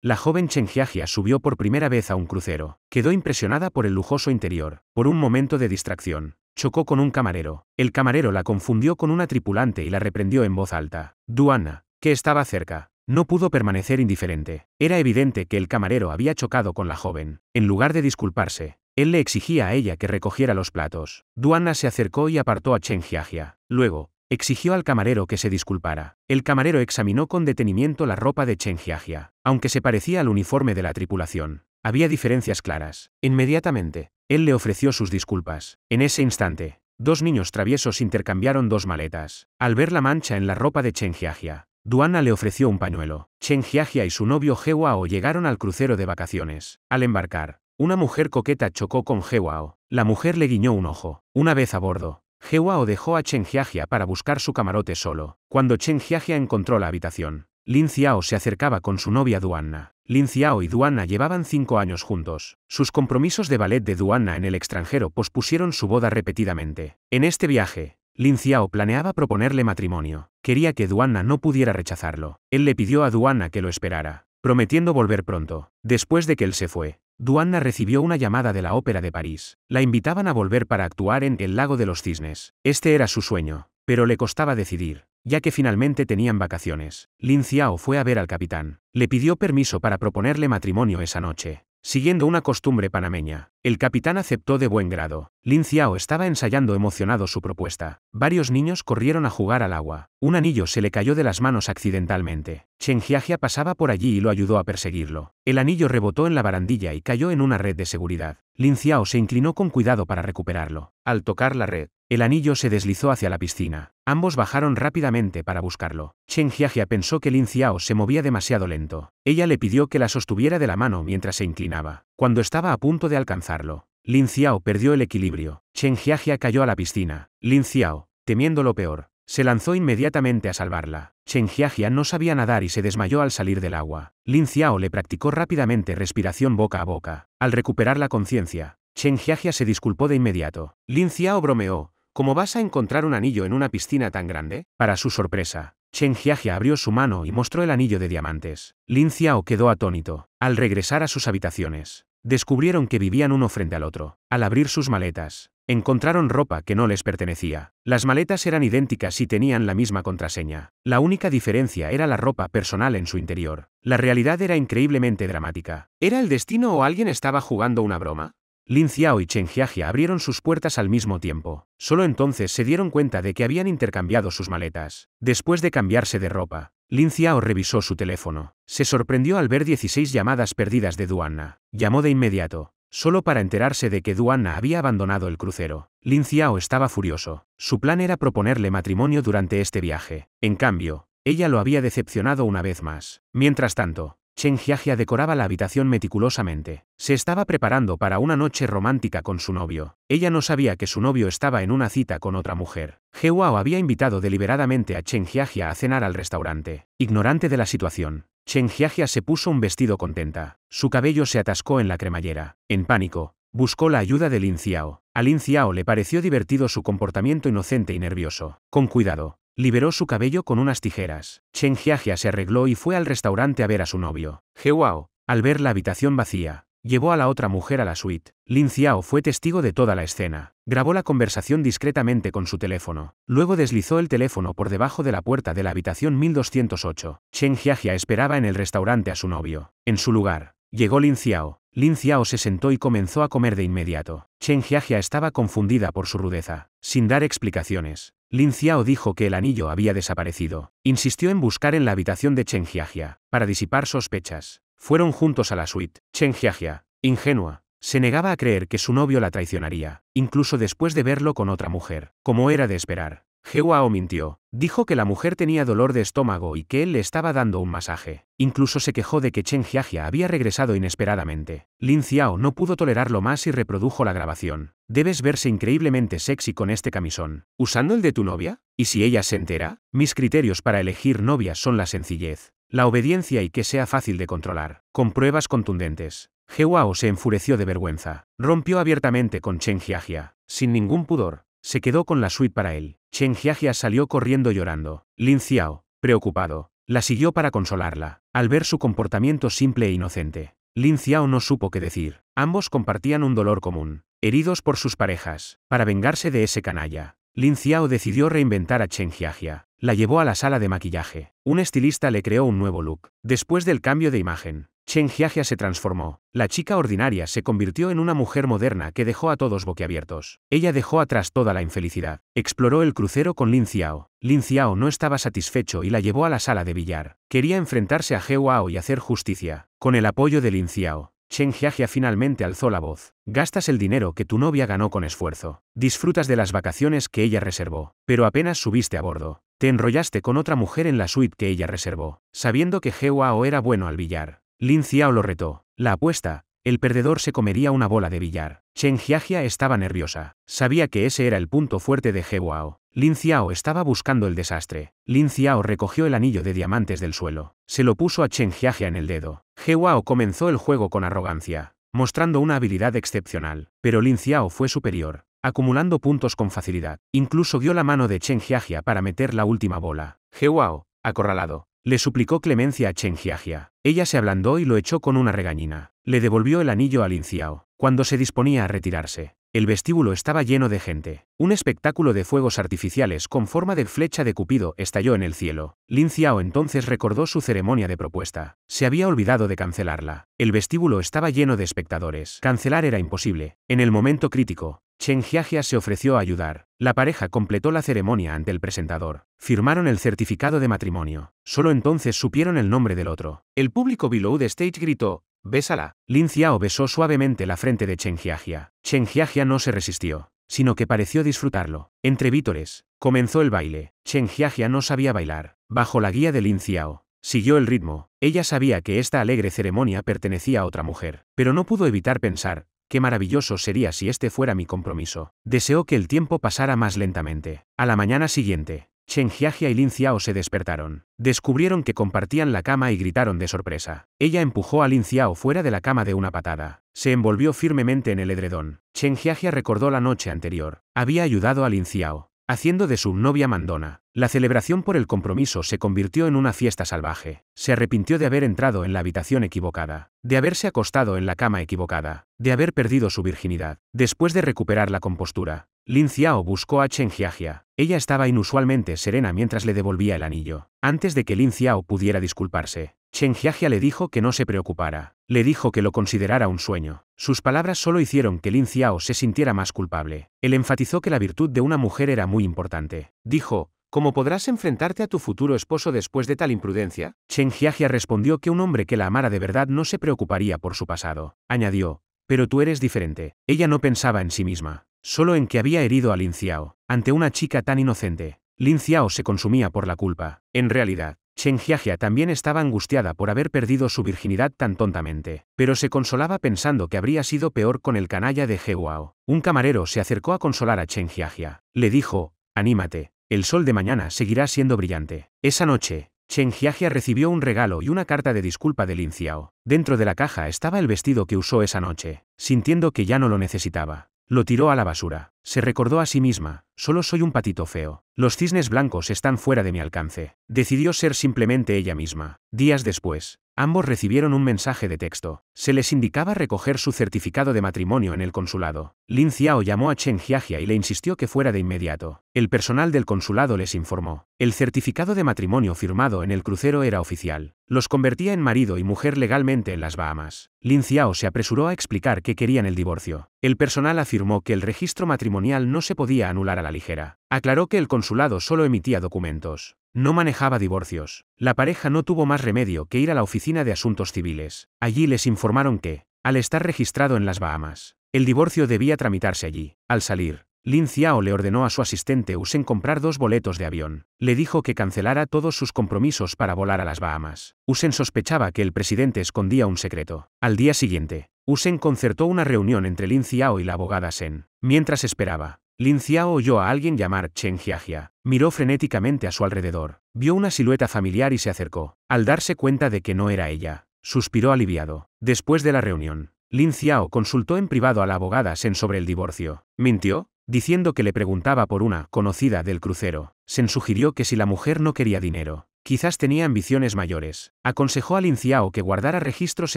La joven Chen Jiajia subió por primera vez a un crucero. Quedó impresionada por el lujoso interior. Por un momento de distracción, chocó con un camarero. El camarero la confundió con una tripulante y la reprendió en voz alta. Duanna, que estaba cerca, no pudo permanecer indiferente. Era evidente que el camarero había chocado con la joven. En lugar de disculparse, él le exigía a ella que recogiera los platos. Duanna se acercó y apartó a Chen Jiajia. Luego, exigió al camarero que se disculpara. El camarero examinó con detenimiento la ropa de Chen Jiajia. Aunque se parecía al uniforme de la tripulación, había diferencias claras. Inmediatamente, él le ofreció sus disculpas. En ese instante, dos niños traviesos intercambiaron dos maletas. Al ver la mancha en la ropa de Chen Jiajia, Duanna le ofreció un pañuelo. Chen Jiajia y su novio He Wao llegaron al crucero de vacaciones. Al embarcar, una mujer coqueta chocó con He Wao. La mujer le guiñó un ojo. Una vez a bordo, He Wao dejó a Chen Jiajia para buscar su camarote solo. Cuando Chen Jiajia encontró la habitación, Lin Xiao se acercaba con su novia Duanna. Lin Xiao y Duanna llevaban 5 años juntos. Sus compromisos de ballet de Duanna en el extranjero pospusieron su boda repetidamente. En este viaje, Lin Xiao planeaba proponerle matrimonio. Quería que Duanna no pudiera rechazarlo. Él le pidió a Duanna que lo esperara, prometiendo volver pronto. Después de que él se fue, Duanna recibió una llamada de la Ópera de París. La invitaban a volver para actuar en El Lago de los Cisnes. Este era su sueño, pero le costaba decidir, ya que finalmente tenían vacaciones. Lin Xiao fue a ver al capitán. Le pidió permiso para proponerle matrimonio esa noche. Siguiendo una costumbre panameña, el capitán aceptó de buen grado. Lin Xiao estaba ensayando emocionado su propuesta. Varios niños corrieron a jugar al agua. Un anillo se le cayó de las manos accidentalmente. Chen Jiajia pasaba por allí y lo ayudó a perseguirlo. El anillo rebotó en la barandilla y cayó en una red de seguridad. Lin Xiao se inclinó con cuidado para recuperarlo. Al tocar la red, el anillo se deslizó hacia la piscina. Ambos bajaron rápidamente para buscarlo. Chen Jiajia pensó que Lin Xiao se movía demasiado lento. Ella le pidió que la sostuviera de la mano mientras se inclinaba. Cuando estaba a punto de alcanzarlo, Lin Xiao perdió el equilibrio. Chen Jiajia cayó a la piscina. Lin Xiao, temiendo lo peor, se lanzó inmediatamente a salvarla. Chen Jiajia no sabía nadar y se desmayó al salir del agua. Lin Xiao le practicó rápidamente respiración boca a boca. Al recuperar la conciencia, Chen Jiajia se disculpó de inmediato. Lin Xiao bromeó. ¿Cómo vas a encontrar un anillo en una piscina tan grande? Para su sorpresa, Chen Jiajia abrió su mano y mostró el anillo de diamantes. Lin Xiao quedó atónito. Al regresar a sus habitaciones, descubrieron que vivían uno frente al otro. Al abrir sus maletas, encontraron ropa que no les pertenecía. Las maletas eran idénticas y tenían la misma contraseña. La única diferencia era la ropa personal en su interior. La realidad era increíblemente dramática. ¿Era el destino o alguien estaba jugando una broma? Lin Xiao y Chen Jiajia abrieron sus puertas al mismo tiempo. Solo entonces se dieron cuenta de que habían intercambiado sus maletas. Después de cambiarse de ropa, Lin Xiao revisó su teléfono. Se sorprendió al ver 16 llamadas perdidas de Duanna. Llamó de inmediato, solo para enterarse de que Duanna había abandonado el crucero. Lin Xiao estaba furioso. Su plan era proponerle matrimonio durante este viaje. En cambio, ella lo había decepcionado una vez más. Mientras tanto, Chen Jiajia decoraba la habitación meticulosamente. Se estaba preparando para una noche romántica con su novio. Ella no sabía que su novio estaba en una cita con otra mujer. He Wao había invitado deliberadamente a Chen Jiajia a cenar al restaurante. Ignorante de la situación, Chen Jiajia se puso un vestido contenta. Su cabello se atascó en la cremallera. En pánico, buscó la ayuda de Lin Xiao. A Lin Xiao le pareció divertido su comportamiento inocente y nervioso. Con cuidado, liberó su cabello con unas tijeras. Chen Jiajia se arregló y fue al restaurante a ver a su novio. He Wao, al ver la habitación vacía, llevó a la otra mujer a la suite. Lin Xiao fue testigo de toda la escena. Grabó la conversación discretamente con su teléfono. Luego deslizó el teléfono por debajo de la puerta de la habitación 1208. Chen Jiajia esperaba en el restaurante a su novio. En su lugar, llegó Lin Xiao. Lin Xiao se sentó y comenzó a comer de inmediato. Chen Jiajia estaba confundida por su rudeza. Sin dar explicaciones, Lin Xiao dijo que el anillo había desaparecido. Insistió en buscar en la habitación de Chen Jiajia, para disipar sospechas. Fueron juntos a la suite. Chen Jiajia, ingenua, se negaba a creer que su novio la traicionaría, incluso después de verlo con otra mujer. Como era de esperar, He Wao mintió. Dijo que la mujer tenía dolor de estómago y que él le estaba dando un masaje. Incluso se quejó de que Chen Jiajia había regresado inesperadamente. Lin Xiao no pudo tolerarlo más y reprodujo la grabación. Debes verse increíblemente sexy con este camisón. ¿Usando el de tu novia? ¿Y si ella se entera? Mis criterios para elegir novias son la sencillez, la obediencia y que sea fácil de controlar. Con pruebas contundentes. He Wao se enfureció de vergüenza. Rompió abiertamente con Chen Jiajia. Sin ningún pudor, se quedó con la suite para él. Chen Jiajia salió corriendo llorando. Lin Xiao, preocupado, La siguió para consolarla. Al ver su comportamiento simple e inocente, Lin Xiao no supo qué decir. Ambos compartían un dolor común, heridos por sus parejas. Para vengarse de ese canalla, Lin Xiao decidió reinventar a Chen Jiajia. La llevó a la sala de maquillaje. Un estilista le creó un nuevo look. Después del cambio de imagen, Chen Jiajia se transformó. La chica ordinaria se convirtió en una mujer moderna que dejó a todos boquiabiertos. Ella dejó atrás toda la infelicidad. Exploró el crucero con Lin Xiao. Lin Xiao no estaba satisfecho y la llevó a la sala de billar. Quería enfrentarse a He Wao y hacer justicia. Con el apoyo de Lin Xiao, Chen Jiajia finalmente alzó la voz. Gastas el dinero que tu novia ganó con esfuerzo. Disfrutas de las vacaciones que ella reservó. Pero apenas subiste a bordo, te enrollaste con otra mujer en la suite que ella reservó, sabiendo que He Wao era bueno al billar. Lin Xiao lo retó. La apuesta, el perdedor se comería una bola de billar. Chen Jiajia estaba nerviosa. Sabía que ese era el punto fuerte de He Wao. Lin Xiao estaba buscando el desastre. Lin Xiao recogió el anillo de diamantes del suelo. Se lo puso a Chen Jiajia en el dedo. He Wao comenzó el juego con arrogancia, mostrando una habilidad excepcional. Pero Lin Xiao fue superior, acumulando puntos con facilidad. Incluso guió la mano de Chen Jiajia para meter la última bola. He Wao, acorralado, le suplicó clemencia a Chen Jiajia. Ella se ablandó y lo echó con una regañina. Le devolvió el anillo a Lin Xiao. Cuando se disponía a retirarse, el vestíbulo estaba lleno de gente. Un espectáculo de fuegos artificiales con forma de flecha de Cupido estalló en el cielo. Lin Xiao entonces recordó su ceremonia de propuesta. Se había olvidado de cancelarla. El vestíbulo estaba lleno de espectadores. Cancelar era imposible. En el momento crítico, Chen Jiajia se ofreció a ayudar. La pareja completó la ceremonia ante el presentador. Firmaron el certificado de matrimonio. Solo entonces supieron el nombre del otro. El público below the stage gritó: «¡Bésala!». Lin Xiao besó suavemente la frente de Chen Jiajia. Chen Jiajia no se resistió, sino que pareció disfrutarlo. Entre vítores, comenzó el baile. Chen Jiajia no sabía bailar. Bajo la guía de Lin Xiao, siguió el ritmo. Ella sabía que esta alegre ceremonia pertenecía a otra mujer, pero no pudo evitar pensar: «Qué maravilloso sería si este fuera mi compromiso». Deseó que el tiempo pasara más lentamente. A la mañana siguiente, Chen Jiajia y Lin Xiao se despertaron. Descubrieron que compartían la cama y gritaron de sorpresa. Ella empujó a Lin Xiao fuera de la cama de una patada. Se envolvió firmemente en el edredón. Chen Jiajia recordó la noche anterior. Había ayudado a Lin Xiao, haciendo de su novia mandona. La celebración por el compromiso se convirtió en una fiesta salvaje. Se arrepintió de haber entrado en la habitación equivocada, de haberse acostado en la cama equivocada, de haber perdido su virginidad. Después de recuperar la compostura, Lin Xiao buscó a Chen Jiajia. Ella estaba inusualmente serena mientras le devolvía el anillo. Antes de que Lin Xiao pudiera disculparse, Chen Jiajia le dijo que no se preocupara. Le dijo que lo considerara un sueño. Sus palabras solo hicieron que Lin Xiao se sintiera más culpable. Él enfatizó que la virtud de una mujer era muy importante. Dijo: «¿Cómo podrás enfrentarte a tu futuro esposo después de tal imprudencia?». Chen Jiajia respondió que un hombre que la amara de verdad no se preocuparía por su pasado. Añadió: «Pero tú eres diferente». Ella no pensaba en sí misma, solo en que había herido a Lin Xiao. Ante una chica tan inocente, Lin Xiao se consumía por la culpa. En realidad, Chen Jiajia también estaba angustiada por haber perdido su virginidad tan tontamente, pero se consolaba pensando que habría sido peor con el canalla de He Wao. Un camarero se acercó a consolar a Chen Jiajia. Le dijo: «Anímate, el sol de mañana seguirá siendo brillante». Esa noche, Chen Jiajia recibió un regalo y una carta de disculpa de Lin Xiao. Dentro de la caja estaba el vestido que usó esa noche. Sintiendo que ya no lo necesitaba, lo tiró a la basura. Se recordó a sí misma: «Solo soy un patito feo. Los cisnes blancos están fuera de mi alcance». Decidió ser simplemente ella misma. Días después, ambos recibieron un mensaje de texto. Se les indicaba recoger su certificado de matrimonio en el consulado. Lin Xiao llamó a Chen Jiajia y le insistió que fuera de inmediato. El personal del consulado les informó. El certificado de matrimonio firmado en el crucero era oficial. Los convertía en marido y mujer legalmente en las Bahamas. Lin Xiao se apresuró a explicar que querían el divorcio. El personal afirmó que el registro matrimonial no se podía anular a la ligera. Aclaró que el consulado solo emitía documentos, no manejaba divorcios. La pareja no tuvo más remedio que ir a la oficina de asuntos civiles. Allí les informaron que, al estar registrado en las Bahamas, el divorcio debía tramitarse allí. Al salir, Lin Xiao le ordenó a su asistente Usen comprar 2 boletos de avión. Le dijo que cancelara todos sus compromisos para volar a las Bahamas. Usen sospechaba que el presidente escondía un secreto. Al día siguiente, Usen concertó una reunión entre Lin Xiao y la abogada Shen. Mientras esperaba, Lin Xiao oyó a alguien llamar Chen Jiajia. Miró frenéticamente a su alrededor. Vio una silueta familiar y se acercó. Al darse cuenta de que no era ella, suspiró aliviado. Después de la reunión, Lin Xiao consultó en privado a la abogada Shen sobre el divorcio. ¿Mintió?, diciendo que le preguntaba por una conocida del crucero. Shen sugirió que si la mujer no quería dinero, Quizás tenía ambiciones mayores. Aconsejó a Lin Xiao que guardara registros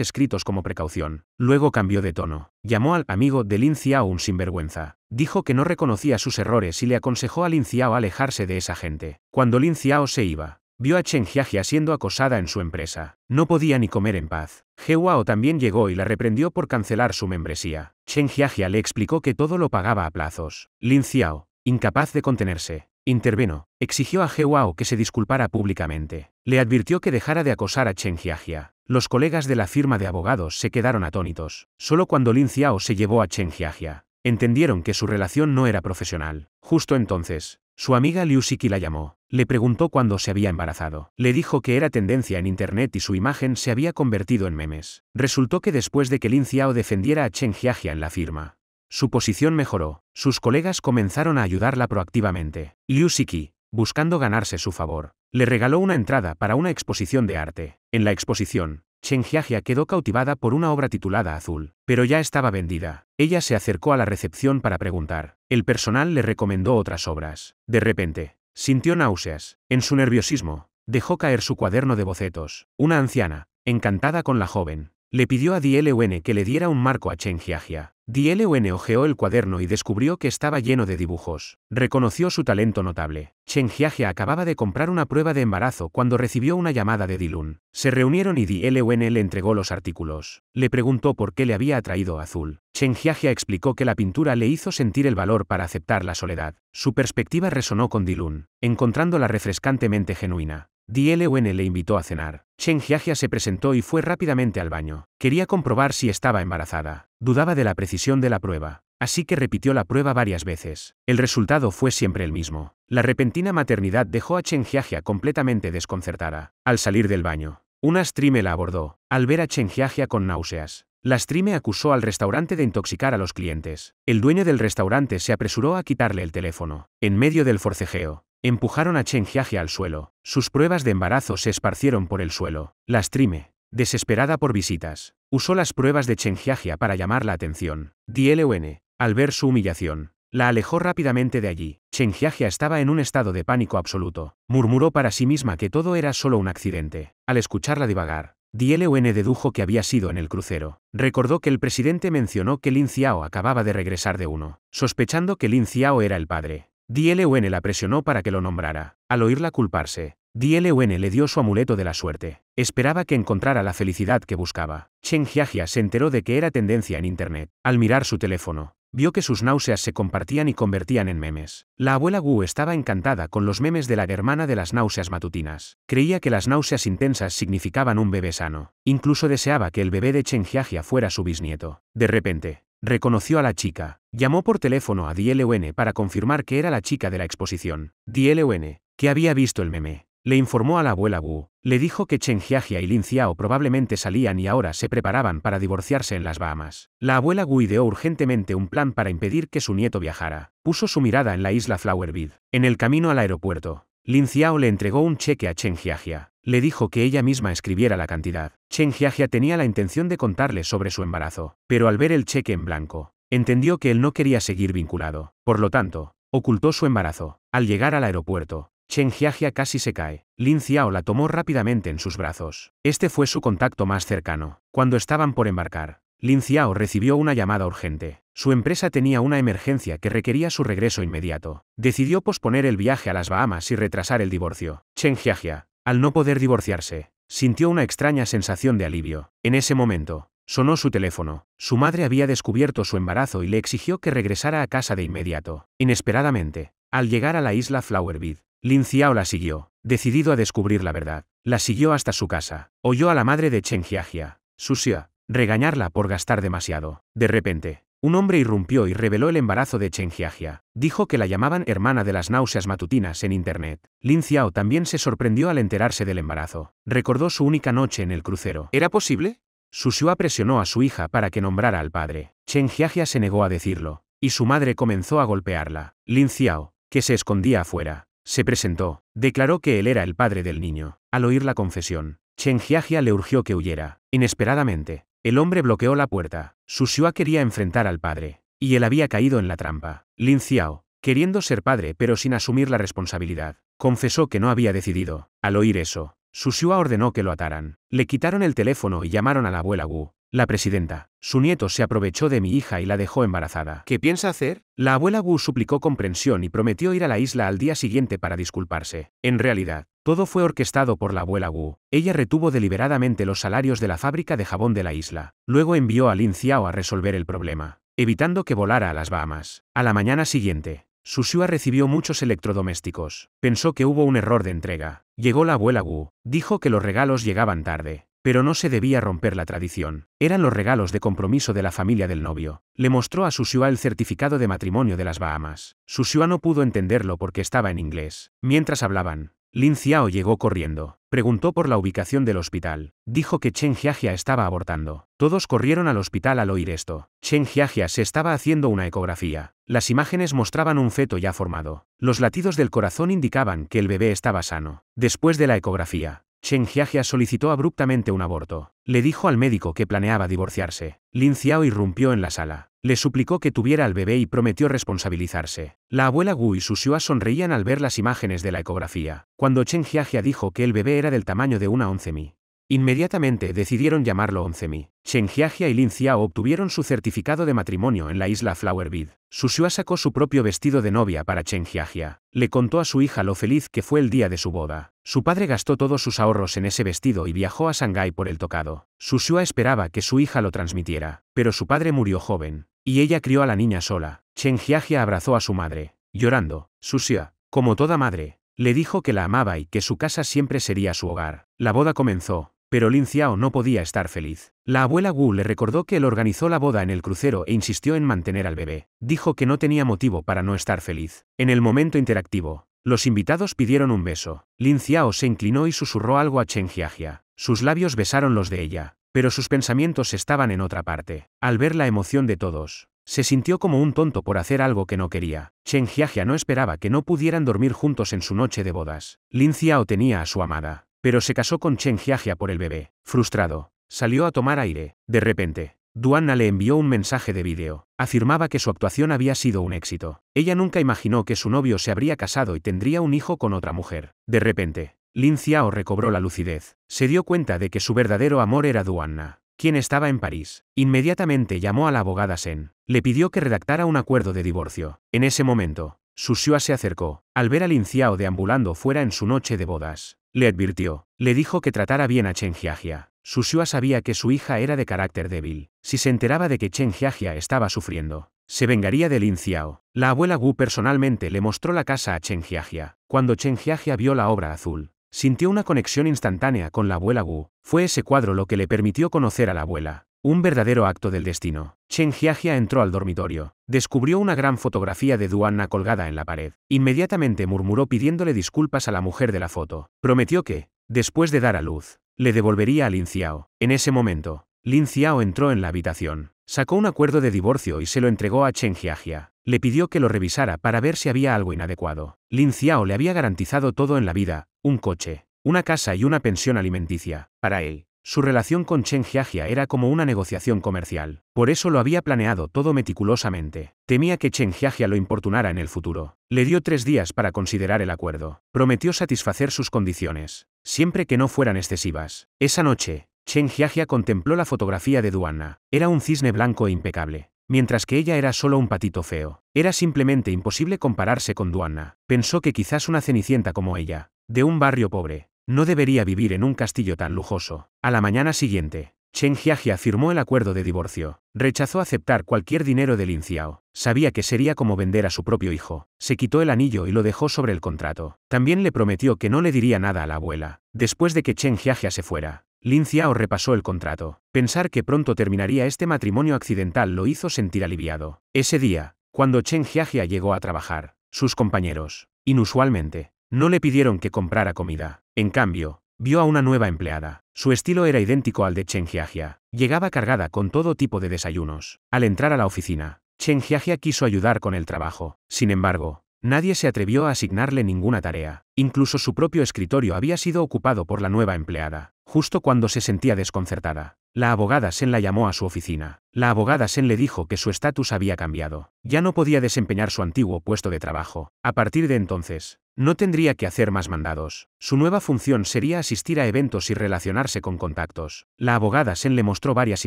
escritos como precaución. Luego cambió de tono. Llamó al amigo de Lin Xiao un sinvergüenza. Dijo que no reconocía sus errores y le aconsejó a Lin Xiao alejarse de esa gente. Cuando Lin Xiao se iba, vio a Chen Jiajia siendo acosada en su empresa. No podía ni comer en paz. He Wao también llegó y la reprendió por cancelar su membresía. Chen Jiajia le explicó que todo lo pagaba a plazos. Lin Xiao, incapaz de contenerse, intervino. Exigió a He Wao que se disculpara públicamente. Le advirtió que dejara de acosar a Chen Jiajia. Los colegas de la firma de abogados se quedaron atónitos. Solo cuando Lin Xiao se llevó a Chen Jiajia, entendieron que su relación no era profesional. Justo entonces, su amiga Liu Siki la llamó. Le preguntó cuándo se había embarazado. Le dijo que era tendencia en internet y su imagen se había convertido en memes. Resultó que después de que Lin Xiao defendiera a Chen Jiajia en la firma, su posición mejoró. Sus colegas comenzaron a ayudarla proactivamente. Liu Siki, buscando ganarse su favor, le regaló una entrada para una exposición de arte. En la exposición, Chen Jiajia quedó cautivada por una obra titulada Azul, pero ya estaba vendida. Ella se acercó a la recepción para preguntar. El personal le recomendó otras obras. De repente, sintió náuseas. En su nerviosismo, dejó caer su cuaderno de bocetos. Una anciana, encantada con la joven, le pidió a Dielun que le diera un marco a Chen Jiajia. Dielun hojeó el cuaderno y descubrió que estaba lleno de dibujos. Reconoció su talento notable. Chen Jiajia acababa de comprar una prueba de embarazo cuando recibió una llamada de Dilun. Se reunieron y Dielun le entregó los artículos. Le preguntó por qué le había atraído Azul. Chen Jiajia explicó que la pintura le hizo sentir el valor para aceptar la soledad. Su perspectiva resonó con Dilun, encontrándola refrescantemente genuina. Dielun le invitó a cenar. Chen Jiajia se presentó y fue rápidamente al baño. Quería comprobar si estaba embarazada. Dudaba de la precisión de la prueba, así que repitió la prueba varias veces. El resultado fue siempre el mismo. La repentina maternidad dejó a Chen Jiajia completamente desconcertada. Al salir del baño, una streamer la abordó. Al ver a Chen Jiajia con náuseas, la streamer acusó al restaurante de intoxicar a los clientes. El dueño del restaurante se apresuró a quitarle el teléfono. En medio del forcejeo, empujaron a Chen Jiajia al suelo. Sus pruebas de embarazo se esparcieron por el suelo. La streamer, desesperada por visitas, usó las pruebas de Chen Jiajia para llamar la atención. Dielun, al ver su humillación, la alejó rápidamente de allí. Chen Jiajia estaba en un estado de pánico absoluto. Murmuró para sí misma que todo era solo un accidente. Al escucharla divagar, Dielun dedujo que había sido en el crucero. Recordó que el presidente mencionó que Lin Xiao acababa de regresar de uno. Sospechando que Lin Xiao era el padre, Dielun la presionó para que lo nombrara. Al oírla culparse, Dielun le dio su amuleto de la suerte. Esperaba que encontrara la felicidad que buscaba. Chen Jiajia se enteró de que era tendencia en internet. Al mirar su teléfono, vio que sus náuseas se compartían y convertían en memes. La abuela Wu estaba encantada con los memes de la hermana de las náuseas matutinas. Creía que las náuseas intensas significaban un bebé sano. Incluso deseaba que el bebé de Chen Jiajia fuera su bisnieto. De repente, reconoció a la chica. Llamó por teléfono a Dielun para confirmar que era la chica de la exposición. Dielun, que había visto el meme, le informó a la abuela Wu. Le dijo que Chen Jiajia y Lin Xiao probablemente salían y ahora se preparaban para divorciarse en las Bahamas. La abuela Wu ideó urgentemente un plan para impedir que su nieto viajara. Puso su mirada en la isla Flowerbird. En el camino al aeropuerto, Lin Xiao le entregó un cheque a Chen Jiajia. Le dijo que ella misma escribiera la cantidad. Chen Jiajia tenía la intención de contarle sobre su embarazo, pero al ver el cheque en blanco, entendió que él no quería seguir vinculado. Por lo tanto, ocultó su embarazo. Al llegar al aeropuerto, Chen Jiajia casi se cae. Lin Xiao la tomó rápidamente en sus brazos. Este fue su contacto más cercano. Cuando estaban por embarcar, Lin Xiao recibió una llamada urgente. Su empresa tenía una emergencia que requería su regreso inmediato. Decidió posponer el viaje a las Bahamas y retrasar el divorcio. Chen Jiajia, al no poder divorciarse, sintió una extraña sensación de alivio. En ese momento, sonó su teléfono. Su madre había descubierto su embarazo y le exigió que regresara a casa de inmediato. Inesperadamente, al llegar a la isla Flowerbird, Lin Xiao la siguió, decidido a descubrir la verdad. La siguió hasta su casa. Oyó a la madre de Chen Jiajia, Susia, regañarla por gastar demasiado. De repente, un hombre irrumpió y reveló el embarazo de Chen Jiajia. Dijo que la llamaban hermana de las náuseas matutinas en internet. Lin Xiao también se sorprendió al enterarse del embarazo. Recordó su única noche en el crucero. ¿Era posible? Susua presionó a su hija para que nombrara al padre. Chen Jiajia se negó a decirlo, y su madre comenzó a golpearla. Lin Xiao, que se escondía afuera, se presentó. Declaró que él era el padre del niño. Al oír la confesión, Chen Jiajia le urgió que huyera. Inesperadamente, el hombre bloqueó la puerta. Susua quería enfrentar al padre, y él había caído en la trampa. Lin Xiao, queriendo ser padre pero sin asumir la responsabilidad, Confesó que no había decidido. Al oír eso, Su Xua ordenó que lo ataran. Le quitaron el teléfono y llamaron a la abuela Wu, la presidenta. Su nieto se aprovechó de mi hija y la dejó embarazada. ¿Qué piensa hacer? La abuela Wu suplicó comprensión y prometió ir a la isla al día siguiente para disculparse. En realidad, todo fue orquestado por la abuela Wu. Ella retuvo deliberadamente los salarios de la fábrica de jabón de la isla. Luego envió a Lin Xiao a resolver el problema, evitando que volara a las Bahamas. A la mañana siguiente, Su Xua recibió muchos electrodomésticos. Pensó que hubo un error de entrega. Llegó la abuela Wu. Dijo que los regalos llegaban tarde. Pero no se debía romper la tradición. Eran los regalos de compromiso de la familia del novio. Le mostró a Su Xua el certificado de matrimonio de las Bahamas. Su Xua no pudo entenderlo porque estaba en inglés. Mientras hablaban, Lin Xiao llegó corriendo. Preguntó por la ubicación del hospital. Dijo que Chen Jiajia estaba abortando. Todos corrieron al hospital al oír esto. Chen Jiajia se estaba haciendo una ecografía. Las imágenes mostraban un feto ya formado. Los latidos del corazón indicaban que el bebé estaba sano. Después de la ecografía, Chen Jiajia solicitó abruptamente un aborto. Le dijo al médico que planeaba divorciarse. Lin Xiao irrumpió en la sala. Le suplicó que tuviera al bebé y prometió responsabilizarse. La abuela Wu y Su Xua sonreían al ver las imágenes de la ecografía. Cuando Chen Jiajia dijo que el bebé era del tamaño de una 11mi, inmediatamente decidieron llamarlo 11mi. Chen Jiajia y Lin Xiao obtuvieron su certificado de matrimonio en la isla Flowerbed. Su Xua sacó su propio vestido de novia para Chen Jiajia. Le contó a su hija lo feliz que fue el día de su boda. Su padre gastó todos sus ahorros en ese vestido y viajó a Shanghái por el tocado. Su Xua esperaba que su hija lo transmitiera, pero su padre murió joven, y ella crió a la niña sola. Chen Jiajia abrazó a su madre, llorando. Su Xua, como toda madre, le dijo que la amaba y que su casa siempre sería su hogar. La boda comenzó, pero Lin Xiao no podía estar feliz. La abuela Wu le recordó que él organizó la boda en el crucero e insistió en mantener al bebé. Dijo que no tenía motivo para no estar feliz. En el momento interactivo, los invitados pidieron un beso. Lin Xiao se inclinó y susurró algo a Chen Jiajia. Sus labios besaron los de ella, pero sus pensamientos estaban en otra parte. Al ver la emoción de todos, se sintió como un tonto por hacer algo que no quería. Chen Jiajia no esperaba que no pudieran dormir juntos en su noche de bodas. Lin Xiao tenía a su amada, pero se casó con Chen Jiajia por el bebé. Frustrado, salió a tomar aire. De repente, Duanna le envió un mensaje de vídeo. Afirmaba que su actuación había sido un éxito. Ella nunca imaginó que su novio se habría casado y tendría un hijo con otra mujer. De repente, Lin Xiao recobró la lucidez. Se dio cuenta de que su verdadero amor era Duanna, quien estaba en París. Inmediatamente llamó a la abogada Shen. Le pidió que redactara un acuerdo de divorcio. En ese momento, Su Xua se acercó. Al ver a Lin Xiao deambulando fuera en su noche de bodas, le advirtió. Le dijo que tratara bien a Chen Jiajia. Su Xua sabía que su hija era de carácter débil. Si se enteraba de que Chen Jiajia estaba sufriendo, se vengaría de Lin Xiao. La abuela Wu personalmente le mostró la casa a Chen Jiajia. Cuando Chen Jiajia vio la obra azul, sintió una conexión instantánea con la abuela Wu. Fue ese cuadro lo que le permitió conocer a la abuela. Un verdadero acto del destino. Chen Jiajia entró al dormitorio. Descubrió una gran fotografía de Duanna colgada en la pared. Inmediatamente murmuró pidiéndole disculpas a la mujer de la foto. Prometió que, después de dar a luz, le devolvería a Lin Xiao. En ese momento, Lin Xiao entró en la habitación. Sacó un acuerdo de divorcio y se lo entregó a Chen Jiajia. Le pidió que lo revisara para ver si había algo inadecuado. Lin Xiao le había garantizado todo en la vida: un coche, una casa y una pensión alimenticia. Para él, su relación con Chen Jiajia era como una negociación comercial. Por eso lo había planeado todo meticulosamente. Temía que Chen Jiajia lo importunara en el futuro. Le dio 3 días para considerar el acuerdo. Prometió satisfacer sus condiciones, siempre que no fueran excesivas. Esa noche, Chen Jiajia contempló la fotografía de Duanna. Era un cisne blanco e impecable, mientras que ella era solo un patito feo. Era simplemente imposible compararse con Duanna. Pensó que quizás una cenicienta como ella, de un barrio pobre, no debería vivir en un castillo tan lujoso. A la mañana siguiente, Chen Jiajia firmó el acuerdo de divorcio. Rechazó aceptar cualquier dinero de Lin Xiao. Sabía que sería como vender a su propio hijo. Se quitó el anillo y lo dejó sobre el contrato. También le prometió que no le diría nada a la abuela. Después de que Chen Jiajia se fuera, Lin Xiao repasó el contrato. Pensar que pronto terminaría este matrimonio accidental lo hizo sentir aliviado. Ese día, cuando Chen Jiajia llegó a trabajar, sus compañeros, inusualmente, no le pidieron que comprara comida. En cambio, vio a una nueva empleada. Su estilo era idéntico al de Chen Jiajia. Llegaba cargada con todo tipo de desayunos. Al entrar a la oficina, Chen Jiajia quiso ayudar con el trabajo. Sin embargo, nadie se atrevió a asignarle ninguna tarea. Incluso su propio escritorio había sido ocupado por la nueva empleada. Justo cuando se sentía desconcertada, La abogada Shen la llamó a su oficina. La abogada Shen le dijo que su estatus había cambiado. Ya no podía desempeñar su antiguo puesto de trabajo. A partir de entonces, no tendría que hacer más mandados. Su nueva función sería asistir a eventos y relacionarse con contactos. La abogada Shen le mostró varias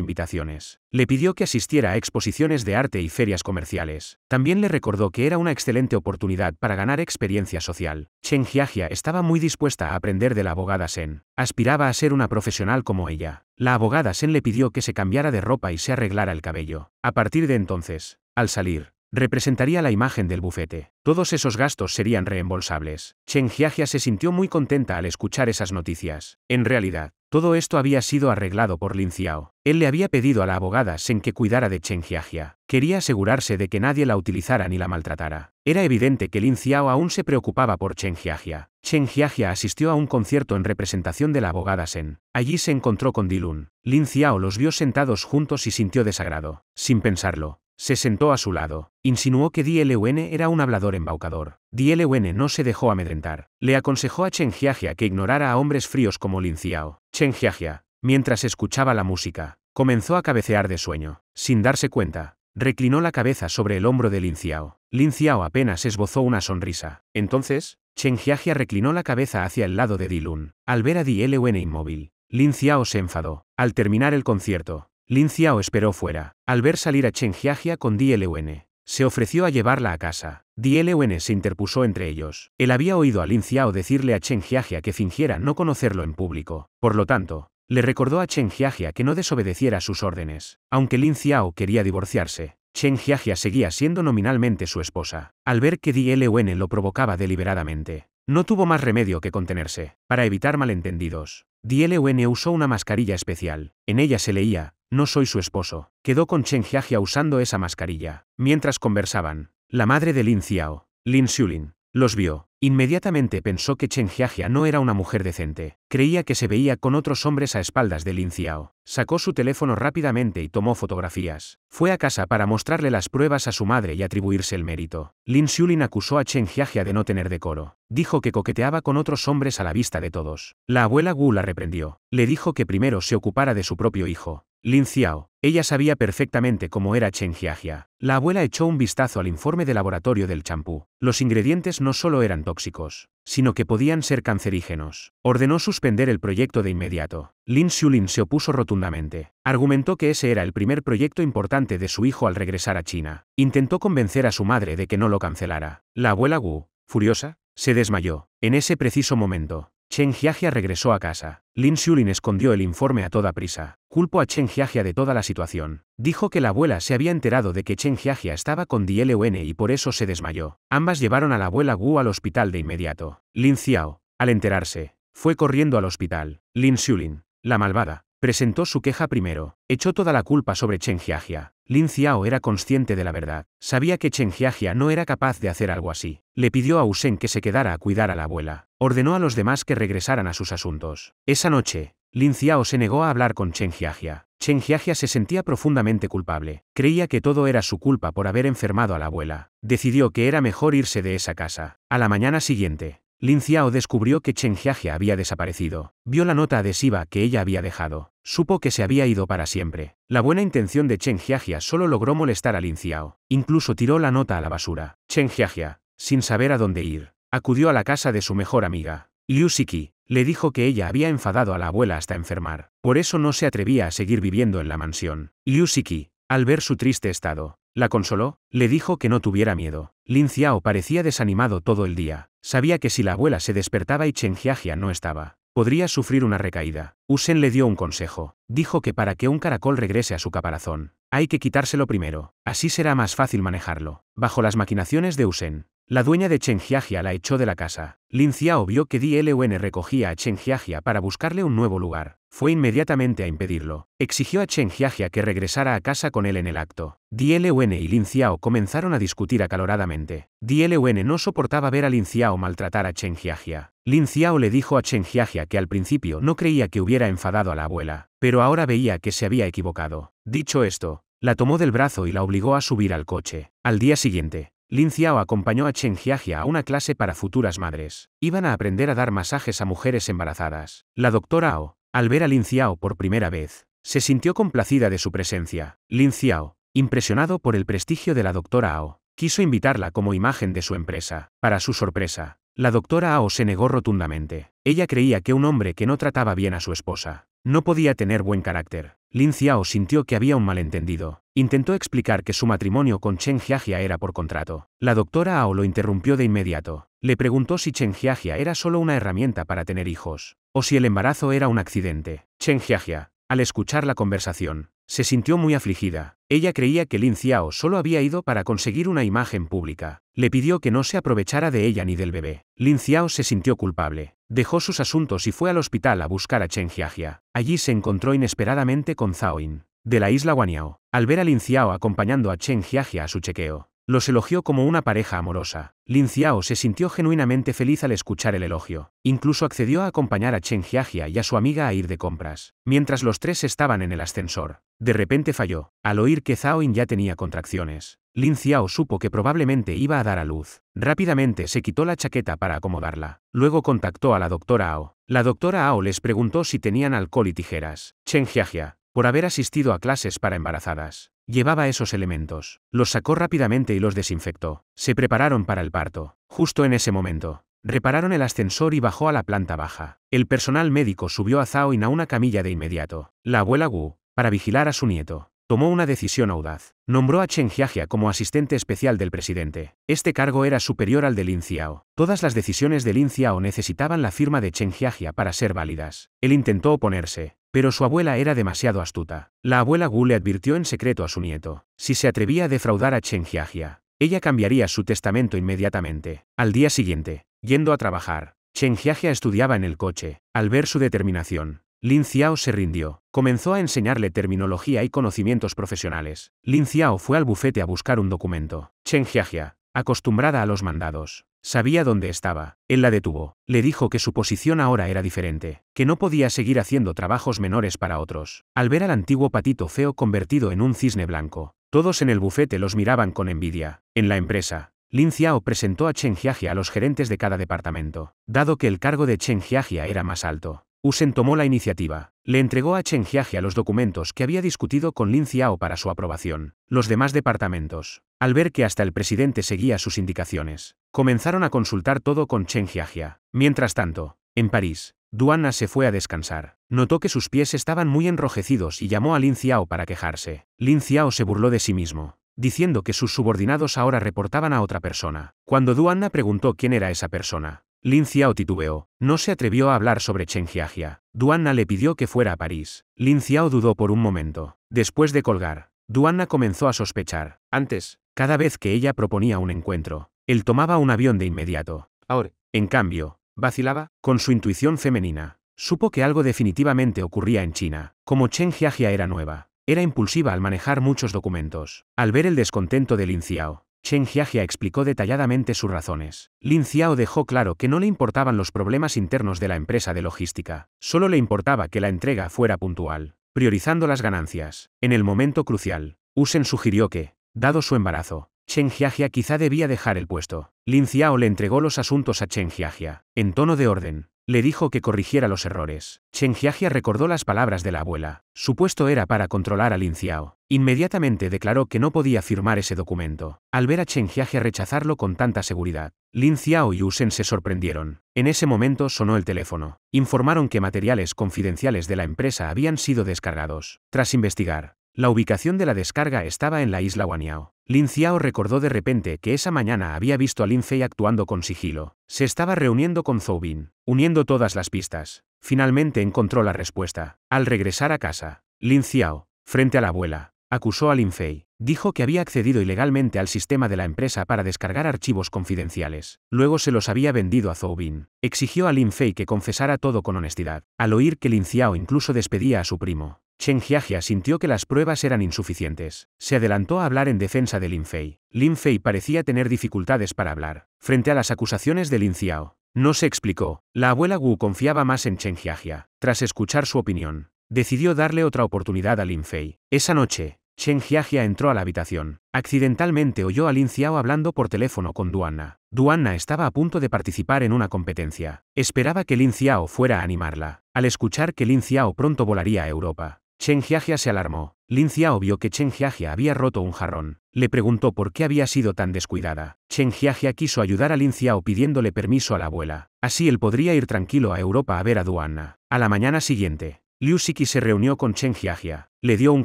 invitaciones. Le pidió que asistiera a exposiciones de arte y ferias comerciales. También le recordó que era una excelente oportunidad para ganar experiencia social. Chen Jiajia estaba muy dispuesta a aprender de la abogada Shen. Aspiraba a ser una profesional como ella. La abogada Shen le pidió que se cambiara de ropa y se arreglara el cabello. A partir de entonces, al salir, representaría la imagen del bufete. Todos esos gastos serían reembolsables. Chen Jiajia se sintió muy contenta al escuchar esas noticias. En realidad, todo esto había sido arreglado por Lin Xiao. Él le había pedido a la abogada Shen que cuidara de Chen Jiajia. Quería asegurarse de que nadie la utilizara ni la maltratara. Era evidente que Lin Xiao aún se preocupaba por Chen Jiajia. Chen Jiajia asistió a un concierto en representación de la abogada Shen. Allí se encontró con Dilun. Lin Xiao los vio sentados juntos y sintió desagrado. Sin pensarlo, se sentó a su lado. Insinuó que Dielun era un hablador embaucador. Dielun no se dejó amedrentar. Le aconsejó a Chen Jiajia que ignorara a hombres fríos como Lin Xiao. Chen Jiajia, mientras escuchaba la música, comenzó a cabecear de sueño. Sin darse cuenta, reclinó la cabeza sobre el hombro de Lin Xiao. Lin Xiao apenas esbozó una sonrisa. Entonces, Chen Jiajia reclinó la cabeza hacia el lado de Dilun. Al ver a Dielun inmóvil, Lin Xiao se enfadó. Al terminar el concierto, Lin Xiao esperó fuera. Al ver salir a Chen Jiajia con Dielun, se ofreció a llevarla a casa. Dielun se interpuso entre ellos. Él había oído a Lin Xiao decirle a Chen Jiajia que fingiera no conocerlo en público. Por lo tanto, le recordó a Chen Jiajia que no desobedeciera sus órdenes. Aunque Lin Xiao quería divorciarse, Chen Jiajia seguía siendo nominalmente su esposa. Al ver que Dielun lo provocaba deliberadamente, no tuvo más remedio que contenerse. Para evitar malentendidos, Dielun usó una mascarilla especial. En ella se leía: "No soy su esposo". Quedó con Chen Jiajia usando esa mascarilla. Mientras conversaban, la madre de Lin Xiao, Lin Xulin, los vio. Inmediatamente pensó que Chen Jiajia no era una mujer decente. Creía que se veía con otros hombres a espaldas de Lin Xiao. Sacó su teléfono rápidamente y tomó fotografías. Fue a casa para mostrarle las pruebas a su madre y atribuirse el mérito. Lin Xulin acusó a Chen Jiajia de no tener decoro. Dijo que coqueteaba con otros hombres a la vista de todos. La abuela Gu la reprendió. Le dijo que primero se ocupara de su propio hijo, Lin Xiao. Ella sabía perfectamente cómo era Chen Jiajia. La abuela echó un vistazo al informe de laboratorio del champú. Los ingredientes no solo eran tóxicos, sino que podían ser cancerígenos. Ordenó suspender el proyecto de inmediato. Lin Xulin se opuso rotundamente. Argumentó que ese era el primer proyecto importante de su hijo al regresar a China. Intentó convencer a su madre de que no lo cancelara. La abuela Gu, furiosa, se desmayó. En ese preciso momento, Chen Jiajia regresó a casa. Lin Xulin escondió el informe a toda prisa. Culpó a Chen Jiajia de toda la situación. Dijo que la abuela se había enterado de que Chen Jiajia estaba con Dielun y por eso se desmayó. Ambas llevaron a la abuela Gu al hospital de inmediato. Lin Xiao, al enterarse, fue corriendo al hospital. Lin Xulin, la malvada, presentó su queja primero. Echó toda la culpa sobre Chen Jiajia. Lin Xiao era consciente de la verdad. Sabía que Chen Jiajia no era capaz de hacer algo así. Le pidió a Wu Shen que se quedara a cuidar a la abuela. Ordenó a los demás que regresaran a sus asuntos. Esa noche, Lin Xiao se negó a hablar con Chen Jiajia. Chen Jiajia se sentía profundamente culpable. Creía que todo era su culpa por haber enfermado a la abuela. Decidió que era mejor irse de esa casa. A la mañana siguiente, Lin Xiao descubrió que Chen Jiajia había desaparecido. Vio la nota adhesiva que ella había dejado. Supo que se había ido para siempre. La buena intención de Chen Jiajia solo logró molestar a Lin Xiao. Incluso tiró la nota a la basura. Chen Jiajia, sin saber a dónde ir, acudió a la casa de su mejor amiga, Liu Siki. Le dijo que ella había enfadado a la abuela hasta enfermar. Por eso no se atrevía a seguir viviendo en la mansión. Liu Siki, al ver su triste estado, la consoló. Le dijo que no tuviera miedo. Lin Xiao parecía desanimado todo el día. Sabía que si la abuela se despertaba y Chen Jiajia no estaba, podría sufrir una recaída. Wu Shen le dio un consejo. Dijo que para que un caracol regrese a su caparazón, hay que quitárselo primero. Así será más fácil manejarlo. Bajo las maquinaciones de Wu Shen, la dueña de Chen Jiajia la echó de la casa. Lin Xiao vio que Dielun recogía a Chen Jiajia para buscarle un nuevo lugar. Fue inmediatamente a impedirlo. Exigió a Chen Jiajia que regresara a casa con él en el acto. Dielun y Lin Xiao comenzaron a discutir acaloradamente. Dielun no soportaba ver a Lin Xiao maltratar a Chen Jiajia. Lin Xiao le dijo a Chen Jiajia que al principio no creía que hubiera enfadado a la abuela, pero ahora veía que se había equivocado. Dicho esto, la tomó del brazo y la obligó a subir al coche. Al día siguiente, Lin Xiao acompañó a Chen Jiajia a una clase para futuras madres. Iban a aprender a dar masajes a mujeres embarazadas. La doctora Ao, al ver a Lin Xiao por primera vez, Se sintió complacida de su presencia. Lin Xiao, impresionado por el prestigio de la doctora Ao, quiso invitarla como imagen de su empresa. Para su sorpresa, la doctora Ao se negó rotundamente. Ella creía que un hombre que no trataba bien a su esposa no podía tener buen carácter. Lin Xiao sintió que había un malentendido. Intentó explicar que su matrimonio con Chen Jiajia era por contrato. La doctora Ao lo interrumpió de inmediato. Le preguntó si Chen Jiajia era solo una herramienta para tener hijos, o si el embarazo era un accidente. Chen Jiajia, al escuchar la conversación, se sintió muy afligida. Ella creía que Lin Xiao solo había ido para conseguir una imagen pública. Le pidió que no se aprovechara de ella ni del bebé. Lin Xiao se sintió culpable. Dejó sus asuntos y fue al hospital a buscar a Chen Jiajia. Allí se encontró inesperadamente con Zhao Yin, de la isla Guanyao. Al ver a Lin Xiao acompañando a Chen Jiajia a su chequeo, los elogió como una pareja amorosa. Lin Xiao se sintió genuinamente feliz al escuchar el elogio. Incluso accedió a acompañar a Chen Jiajia y a su amiga a ir de compras. Mientras los tres estaban en el ascensor, de repente falló. Al oír que Zhao Yin ya tenía contracciones, Lin Xiao supo que probablemente iba a dar a luz. Rápidamente se quitó la chaqueta para acomodarla. Luego contactó a la doctora Ao. La doctora Ao les preguntó si tenían alcohol y tijeras. Chen Jiajia, por haber asistido a clases para embarazadas, llevaba esos elementos. Los sacó rápidamente y los desinfectó. Se prepararon para el parto. Justo en ese momento, repararon el ascensor y bajó a la planta baja. El personal médico subió a Zhao Yin a una camilla de inmediato. La abuela Wu, para vigilar a su nieto, tomó una decisión audaz. Nombró a Chen Jiajia como asistente especial del presidente. Este cargo era superior al de Lin Xiao. Todas las decisiones de Lin Xiao necesitaban la firma de Chen Jiajia para ser válidas. Él intentó oponerse, pero su abuela era demasiado astuta. La abuela Wu le advirtió en secreto a su nieto. Si se atrevía a defraudar a Chen Jiajia, ella cambiaría su testamento inmediatamente. Al día siguiente, yendo a trabajar, Chen Jiajia estudiaba en el coche. Al ver su determinación, Lin Xiao se rindió. Comenzó a enseñarle terminología y conocimientos profesionales. Lin Xiao fue al bufete a buscar un documento. Chen Jiajia, acostumbrada a los mandados, sabía dónde estaba. Él la detuvo. Le dijo que su posición ahora era diferente, que no podía seguir haciendo trabajos menores para otros. Al ver al antiguo patito feo convertido en un cisne blanco, todos en el bufete los miraban con envidia. En la empresa, Lin Xiao presentó a Chen Jiajia a los gerentes de cada departamento. Dado que el cargo de Chen Jiajia era más alto, Usen tomó la iniciativa. Le entregó a Chen Jiajia los documentos que había discutido con Lin Xiao para su aprobación. Los demás departamentos, al ver que hasta el presidente seguía sus indicaciones, comenzaron a consultar todo con Chen Jiajia. Mientras tanto, en París, Duanna se fue a descansar. Notó que sus pies estaban muy enrojecidos y llamó a Lin Xiao para quejarse. Lin Xiao se burló de sí mismo, diciendo que sus subordinados ahora reportaban a otra persona. Cuando Duanna preguntó quién era esa persona, Lin Xiao titubeó. No se atrevió a hablar sobre Chen Jiajia. Duanna le pidió que fuera a París. Lin Xiao dudó por un momento. Después de colgar, Duanna comenzó a sospechar. Antes, cada vez que ella proponía un encuentro, él tomaba un avión de inmediato. Ahora, en cambio, vacilaba. Con su intuición femenina, supo que algo definitivamente ocurría en China. Como Chen Jiajia era nueva, era impulsiva al manejar muchos documentos. Al ver el descontento de Lin Xiao, Chen Jiajia explicó detalladamente sus razones. Lin Xiao dejó claro que no le importaban los problemas internos de la empresa de logística, solo le importaba que la entrega fuera puntual, priorizando las ganancias. En el momento crucial, Usen sugirió que, dado su embarazo, Chen Jiajia quizá debía dejar el puesto. Lin Xiao le entregó los asuntos a Chen Jiajia. En tono de orden, le dijo que corrigiera los errores. Chen Jiajia recordó las palabras de la abuela. Su puesto era para controlar a Lin Xiao. Inmediatamente declaró que no podía firmar ese documento. Al ver a Chen Jiajia rechazarlo con tanta seguridad, Lin Xiao y Usen se sorprendieron. En ese momento sonó el teléfono. Informaron que materiales confidenciales de la empresa habían sido descargados. Tras investigar, la ubicación de la descarga estaba en la isla Guanyao. Lin Xiao recordó de repente que esa mañana había visto a Lin Fei actuando con sigilo. Se estaba reuniendo con Zhou Bin, uniendo todas las pistas. Finalmente encontró la respuesta. Al regresar a casa, Lin Xiao, frente a la abuela, acusó a Lin Fei. Dijo que había accedido ilegalmente al sistema de la empresa para descargar archivos confidenciales. Luego se los había vendido a Zhou Bin. Exigió a Lin Fei que confesara todo con honestidad. Al oír que Lin Xiao incluso despedía a su primo, Chen Jiajia sintió que las pruebas eran insuficientes. Se adelantó a hablar en defensa de Lin Fei. Lin Fei parecía tener dificultades para hablar. Frente a las acusaciones de Lin Xiao, no se explicó. La abuela Wu confiaba más en Chen Jiajia. Tras escuchar su opinión, decidió darle otra oportunidad a Lin Fei. Esa noche, Chen Jiajia entró a la habitación. Accidentalmente oyó a Lin Xiao hablando por teléfono con Duanna. Duanna estaba a punto de participar en una competencia. Esperaba que Lin Xiao fuera a animarla. Al escuchar que Lin Xiao pronto volaría a Europa, Chen Jiajia se alarmó. Lin Xiao vio que Chen Jiajia había roto un jarrón. Le preguntó por qué había sido tan descuidada. Chen Jiajia quiso ayudar a Lin Xiao pidiéndole permiso a la abuela. Así él podría ir tranquilo a Europa a ver a Duanna. A la mañana siguiente, Liu Shiki se reunió con Chen Jiajia. Le dio un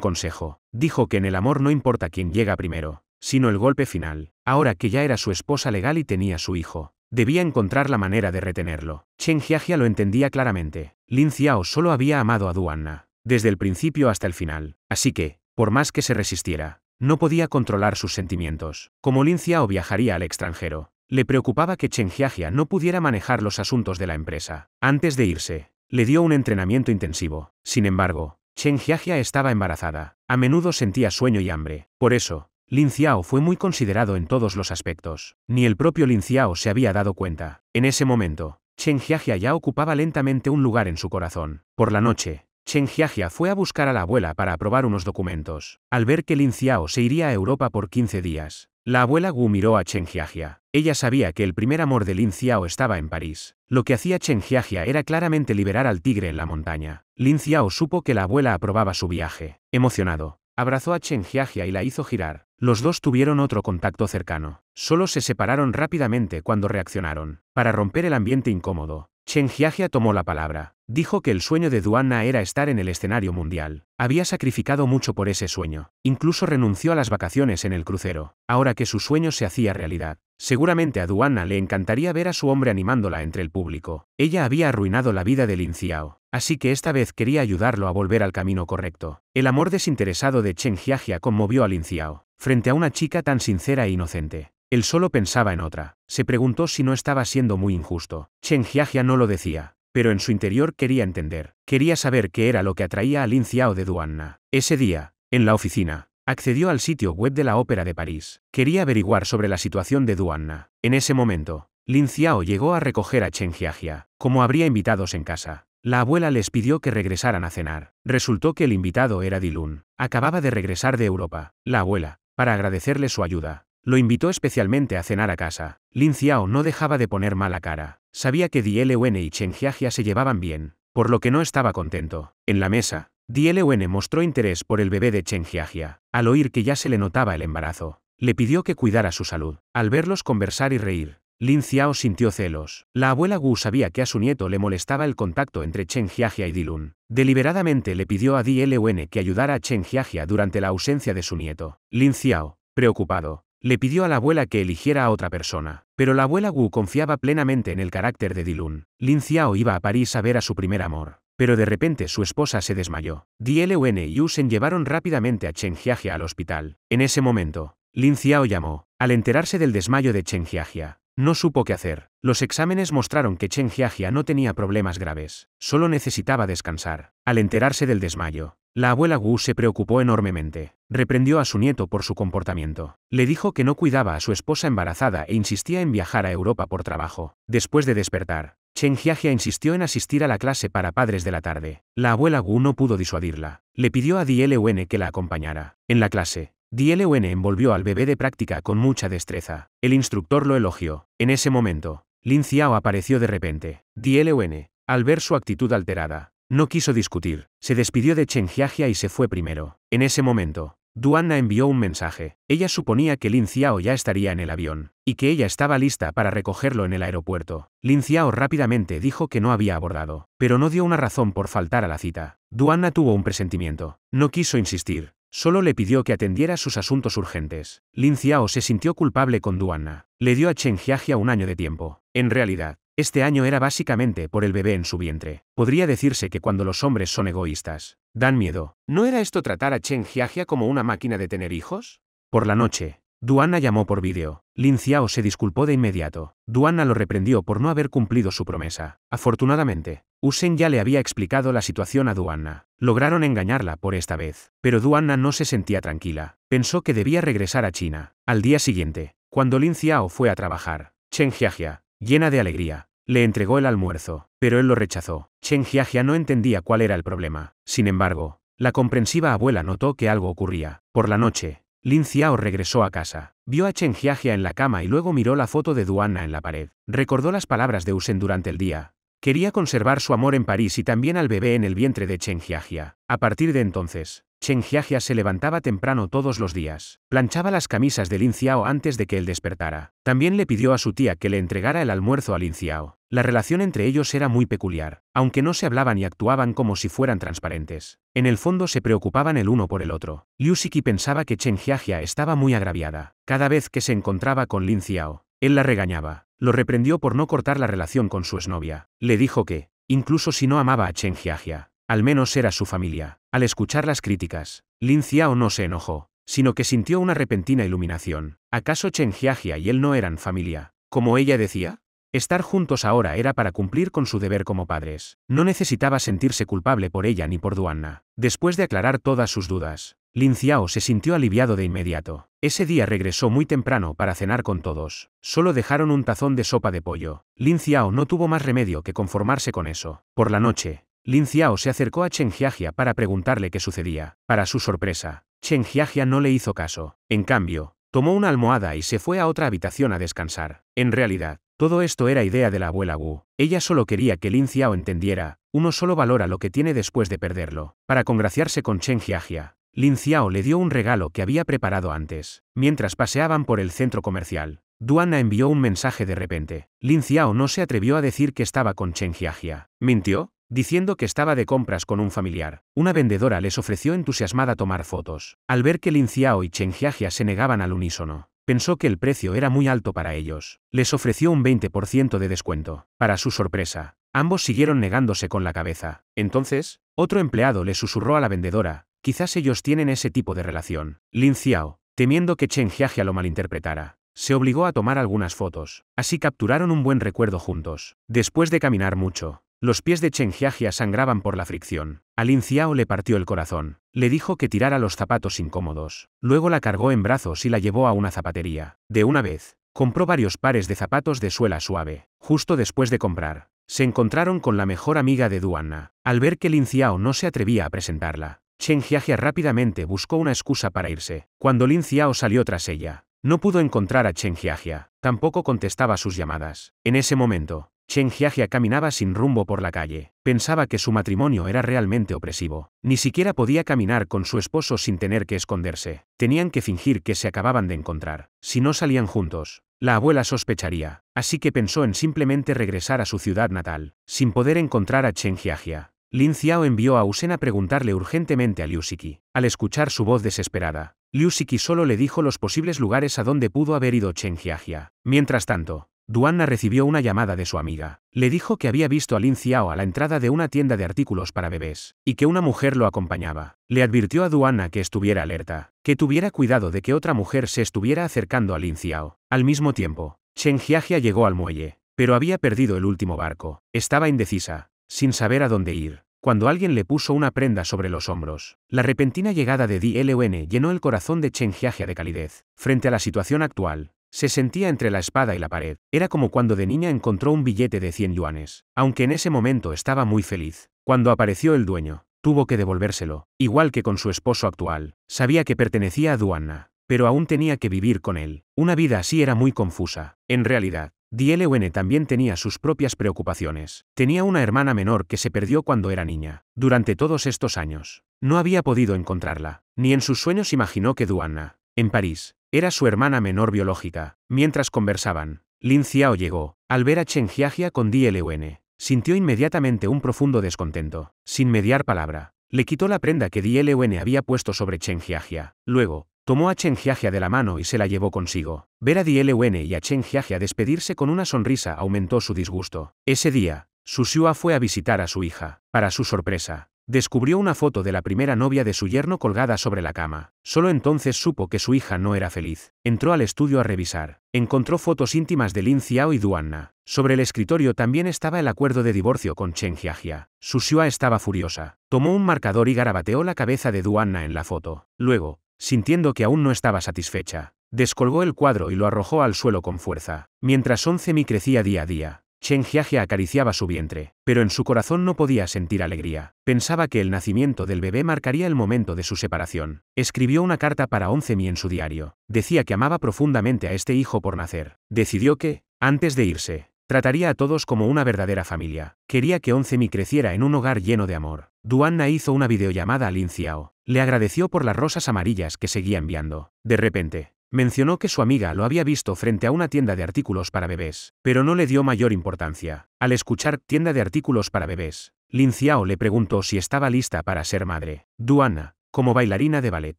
consejo. Dijo que en el amor no importa quién llega primero, sino el golpe final. Ahora que ya era su esposa legal y tenía su hijo, debía encontrar la manera de retenerlo. Chen Jiajia lo entendía claramente. Lin Xiao solo había amado a Duanna, desde el principio hasta el final. Así que, por más que se resistiera, no podía controlar sus sentimientos. Como Lin Xiao viajaría al extranjero, le preocupaba que Chen Jiajia no pudiera manejar los asuntos de la empresa. Antes de irse, le dio un entrenamiento intensivo. Sin embargo, Chen Jiajia estaba embarazada. A menudo sentía sueño y hambre. Por eso, Lin Xiao fue muy considerado en todos los aspectos. Ni el propio Lin Xiao se había dado cuenta. En ese momento, Chen Jiajia ya ocupaba lentamente un lugar en su corazón. Por la noche, Chen Jiajia fue a buscar a la abuela para aprobar unos documentos. Al ver que Lin Xiao se iría a Europa por 15 días, la abuela Gu miró a Chen Jiajia. Ella sabía que el primer amor de Lin Xiao estaba en París. Lo que hacía Chen Jiajia era claramente liberar al tigre en la montaña. Lin Xiao supo que la abuela aprobaba su viaje. Emocionado, abrazó a Chen Jiajia y la hizo girar. Los dos tuvieron otro contacto cercano. Solo se separaron rápidamente cuando reaccionaron. Para romper el ambiente incómodo, Chen Jiajia tomó la palabra. Dijo que el sueño de Duanna era estar en el escenario mundial. Había sacrificado mucho por ese sueño. Incluso renunció a las vacaciones en el crucero. Ahora que su sueño se hacía realidad, seguramente a Duanna le encantaría ver a su hombre animándola entre el público. Ella había arruinado la vida de Lin Xiao, así que esta vez quería ayudarlo a volver al camino correcto. El amor desinteresado de Chen Jiajia conmovió a Lin Xiao. Frente a una chica tan sincera e inocente, él solo pensaba en otra. Se preguntó si no estaba siendo muy injusto. Chen Jiajia no lo decía, pero en su interior quería entender. Quería saber qué era lo que atraía a Lin Xiao de Duanna. Ese día, en la oficina, accedió al sitio web de la Ópera de París. Quería averiguar sobre la situación de Duanna. En ese momento, Lin Xiao llegó a recoger a Chen Jiajia. Como habría invitados en casa, la abuela les pidió que regresaran a cenar. Resultó que el invitado era Dilun. Acababa de regresar de Europa. La abuela, para agradecerle su ayuda, lo invitó especialmente a cenar a casa. Lin Xiao no dejaba de poner mala cara. Sabía que Dilun y Chen Jiajia se llevaban bien, por lo que no estaba contento. En la mesa, Dilun mostró interés por el bebé de Chen Jiajia. Al oír que ya se le notaba el embarazo, le pidió que cuidara su salud. Al verlos conversar y reír, Lin Xiao sintió celos. La abuela Gu sabía que a su nieto le molestaba el contacto entre Chen Jiajia y Dilun. Deliberadamente le pidió a Dilun que ayudara a Chen Jiajia durante la ausencia de su nieto. Lin Xiao, preocupado, le pidió a la abuela que eligiera a otra persona, pero la abuela Gu confiaba plenamente en el carácter de Dilun. Lin Xiao iba a París a ver a su primer amor, pero de repente su esposa se desmayó. Dilun y Yusen llevaron rápidamente a Chen Jiajia al hospital. En ese momento, Lin Xiao llamó. Al enterarse del desmayo de Chen Jiajia, no supo qué hacer. Los exámenes mostraron que Chen Jiajia no tenía problemas graves, solo necesitaba descansar. Al enterarse del desmayo, la abuela Gu se preocupó enormemente. Reprendió a su nieto por su comportamiento. Le dijo que no cuidaba a su esposa embarazada e insistía en viajar a Europa por trabajo. Después de despertar, Chen Jiajia insistió en asistir a la clase para padres de la tarde. La abuela Gu no pudo disuadirla. Le pidió a Dilun que la acompañara. En la clase, Dilun envolvió al bebé de práctica con mucha destreza. El instructor lo elogió. En ese momento, Lin Xiao apareció de repente. Dilun, al ver su actitud alterada, no quiso discutir. Se despidió de Chen Jiajia y se fue primero. En ese momento, Duanna envió un mensaje. Ella suponía que Lin Xiao ya estaría en el avión, y que ella estaba lista para recogerlo en el aeropuerto. Lin Xiao rápidamente dijo que no había abordado, pero no dio una razón por faltar a la cita. Duanna tuvo un presentimiento. No quiso insistir. Solo le pidió que atendiera sus asuntos urgentes. Lin Xiao se sintió culpable con Duanna. Le dio a Chen Jiajia un año de tiempo. En realidad, este año era básicamente por el bebé en su vientre. Podría decirse que cuando los hombres son egoístas, dan miedo. ¿No era esto tratar a Chen Jiajia como una máquina de tener hijos? Por la noche, Duanna llamó por vídeo. Lin Xiao se disculpó de inmediato. Duanna lo reprendió por no haber cumplido su promesa. Afortunadamente, Usen ya le había explicado la situación a Duanna. Lograron engañarla por esta vez. Pero Duanna no se sentía tranquila. Pensó que debía regresar a China. Al día siguiente, cuando Lin Xiao fue a trabajar, Chen Jiajia, llena de alegría, le entregó el almuerzo, pero él lo rechazó. Chen Jiajia no entendía cuál era el problema. Sin embargo, la comprensiva abuela notó que algo ocurría. Por la noche, Lin Xiao regresó a casa. Vio a Chen Jiajia en la cama y luego miró la foto de Duanna en la pared. Recordó las palabras de Usen durante el día. Quería conservar su amor en París y también al bebé en el vientre de Chen Jiajia. A partir de entonces, Chen Jiajia se levantaba temprano todos los días. Planchaba las camisas de Lin Xiao antes de que él despertara. También le pidió a su tía que le entregara el almuerzo a Lin Xiao. La relación entre ellos era muy peculiar, aunque no se hablaban y actuaban como si fueran transparentes. En el fondo se preocupaban el uno por el otro. Liu Xiki pensaba que Chen Jiajia estaba muy agraviada. Cada vez que se encontraba con Lin Xiao, él la regañaba. Lo reprendió por no cortar la relación con su exnovia. Le dijo que, incluso si no amaba a Chen Jiajia, al menos era su familia. Al escuchar las críticas, Lin Xiao no se enojó, sino que sintió una repentina iluminación. ¿Acaso Chen Jiajia y él no eran familia, como ella decía? Estar juntos ahora era para cumplir con su deber como padres. No necesitaba sentirse culpable por ella ni por Duanna. Después de aclarar todas sus dudas, Lin Xiao se sintió aliviado de inmediato. Ese día regresó muy temprano para cenar con todos. Solo dejaron un tazón de sopa de pollo. Lin Xiao no tuvo más remedio que conformarse con eso. Por la noche, Lin Xiao se acercó a Chen Jiajia para preguntarle qué sucedía. Para su sorpresa, Chen Jiajia no le hizo caso. En cambio, tomó una almohada y se fue a otra habitación a descansar. En realidad, todo esto era idea de la abuela Wu. Ella solo quería que Lin Xiao entendiera, uno solo valora lo que tiene después de perderlo. Para congraciarse con Chen Jiajia, Lin Xiao le dio un regalo que había preparado antes. Mientras paseaban por el centro comercial, Duanna envió un mensaje de repente. Lin Xiao no se atrevió a decir que estaba con Chen Jiajia. Mintió, diciendo que estaba de compras con un familiar. Una vendedora les ofreció entusiasmada tomar fotos. Al ver que Lin Xiao y Chen Jiajia se negaban al unísono, pensó que el precio era muy alto para ellos. Les ofreció un 20% de descuento. Para su sorpresa, ambos siguieron negándose con la cabeza. Entonces, otro empleado le susurró a la vendedora, quizás ellos tienen ese tipo de relación. Lin Xiao, temiendo que Chen Jiajia lo malinterpretara, se obligó a tomar algunas fotos. Así capturaron un buen recuerdo juntos. Después de caminar mucho, los pies de Chen Jiajia sangraban por la fricción. A Lin Xiao le partió el corazón. Le dijo que tirara los zapatos incómodos. Luego la cargó en brazos y la llevó a una zapatería. De una vez, compró varios pares de zapatos de suela suave. Justo después de comprar, se encontraron con la mejor amiga de Duanna. Al ver que Lin Xiao no se atrevía a presentarla, Chen Jiajia rápidamente buscó una excusa para irse. Cuando Lin Xiao salió tras ella, no pudo encontrar a Chen Jiajia. Tampoco contestaba sus llamadas. En ese momento, Chen Jiajia caminaba sin rumbo por la calle. Pensaba que su matrimonio era realmente opresivo. Ni siquiera podía caminar con su esposo sin tener que esconderse. Tenían que fingir que se acababan de encontrar. Si no salían juntos, la abuela sospecharía. Así que pensó en simplemente regresar a su ciudad natal. Sin poder encontrar a Chen Jiajia, Lin Xiao envió a Usen a preguntarle urgentemente a Liu Xiki. Al escuchar su voz desesperada, Liu Xiki solo le dijo los posibles lugares a donde pudo haber ido Chen Jiajia. Mientras tanto, Duanna recibió una llamada de su amiga. Le dijo que había visto a Lin Xiao a la entrada de una tienda de artículos para bebés, y que una mujer lo acompañaba. Le advirtió a Duanna que estuviera alerta, que tuviera cuidado de que otra mujer se estuviera acercando a Lin Xiao. Al mismo tiempo, Chen Jiajia llegó al muelle, pero había perdido el último barco. Estaba indecisa, sin saber a dónde ir, cuando alguien le puso una prenda sobre los hombros. La repentina llegada de Di Lun llenó el corazón de Chen Jiajia de calidez. Frente a la situación actual, se sentía entre la espada y la pared. Era como cuando de niña encontró un billete de 100 yuanes. Aunque en ese momento estaba muy feliz. Cuando apareció el dueño, tuvo que devolvérselo. Igual que con su esposo actual, sabía que pertenecía a Duanna, pero aún tenía que vivir con él. Una vida así era muy confusa. En realidad, Di Lun también tenía sus propias preocupaciones. Tenía una hermana menor que se perdió cuando era niña. Durante todos estos años, no había podido encontrarla. Ni en sus sueños imaginó que Duanna, en París, era su hermana menor biológica. Mientras conversaban, Lin Xiao llegó. Al ver a Chen Jiajia con Di Lun, sintió inmediatamente un profundo descontento. Sin mediar palabra, le quitó la prenda que Di Lun había puesto sobre Chen Jiajia. Luego, tomó a Chen Jiajia de la mano y se la llevó consigo. Ver a Di Lun y a Chen Jiajia despedirse con una sonrisa aumentó su disgusto. Ese día, Su Xua fue a visitar a su hija. Para su sorpresa, descubrió una foto de la primera novia de su yerno colgada sobre la cama. Solo entonces supo que su hija no era feliz. Entró al estudio a revisar. Encontró fotos íntimas de Lin Xiao y Duanna. Sobre el escritorio también estaba el acuerdo de divorcio con Chen Jiajia. Su Xua estaba furiosa. Tomó un marcador y garabateó la cabeza de Duanna en la foto. Luego, sintiendo que aún no estaba satisfecha, descolgó el cuadro y lo arrojó al suelo con fuerza. Mientras Son Zemi crecía día a día, Chen Jiajia acariciaba su vientre, pero en su corazón no podía sentir alegría. Pensaba que el nacimiento del bebé marcaría el momento de su separación. Escribió una carta para On Zemi en su diario. Decía que amaba profundamente a este hijo por nacer. Decidió que, antes de irse, Trataría a todos como una verdadera familia. Quería que Once-mi creciera en un hogar lleno de amor. Duanna hizo una videollamada a Lin Xiao. Le agradeció por las rosas amarillas que seguía enviando. De repente, mencionó que su amiga lo había visto frente a una tienda de artículos para bebés, pero no le dio mayor importancia. Al escuchar tienda de artículos para bebés, Lin Xiao le preguntó si estaba lista para ser madre. Duanna, como bailarina de ballet,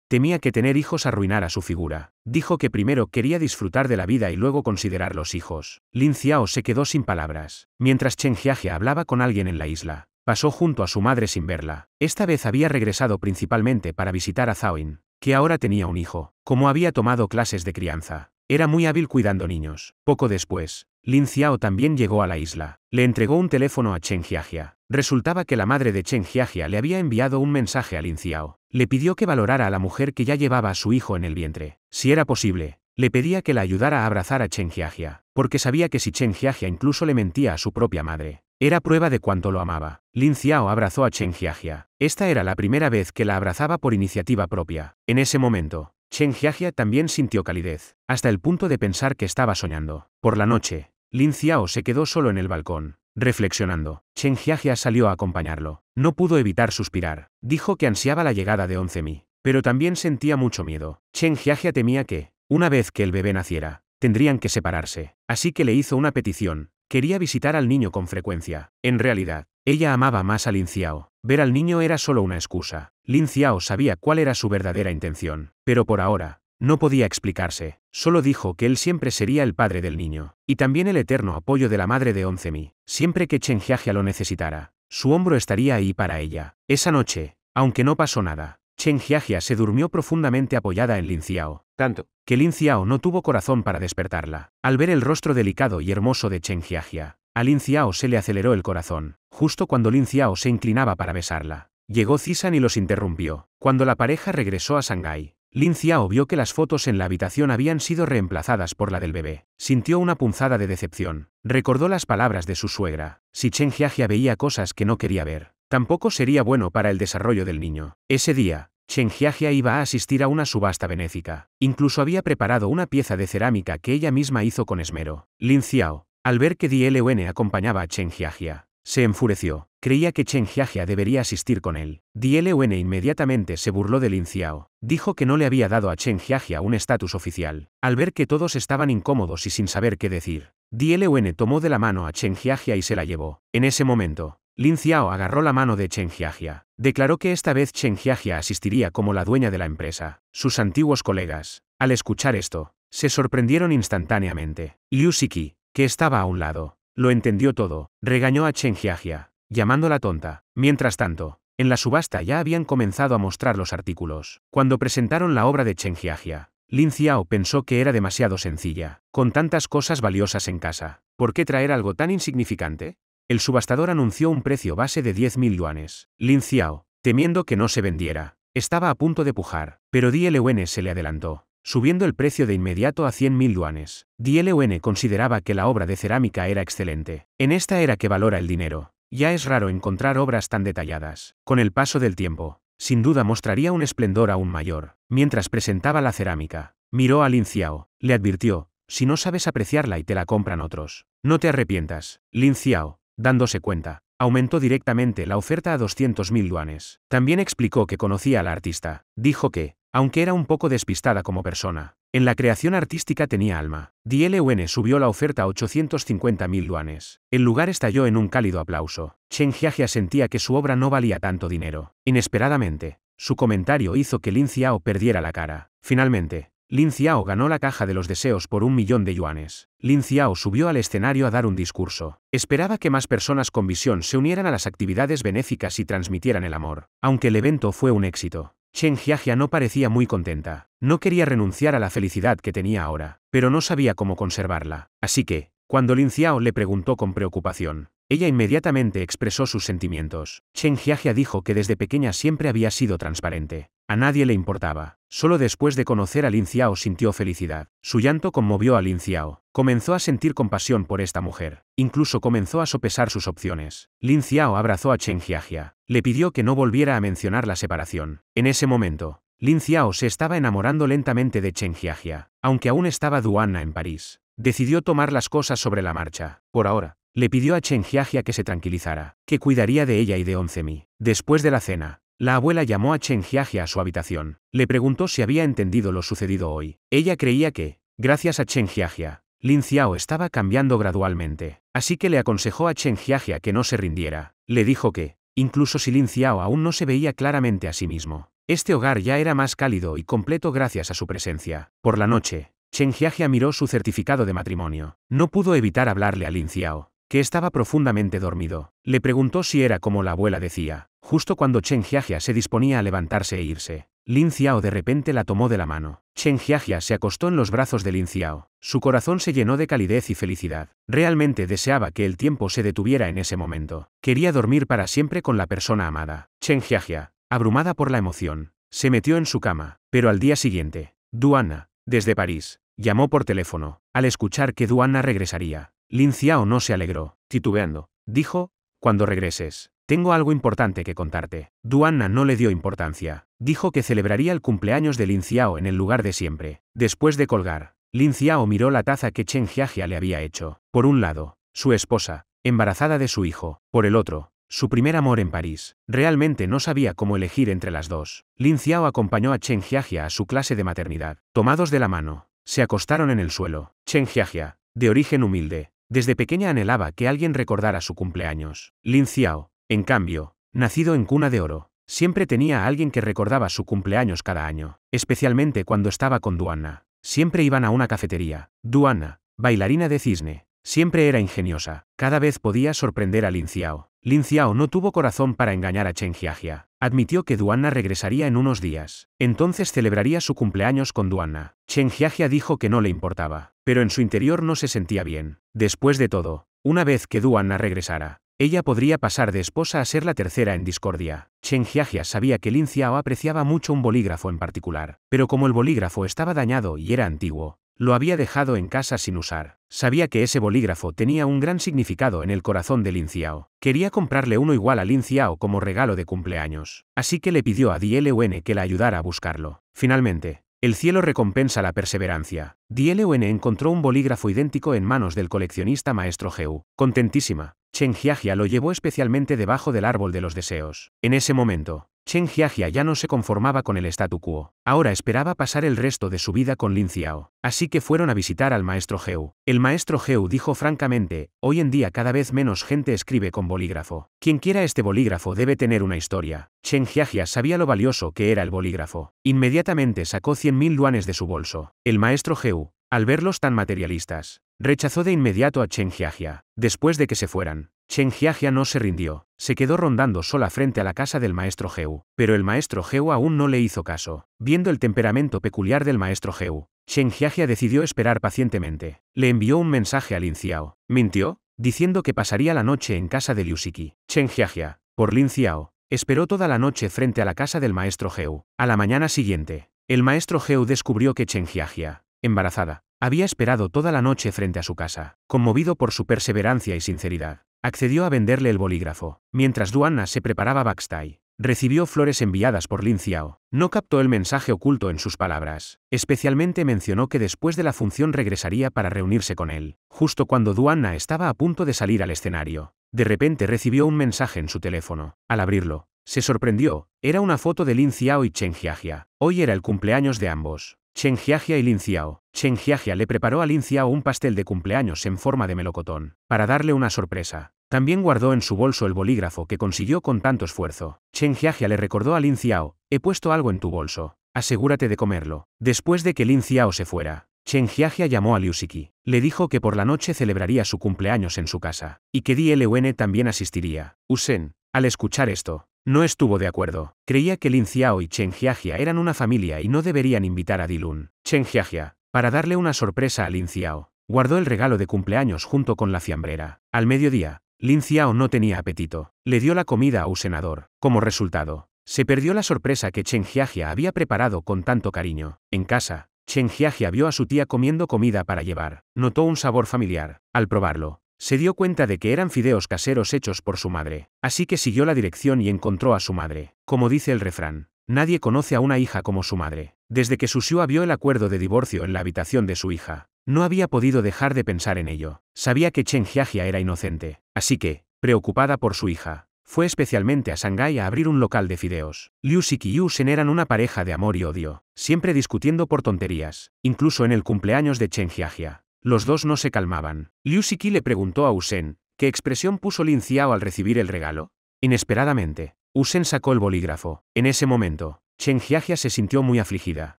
temía que tener hijos arruinara su figura. Dijo que primero quería disfrutar de la vida y luego considerar los hijos. Lin Xiao se quedó sin palabras. Mientras Chen Jiajia hablaba con alguien en la isla, pasó junto a su madre sin verla. Esta vez había regresado principalmente para visitar a Zhaoyin, que ahora tenía un hijo. Como había tomado clases de crianza, era muy hábil cuidando niños. Poco después, Lin Xiao también llegó a la isla. Le entregó un teléfono a Chen Jiajia. Resultaba que la madre de Chen Jiajia le había enviado un mensaje a Lin Xiao. Le pidió que valorara a la mujer que ya llevaba a su hijo en el vientre. Si era posible, le pedía que la ayudara a abrazar a Chen Jiajia, porque sabía que si Chen Jiajia incluso le mentía a su propia madre, era prueba de cuánto lo amaba. Lin Xiao abrazó a Chen Jiajia. Esta era la primera vez que la abrazaba por iniciativa propia. En ese momento, Chen Jiajia también sintió calidez, hasta el punto de pensar que estaba soñando. Por la noche, Lin Xiao se quedó solo en el balcón, reflexionando. Chen Jiajia salió a acompañarlo. No pudo evitar suspirar. Dijo que ansiaba la llegada de Once-mi, pero también sentía mucho miedo. Chen Jiajia temía que, una vez que el bebé naciera, tendrían que separarse. Así que le hizo una petición. Quería visitar al niño con frecuencia. En realidad, ella amaba más a Lin Xiao. Ver al niño era solo una excusa. Lin Xiao sabía cuál era su verdadera intención, pero por ahora, no podía explicarse. Solo dijo que él siempre sería el padre del niño, y también el eterno apoyo de la madre de Once-mi. Siempre que Chen Jiajia lo necesitara, su hombro estaría ahí para ella. Esa noche, aunque no pasó nada, Chen Jiajia se durmió profundamente apoyada en Lin Xiao, tanto que Lin Xiao no tuvo corazón para despertarla. Al ver el rostro delicado y hermoso de Chen Jiajia, a Lin Xiao se le aceleró el corazón. Justo cuando Lin Xiao se inclinaba para besarla, llegó Zisan y los interrumpió. Cuando la pareja regresó a Shanghái, Lin Xiao vio que las fotos en la habitación habían sido reemplazadas por la del bebé. Sintió una punzada de decepción. Recordó las palabras de su suegra. Si Chen Jiajia veía cosas que no quería ver, tampoco sería bueno para el desarrollo del niño. Ese día, Chen Jiajia iba a asistir a una subasta benéfica. Incluso había preparado una pieza de cerámica que ella misma hizo con esmero. Lin Xiao, al ver que Di Lun acompañaba a Chen Jiajia, se enfureció. Creía que Chen Jiajia debería asistir con él. Di Lun inmediatamente se burló de Lin Xiao. Dijo que no le había dado a Chen Jiajia un estatus oficial. Al ver que todos estaban incómodos y sin saber qué decir, Di Lun tomó de la mano a Chen Jiajia y se la llevó. En ese momento, Lin Xiao agarró la mano de Chen Jiajia. Declaró que esta vez Chen Jiajia asistiría como la dueña de la empresa. Sus antiguos colegas, al escuchar esto, se sorprendieron instantáneamente. Liu Siki, que estaba a un lado, lo entendió todo. Regañó a Chen Jiajia, llamándola tonta. Mientras tanto, en la subasta ya habían comenzado a mostrar los artículos. Cuando presentaron la obra de Chen Jiajia, Lin Xiao pensó que era demasiado sencilla. Con tantas cosas valiosas en casa, ¿por qué traer algo tan insignificante? El subastador anunció un precio base de 10.000 yuanes. Lin Xiao, temiendo que no se vendiera, estaba a punto de pujar, pero Di Lun se le adelantó, subiendo el precio de inmediato a 100.000 yuanes. Di Lun consideraba que la obra de cerámica era excelente. En esta era que valora el dinero, ya es raro encontrar obras tan detalladas. Con el paso del tiempo, sin duda mostraría un esplendor aún mayor. Mientras presentaba la cerámica, miró a Lin Xiao, le advirtió: si no sabes apreciarla y te la compran otros, no te arrepientas. Lin Xiao, dándose cuenta, aumentó directamente la oferta a 200.000 yuanes. También explicó que conocía a la artista. Dijo que, aunque era un poco despistada como persona, en la creación artística tenía alma. Di Lun subió la oferta a 850.000 yuanes. El lugar estalló en un cálido aplauso. Chen Jiajia sentía que su obra no valía tanto dinero. Inesperadamente, su comentario hizo que Lin Xiao perdiera la cara. Finalmente, Lin Xiao ganó la caja de los deseos por 1.000.000 de yuanes. Lin Xiao subió al escenario a dar un discurso. Esperaba que más personas con visión se unieran a las actividades benéficas y transmitieran el amor. Aunque el evento fue un éxito, Chen Jiajia no parecía muy contenta. No quería renunciar a la felicidad que tenía ahora, pero no sabía cómo conservarla. Así que, cuando Lin Xiao le preguntó con preocupación, ella inmediatamente expresó sus sentimientos. Chen Jiajia dijo que desde pequeña siempre había sido transparente. A nadie le importaba. Solo después de conocer a Lin Xiao sintió felicidad. Su llanto conmovió a Lin Xiao. Comenzó a sentir compasión por esta mujer. Incluso comenzó a sopesar sus opciones. Lin Xiao abrazó a Chen Jiajia. Le pidió que no volviera a mencionar la separación. En ese momento, Lin Xiao se estaba enamorando lentamente de Chen Jiajia, aunque aún estaba Duanna en París. decidió tomar las cosas sobre la marcha. Por ahora, le pidió a Chen Jiajia que se tranquilizara, que cuidaría de ella y de Onzemi. Después de la cena, la abuela llamó a Chen Jiajia a su habitación. Le preguntó si había entendido lo sucedido hoy. Ella creía que, gracias a Chen Jiajia, Lin Xiao estaba cambiando gradualmente, así que le aconsejó a Chen Jiajia que no se rindiera. Le dijo que, incluso si Lin Xiao aún no se veía claramente a sí mismo, este hogar ya era más cálido y completo gracias a su presencia. Por la noche, Chen Jiajia miró su certificado de matrimonio. No pudo evitar hablarle a Lin Xiao, que estaba profundamente dormido. Le preguntó si era como la abuela decía. Justo cuando Chen Jiajia se disponía a levantarse e irse, Lin Xiao de repente la tomó de la mano. Chen Jiajia se acostó en los brazos de Lin Xiao. Su corazón se llenó de calidez y felicidad. Realmente deseaba que el tiempo se detuviera en ese momento. Quería dormir para siempre con la persona amada. Chen Jiajia, abrumada por la emoción, se metió en su cama. Pero al día siguiente, Duanna, desde París, llamó por teléfono. Al escuchar que Duanna regresaría, Lin Xiao no se alegró. Titubeando, dijo: «Cuando regreses, tengo algo importante que contarte». Duanna no le dio importancia. Dijo que celebraría el cumpleaños de Lin Xiao en el lugar de siempre. Después de colgar, Lin Xiao miró la taza que Chen Jiajia le había hecho. Por un lado, su esposa, embarazada de su hijo. Por el otro, su primer amor en París. Realmente no sabía cómo elegir entre las dos. Lin Xiao acompañó a Chen Jiajia a su clase de maternidad. Tomados de la mano, se acostaron en el suelo. Chen Jiajia, de origen humilde, desde pequeña anhelaba que alguien recordara su cumpleaños. Lin Xiao, en cambio, nacido en cuna de oro, siempre tenía a alguien que recordaba su cumpleaños cada año, especialmente cuando estaba con Duanna. Siempre iban a una cafetería. Duanna, bailarina de cisne, siempre era ingeniosa. Cada vez podía sorprender a Lin Xiao. Lin Xiao no tuvo corazón para engañar a Chen Jiajia. Admitió que Duanna regresaría en unos días. Entonces celebraría su cumpleaños con Duanna. Chen Jiajia dijo que no le importaba, pero en su interior no se sentía bien. Después de todo, una vez que Duanna regresara, ella podría pasar de esposa a ser la tercera en discordia. Chen Jiajia sabía que Lin Xiao apreciaba mucho un bolígrafo en particular, pero como el bolígrafo estaba dañado y era antiguo, lo había dejado en casa sin usar. Sabía que ese bolígrafo tenía un gran significado en el corazón de Lin Xiao. Quería comprarle uno igual a Lin Xiao como regalo de cumpleaños. Así que le pidió a DLUN que la ayudara a buscarlo. Finalmente, el cielo recompensa la perseverancia. DLUN encontró un bolígrafo idéntico en manos del coleccionista Maestro Geu. Contentísima, Chen Jiajia lo llevó especialmente debajo del árbol de los deseos. En ese momento, Chen Jiajia ya no se conformaba con el statu quo. Ahora esperaba pasar el resto de su vida con Lin Xiao. Así que fueron a visitar al Maestro Geu. El Maestro Geu dijo francamente: «Hoy en día cada vez menos gente escribe con bolígrafo. Quien quiera este bolígrafo debe tener una historia». Chen Jiajia sabía lo valioso que era el bolígrafo. Inmediatamente sacó 100.000 yuanes de su bolso. El Maestro Geu, al verlos tan materialistas, rechazó de inmediato a Chen Jiajia. Después de que se fueran, Chen Jiajia no se rindió. Se quedó rondando sola frente a la casa del Maestro Geu. Pero el Maestro Geu aún no le hizo caso. Viendo el temperamento peculiar del Maestro Geu, Chen Jiajia decidió esperar pacientemente. Le envió un mensaje a Lin Xiao. Mintió, diciendo que pasaría la noche en casa de Liu Siki. Chen Jiajia, por Lin Xiao, esperó toda la noche frente a la casa del Maestro Geu. A la mañana siguiente, el Maestro Geu descubrió que Chen Jiajia, embarazada, había esperado toda la noche frente a su casa. Conmovido por su perseverancia y sinceridad, accedió a venderle el bolígrafo. Mientras Duanna se preparaba backstage, recibió flores enviadas por Lin Xiao. No captó el mensaje oculto en sus palabras. Especialmente mencionó que después de la función regresaría para reunirse con él. Justo cuando Duanna estaba a punto de salir al escenario, de repente recibió un mensaje en su teléfono. Al abrirlo, se sorprendió. Era una foto de Lin Xiao y Chen Jiajia. Hoy era el cumpleaños de ambos, Chen Jiajia y Lin Xiao. Chen Jiajia le preparó a Lin Xiao un pastel de cumpleaños en forma de melocotón, para darle una sorpresa. También guardó en su bolso el bolígrafo que consiguió con tanto esfuerzo. Chen Jiajia le recordó a Lin Xiao: «He puesto algo en tu bolso. Asegúrate de comerlo». Después de que Lin Xiao se fuera, Chen Jiajia llamó a Liu Siki. Le dijo que por la noche celebraría su cumpleaños en su casa, y que DLUN también asistiría. Usen, al escuchar esto, no estuvo de acuerdo. Creía que Lin Xiao y Chen Jiajia eran una familia y no deberían invitar a Dilun. Chen Jiajia, para darle una sorpresa a Lin Xiao, guardó el regalo de cumpleaños junto con la fiambrera. Al mediodía, Lin Xiao no tenía apetito. Le dio la comida a un senador. Como resultado, se perdió la sorpresa que Chen Jiajia había preparado con tanto cariño. En casa, Chen Jiajia vio a su tía comiendo comida para llevar. Notó un sabor familiar. Al probarlo, se dio cuenta de que eran fideos caseros hechos por su madre. Así que siguió la dirección y encontró a su madre. Como dice el refrán, nadie conoce a una hija como su madre. Desde que Su Xua vio el acuerdo de divorcio en la habitación de su hija, No había podido dejar de pensar en ello. Sabía que Chen Jiajia era inocente. Así que, preocupada por su hija, fue especialmente a Shanghái a abrir un local de fideos. Liu Xiki y Yu Shen eran una pareja de amor y odio, siempre discutiendo por tonterías, incluso en el cumpleaños de Chen Jiajia. Los dos no se calmaban. Liu Xiki le preguntó a Wu Shen, ¿qué expresión puso Lin Xiao al recibir el regalo? Inesperadamente, Wu Shen sacó el bolígrafo. En ese momento, Chen Jiajia se sintió muy afligida.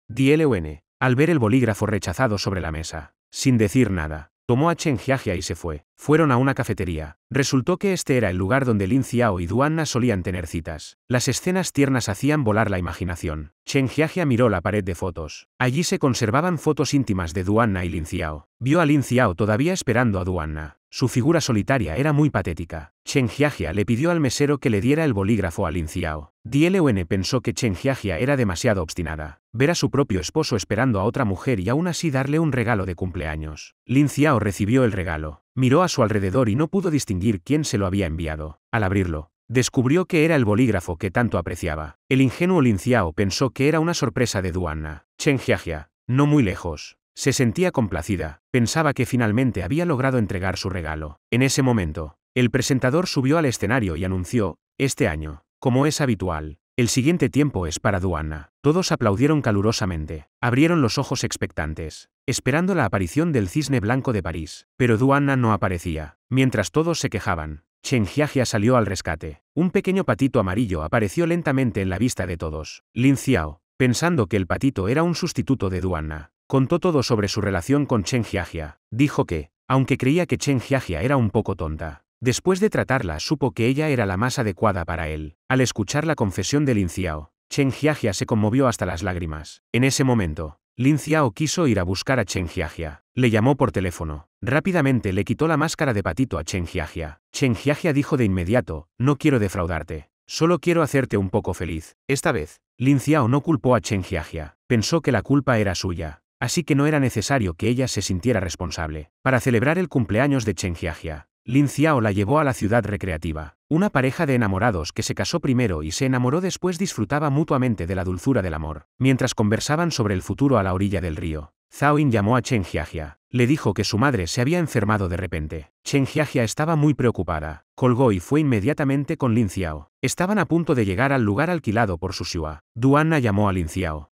Dlun, al ver el bolígrafo rechazado sobre la mesa, sin decir nada, tomó a Chen Jiajia y se fue. Fueron a una cafetería. Resultó que este era el lugar donde Lin Xiao y Duanna solían tener citas. Las escenas tiernas hacían volar la imaginación. Chen Jiajia miró la pared de fotos. Allí se conservaban fotos íntimas de Duanna y Lin Xiao. Vio a Lin Xiao todavía esperando a Duanna. Su figura solitaria era muy patética. Chen Jiajia le pidió al mesero que le diera el bolígrafo a Lin Xiao. Dlun pensó que Chen Jiajia era demasiado obstinada. Ver a su propio esposo esperando a otra mujer y aún así darle un regalo de cumpleaños. Lin Xiao recibió el regalo. Miró a su alrededor y no pudo distinguir quién se lo había enviado. Al abrirlo, descubrió que era el bolígrafo que tanto apreciaba. El ingenuo Lin Xiao pensó que era una sorpresa de Duanna. Chen Jiajia, no muy lejos, se sentía complacida, pensaba que finalmente había logrado entregar su regalo. En ese momento, el presentador subió al escenario y anunció, este año, como es habitual, el siguiente tiempo es para Duanna. Todos aplaudieron calurosamente, abrieron los ojos expectantes, esperando la aparición del cisne blanco de París. Pero Duanna no aparecía. Mientras todos se quejaban, Chen Jiajia salió al rescate. Un pequeño patito amarillo apareció lentamente en la vista de todos. Lin Xiao, pensando que el patito era un sustituto de Duanna, contó todo sobre su relación con Chen Jiajia. Dijo que, aunque creía que Chen Jiajia era un poco tonta, después de tratarla supo que ella era la más adecuada para él. Al escuchar la confesión de Lin Xiao, Chen Jiajia se conmovió hasta las lágrimas. En ese momento, Lin Xiao quiso ir a buscar a Chen Jiajia. Le llamó por teléfono. Rápidamente le quitó la máscara de patito a Chen Jiajia. Chen Jiajia dijo de inmediato, no quiero defraudarte. Solo quiero hacerte un poco feliz. Esta vez, Lin Xiao no culpó a Chen Jiajia. Pensó que la culpa era suya, así que no era necesario que ella se sintiera responsable. Para celebrar el cumpleaños de Chen Jiajia, Lin Xiao la llevó a la ciudad recreativa. Una pareja de enamorados que se casó primero y se enamoró después disfrutaba mutuamente de la dulzura del amor. Mientras conversaban sobre el futuro a la orilla del río, Zhao Yin llamó a Chen Jiajia. Le dijo que su madre se había enfermado de repente. Chen Jiajia estaba muy preocupada. Colgó y fue inmediatamente con Lin Xiao. Estaban a punto de llegar al lugar alquilado por Su Xua. Duanna llamó a Lin Xiao.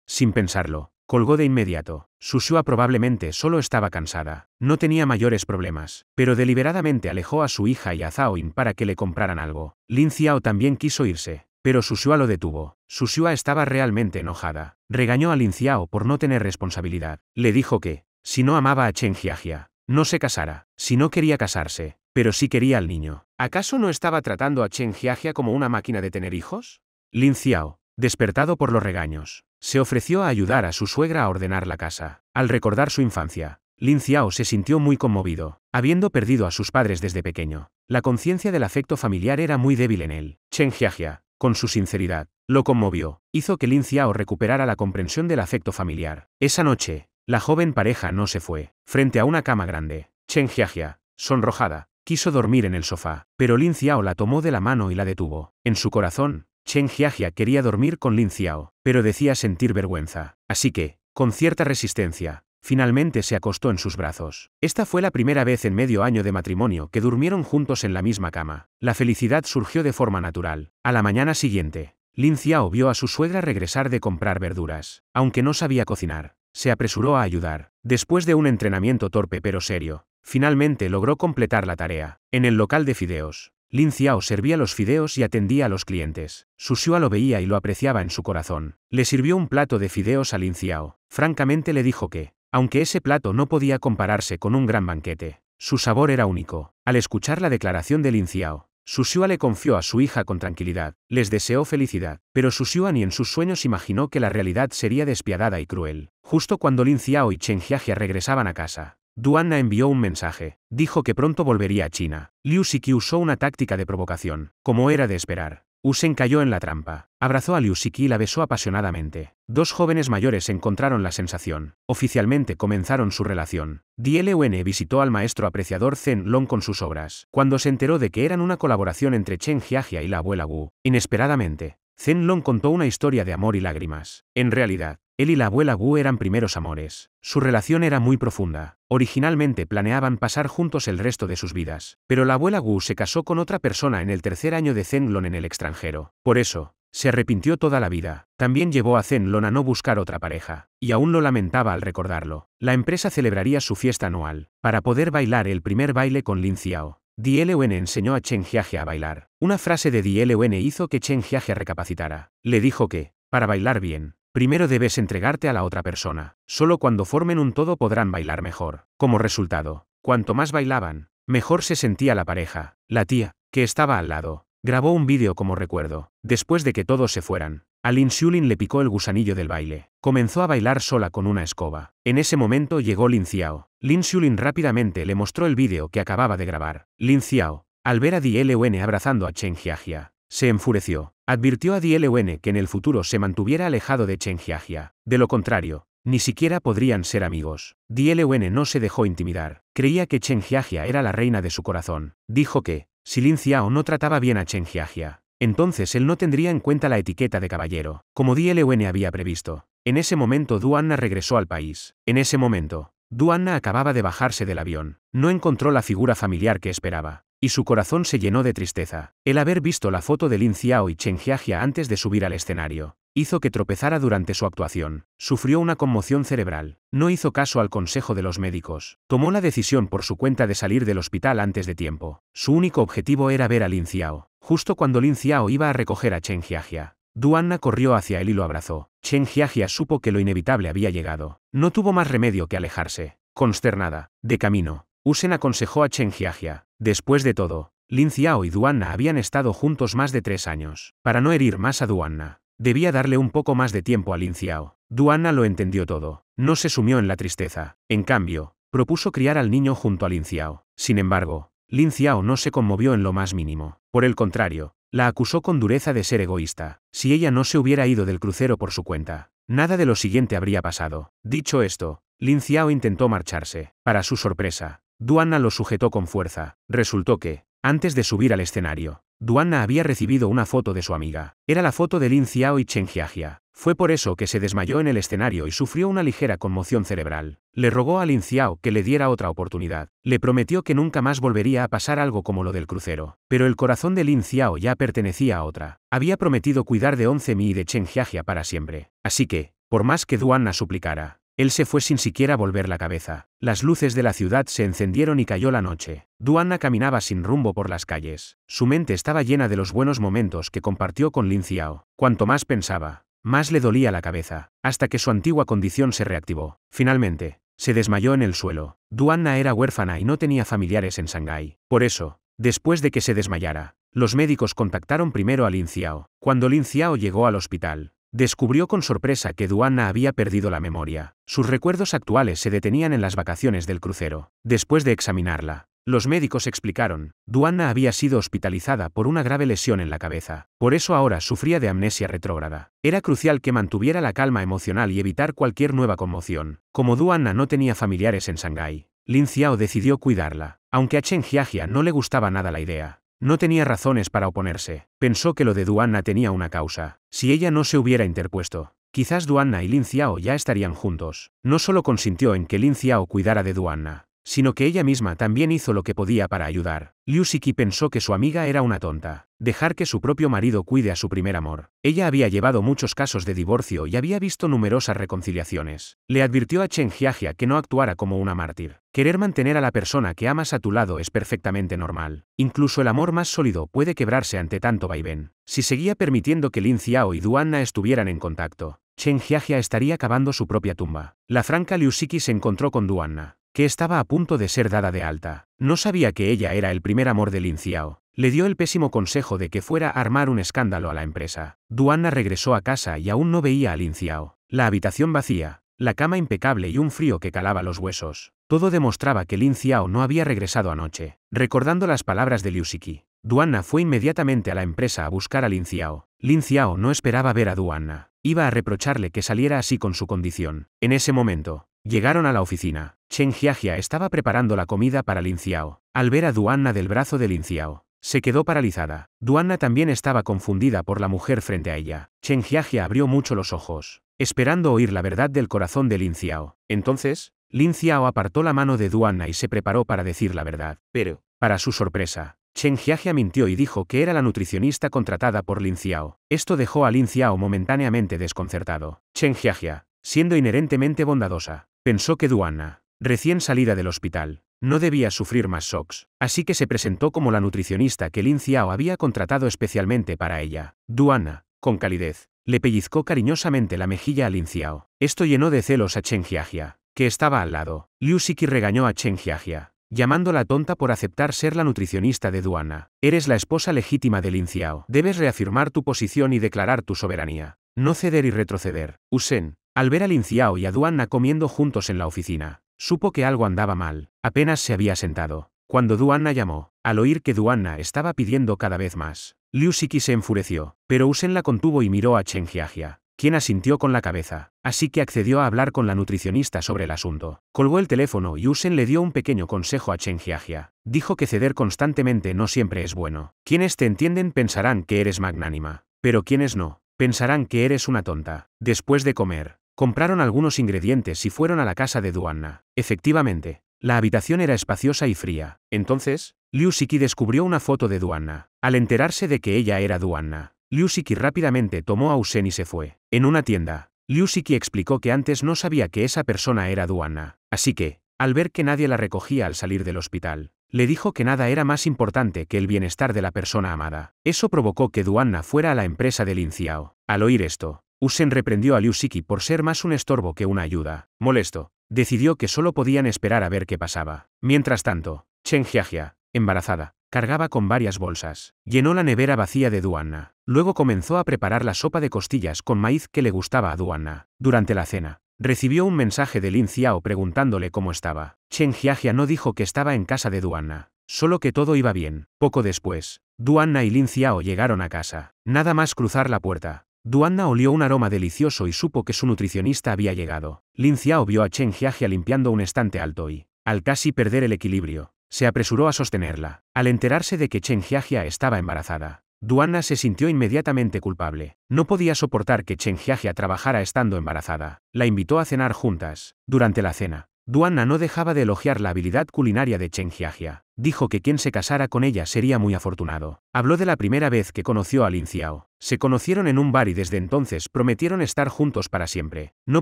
Sin pensarlo, colgó de inmediato. Su Xua probablemente solo estaba cansada. No tenía mayores problemas, pero deliberadamente alejó a su hija y a Zhao Yin para que le compraran algo. Lin Xiao también quiso irse, pero Su Xua lo detuvo. Su Xua estaba realmente enojada. Regañó a Lin Xiao por no tener responsabilidad. Le dijo que, si no amaba a Chen Jiajia, no se casara. Si no quería casarse, pero sí quería al niño. ¿Acaso no estaba tratando a Chen Jiajia como una máquina de tener hijos? Lin Xiao, despertado por los regaños, se ofreció a ayudar a su suegra a ordenar la casa. Al recordar su infancia, Lin Xiao se sintió muy conmovido. Habiendo perdido a sus padres desde pequeño, la conciencia del afecto familiar era muy débil en él. Chen Jiajia, con su sinceridad, lo conmovió. Hizo que Lin Xiao recuperara la comprensión del afecto familiar. Esa noche, la joven pareja no se fue. Frente a una cama grande, Chen Jiajia, sonrojada, quiso dormir en el sofá, pero Lin Xiao la tomó de la mano y la detuvo. En su corazón, Chen Jiajia quería dormir con Lin Xiao, pero decía sentir vergüenza. Así que, con cierta resistencia, finalmente se acostó en sus brazos. Esta fue la primera vez en medio año de matrimonio que durmieron juntos en la misma cama. La felicidad surgió de forma natural. A la mañana siguiente, Lin Xiao vio a su suegra regresar de comprar verduras. Aunque no sabía cocinar, se apresuró a ayudar. Después de un entrenamiento torpe pero serio, finalmente logró completar la tarea. En el local de fideos, Lin Xiao servía los fideos y atendía a los clientes. Su Xua lo veía y lo apreciaba en su corazón. Le sirvió un plato de fideos a Lin Xiao. Francamente le dijo que, aunque ese plato no podía compararse con un gran banquete, su sabor era único. Al escuchar la declaración de Lin Xiao, Su Xua le confió a su hija con tranquilidad. Les deseó felicidad, pero Su Xua ni en sus sueños imaginó que la realidad sería despiadada y cruel. Justo cuando Lin Xiao y Chen Jiajia regresaban a casa, Duanna envió un mensaje. Dijo que pronto volvería a China. Liu Xiki usó una táctica de provocación. Como era de esperar, Wu Shen cayó en la trampa. Abrazó a Liu Xiki y la besó apasionadamente. Dos jóvenes mayores encontraron la sensación. Oficialmente comenzaron su relación. Dlun visitó al maestro apreciador Zhen Long con sus obras. Cuando se enteró de que eran una colaboración entre Chen Jiajia y la abuela Wu, inesperadamente, Zhen Long contó una historia de amor y lágrimas. En realidad, Él y la abuela Gu eran primeros amores. Su relación era muy profunda. Originalmente planeaban pasar juntos el resto de sus vidas. Pero la abuela Gu se casó con otra persona en el tercer año de Zenlong en el extranjero. Por eso, se arrepintió toda la vida. También llevó a Zenlong a no buscar otra pareja. Y aún lo lamentaba al recordarlo. La empresa celebraría su fiesta anual. Para poder bailar el primer baile con Lin Xiao, Di Lewen enseñó a Chen Jiajia a bailar. Una frase de Di Lewen hizo que Chen Jiajia recapacitara. Le dijo que, para bailar bien, primero debes entregarte a la otra persona. Solo cuando formen un todo podrán bailar mejor. Como resultado, cuanto más bailaban, mejor se sentía la pareja. La tía, que estaba al lado, grabó un vídeo como recuerdo. Después de que todos se fueran, a Lin Xiulin le picó el gusanillo del baile. Comenzó a bailar sola con una escoba. En ese momento llegó Lin Xiao. Lin Xiulin rápidamente le mostró el vídeo que acababa de grabar. Lin Xiao, al ver a Di Lewen abrazando a Chen Jiajia, se enfureció. Advirtió a Di Lewen que en el futuro se mantuviera alejado de Chen Jiajia. De lo contrario, ni siquiera podrían ser amigos. Di Lewen no se dejó intimidar. Creía que Chen Jiajia era la reina de su corazón. Dijo que, si Lin Xiao no trataba bien a Chen Jiajia, entonces él no tendría en cuenta la etiqueta de caballero, como Di Lewen había previsto. En ese momento Du Anna regresó al país. En ese momento, Du Anna acababa de bajarse del avión. No encontró la figura familiar que esperaba, y su corazón se llenó de tristeza. El haber visto la foto de Lin Xiao y Chen Jiajia antes de subir al escenario hizo que tropezara durante su actuación. Sufrió una conmoción cerebral. No hizo caso al consejo de los médicos. Tomó la decisión por su cuenta de salir del hospital antes de tiempo. Su único objetivo era ver a Lin Xiao. Justo cuando Lin Xiao iba a recoger a Chen Jiajia, Du Anna corrió hacia él y lo abrazó. Chen Jiajia supo que lo inevitable había llegado. No tuvo más remedio que alejarse. Consternada, de camino, Usen aconsejó a Chen Jiajia. Después de todo, Lin Xiao y Du Anna habían estado juntos más de 3 años. Para no herir más a Du Anna, debía darle un poco más de tiempo a Lin Xiao. Du Anna lo entendió todo. No se sumió en la tristeza. En cambio, propuso criar al niño junto a Lin Xiao. Sin embargo, Lin Xiao no se conmovió en lo más mínimo. Por el contrario, la acusó con dureza de ser egoísta. Si ella no se hubiera ido del crucero por su cuenta, nada de lo siguiente habría pasado. Dicho esto, Lin Xiao intentó marcharse. Para su sorpresa, Du Anna lo sujetó con fuerza. Resultó que, antes de subir al escenario, Du Anna había recibido una foto de su amiga. Era la foto de Lin Xiao y Chen Jiajia. Fue por eso que se desmayó en el escenario y sufrió una ligera conmoción cerebral. Le rogó a Lin Xiao que le diera otra oportunidad. Le prometió que nunca más volvería a pasar algo como lo del crucero. Pero el corazón de Lin Xiao ya pertenecía a otra. Había prometido cuidar de 11 Mi y de Chen Jiajia para siempre. Así que, por más que Du Anna suplicara, él se fue sin siquiera volver la cabeza. Las luces de la ciudad se encendieron y cayó la noche. Du Anna caminaba sin rumbo por las calles. Su mente estaba llena de los buenos momentos que compartió con Lin Xiao. Cuanto más pensaba, más le dolía la cabeza, hasta que su antigua condición se reactivó. Finalmente, se desmayó en el suelo. Du Anna era huérfana y no tenía familiares en Shanghái. Por eso, después de que se desmayara, los médicos contactaron primero a Lin Xiao. Cuando Lin Xiao llegó al hospital, descubrió con sorpresa que Du Anna había perdido la memoria. Sus recuerdos actuales se detenían en las vacaciones del crucero. Después de examinarla, los médicos explicaron, Du Anna había sido hospitalizada por una grave lesión en la cabeza. Por eso ahora sufría de amnesia retrógrada. Era crucial que mantuviera la calma emocional y evitar cualquier nueva conmoción. Como Du Anna no tenía familiares en Shanghái, Lin Xiao decidió cuidarla. Aunque a Chen Jiajia no le gustaba nada la idea, no tenía razones para oponerse. Pensó que lo de Du Anna tenía una causa. Si ella no se hubiera interpuesto, quizás Du Anna y Lin Xiao ya estarían juntos. No solo consintió en que Lin Xiao cuidara de Du Anna, sino que ella misma también hizo lo que podía para ayudar. Liu Siki pensó que su amiga era una tonta. Dejar que su propio marido cuide a su primer amor. Ella había llevado muchos casos de divorcio y había visto numerosas reconciliaciones. Le advirtió a Chen Jiajia que no actuara como una mártir. Querer mantener a la persona que amas a tu lado es perfectamente normal. Incluso el amor más sólido puede quebrarse ante tanto vaivén. Si seguía permitiendo que Lin Xiao y Du Anna estuvieran en contacto, Chen Jiajia estaría cavando su propia tumba. La franca Liu Siki se encontró con Du Anna, que estaba a punto de ser dada de alta. No sabía que ella era el primer amor de Lin Xiao. Le dio el pésimo consejo de que fuera a armar un escándalo a la empresa. Du Anna regresó a casa y aún no veía a Lin Xiao. La habitación vacía, la cama impecable y un frío que calaba los huesos. Todo demostraba que Lin Xiao no había regresado anoche. Recordando las palabras de Liu Siki, Du Anna fue inmediatamente a la empresa a buscar a Lin Xiao. Lin Xiao no esperaba ver a Du Anna. Iba a reprocharle que saliera así con su condición. En ese momento, llegaron a la oficina. Chen Jiajia estaba preparando la comida para Lin Xiao. Al ver a Du Anna del brazo de Lin Xiao, se quedó paralizada. Du Anna también estaba confundida por la mujer frente a ella. Chen Jiajia abrió mucho los ojos. esperando oír la verdad del corazón de Lin Xiao. Entonces, Lin Xiao apartó la mano de Duanna y se preparó para decir la verdad. Pero, para su sorpresa, Chen Jiajia mintió y dijo que era la nutricionista contratada por Lin Xiao. Esto dejó a Lin Xiao momentáneamente desconcertado. Chen Jiajia, siendo inherentemente bondadosa, pensó que Duanna, recién salida del hospital, no debía sufrir más shocks, así que se presentó como la nutricionista que Lin Xiao había contratado especialmente para ella. Duanna, con calidez, le pellizcó cariñosamente la mejilla a Lin Xiao. Esto llenó de celos a Chen Jiajia, que estaba al lado. Liu Siki regañó a Chen Jiajia, llamándola tonta por aceptar ser la nutricionista de Duanna. Eres la esposa legítima de Lin Xiao. Debes reafirmar tu posición y declarar tu soberanía. No ceder y retroceder. Shen, al ver a Lin Xiao y a Duanna comiendo juntos en la oficina, supo que algo andaba mal. Apenas se había sentado cuando Duanna llamó. Al oír que Duanna estaba pidiendo cada vez más, Liu Siki se enfureció, pero Shen la contuvo y miró a Chen Jiajia, quien asintió con la cabeza, así que accedió a hablar con la nutricionista sobre el asunto. Colgó el teléfono y Shen le dio un pequeño consejo a Chen Jiajia. Dijo que ceder constantemente no siempre es bueno. Quienes te entienden pensarán que eres magnánima, pero quienes no, pensarán que eres una tonta. Después de comer, compraron algunos ingredientes y fueron a la casa de Duanna. Efectivamente, la habitación era espaciosa y fría. Entonces, Liu Siki descubrió una foto de Duanna. Al enterarse de que ella era Duanna, Liu Siki rápidamente tomó a Shen y se fue. En una tienda, Liu Siki explicó que antes no sabía que esa persona era Duanna, así que, al ver que nadie la recogía al salir del hospital, le dijo que nada era más importante que el bienestar de la persona amada. Eso provocó que Duanna fuera a la empresa de Lin Xiao. Al oír esto, Shen reprendió a Liu Siki por ser más un estorbo que una ayuda. Molesto, decidió que solo podían esperar a ver qué pasaba. Mientras tanto, Chen Jiajia, embarazada, cargaba con varias bolsas. Llenó la nevera vacía de Duanna. Luego comenzó a preparar la sopa de costillas con maíz que le gustaba a Duanna. Durante la cena, recibió un mensaje de Lin Xiao preguntándole cómo estaba. Chen Jiajia no dijo que estaba en casa de Duanna, solo que todo iba bien. Poco después, Duanna y Lin Xiao llegaron a casa. Nada más cruzar la puerta, Duanna olió un aroma delicioso y supo que su nutricionista había llegado. Lin Xiao vio a Chen Jiajia limpiando un estante alto y, al casi perder el equilibrio, se apresuró a sostenerla. Al enterarse de que Chen Jiajia estaba embarazada, Duanna se sintió inmediatamente culpable. No podía soportar que Chen Jiajia trabajara estando embarazada. La invitó a cenar juntas. Durante la cena, Duanna no dejaba de elogiar la habilidad culinaria de Chen Jiajia. Dijo que quien se casara con ella sería muy afortunado. Habló de la primera vez que conoció a Lin Xiao. Se conocieron en un bar y desde entonces prometieron estar juntos para siempre. No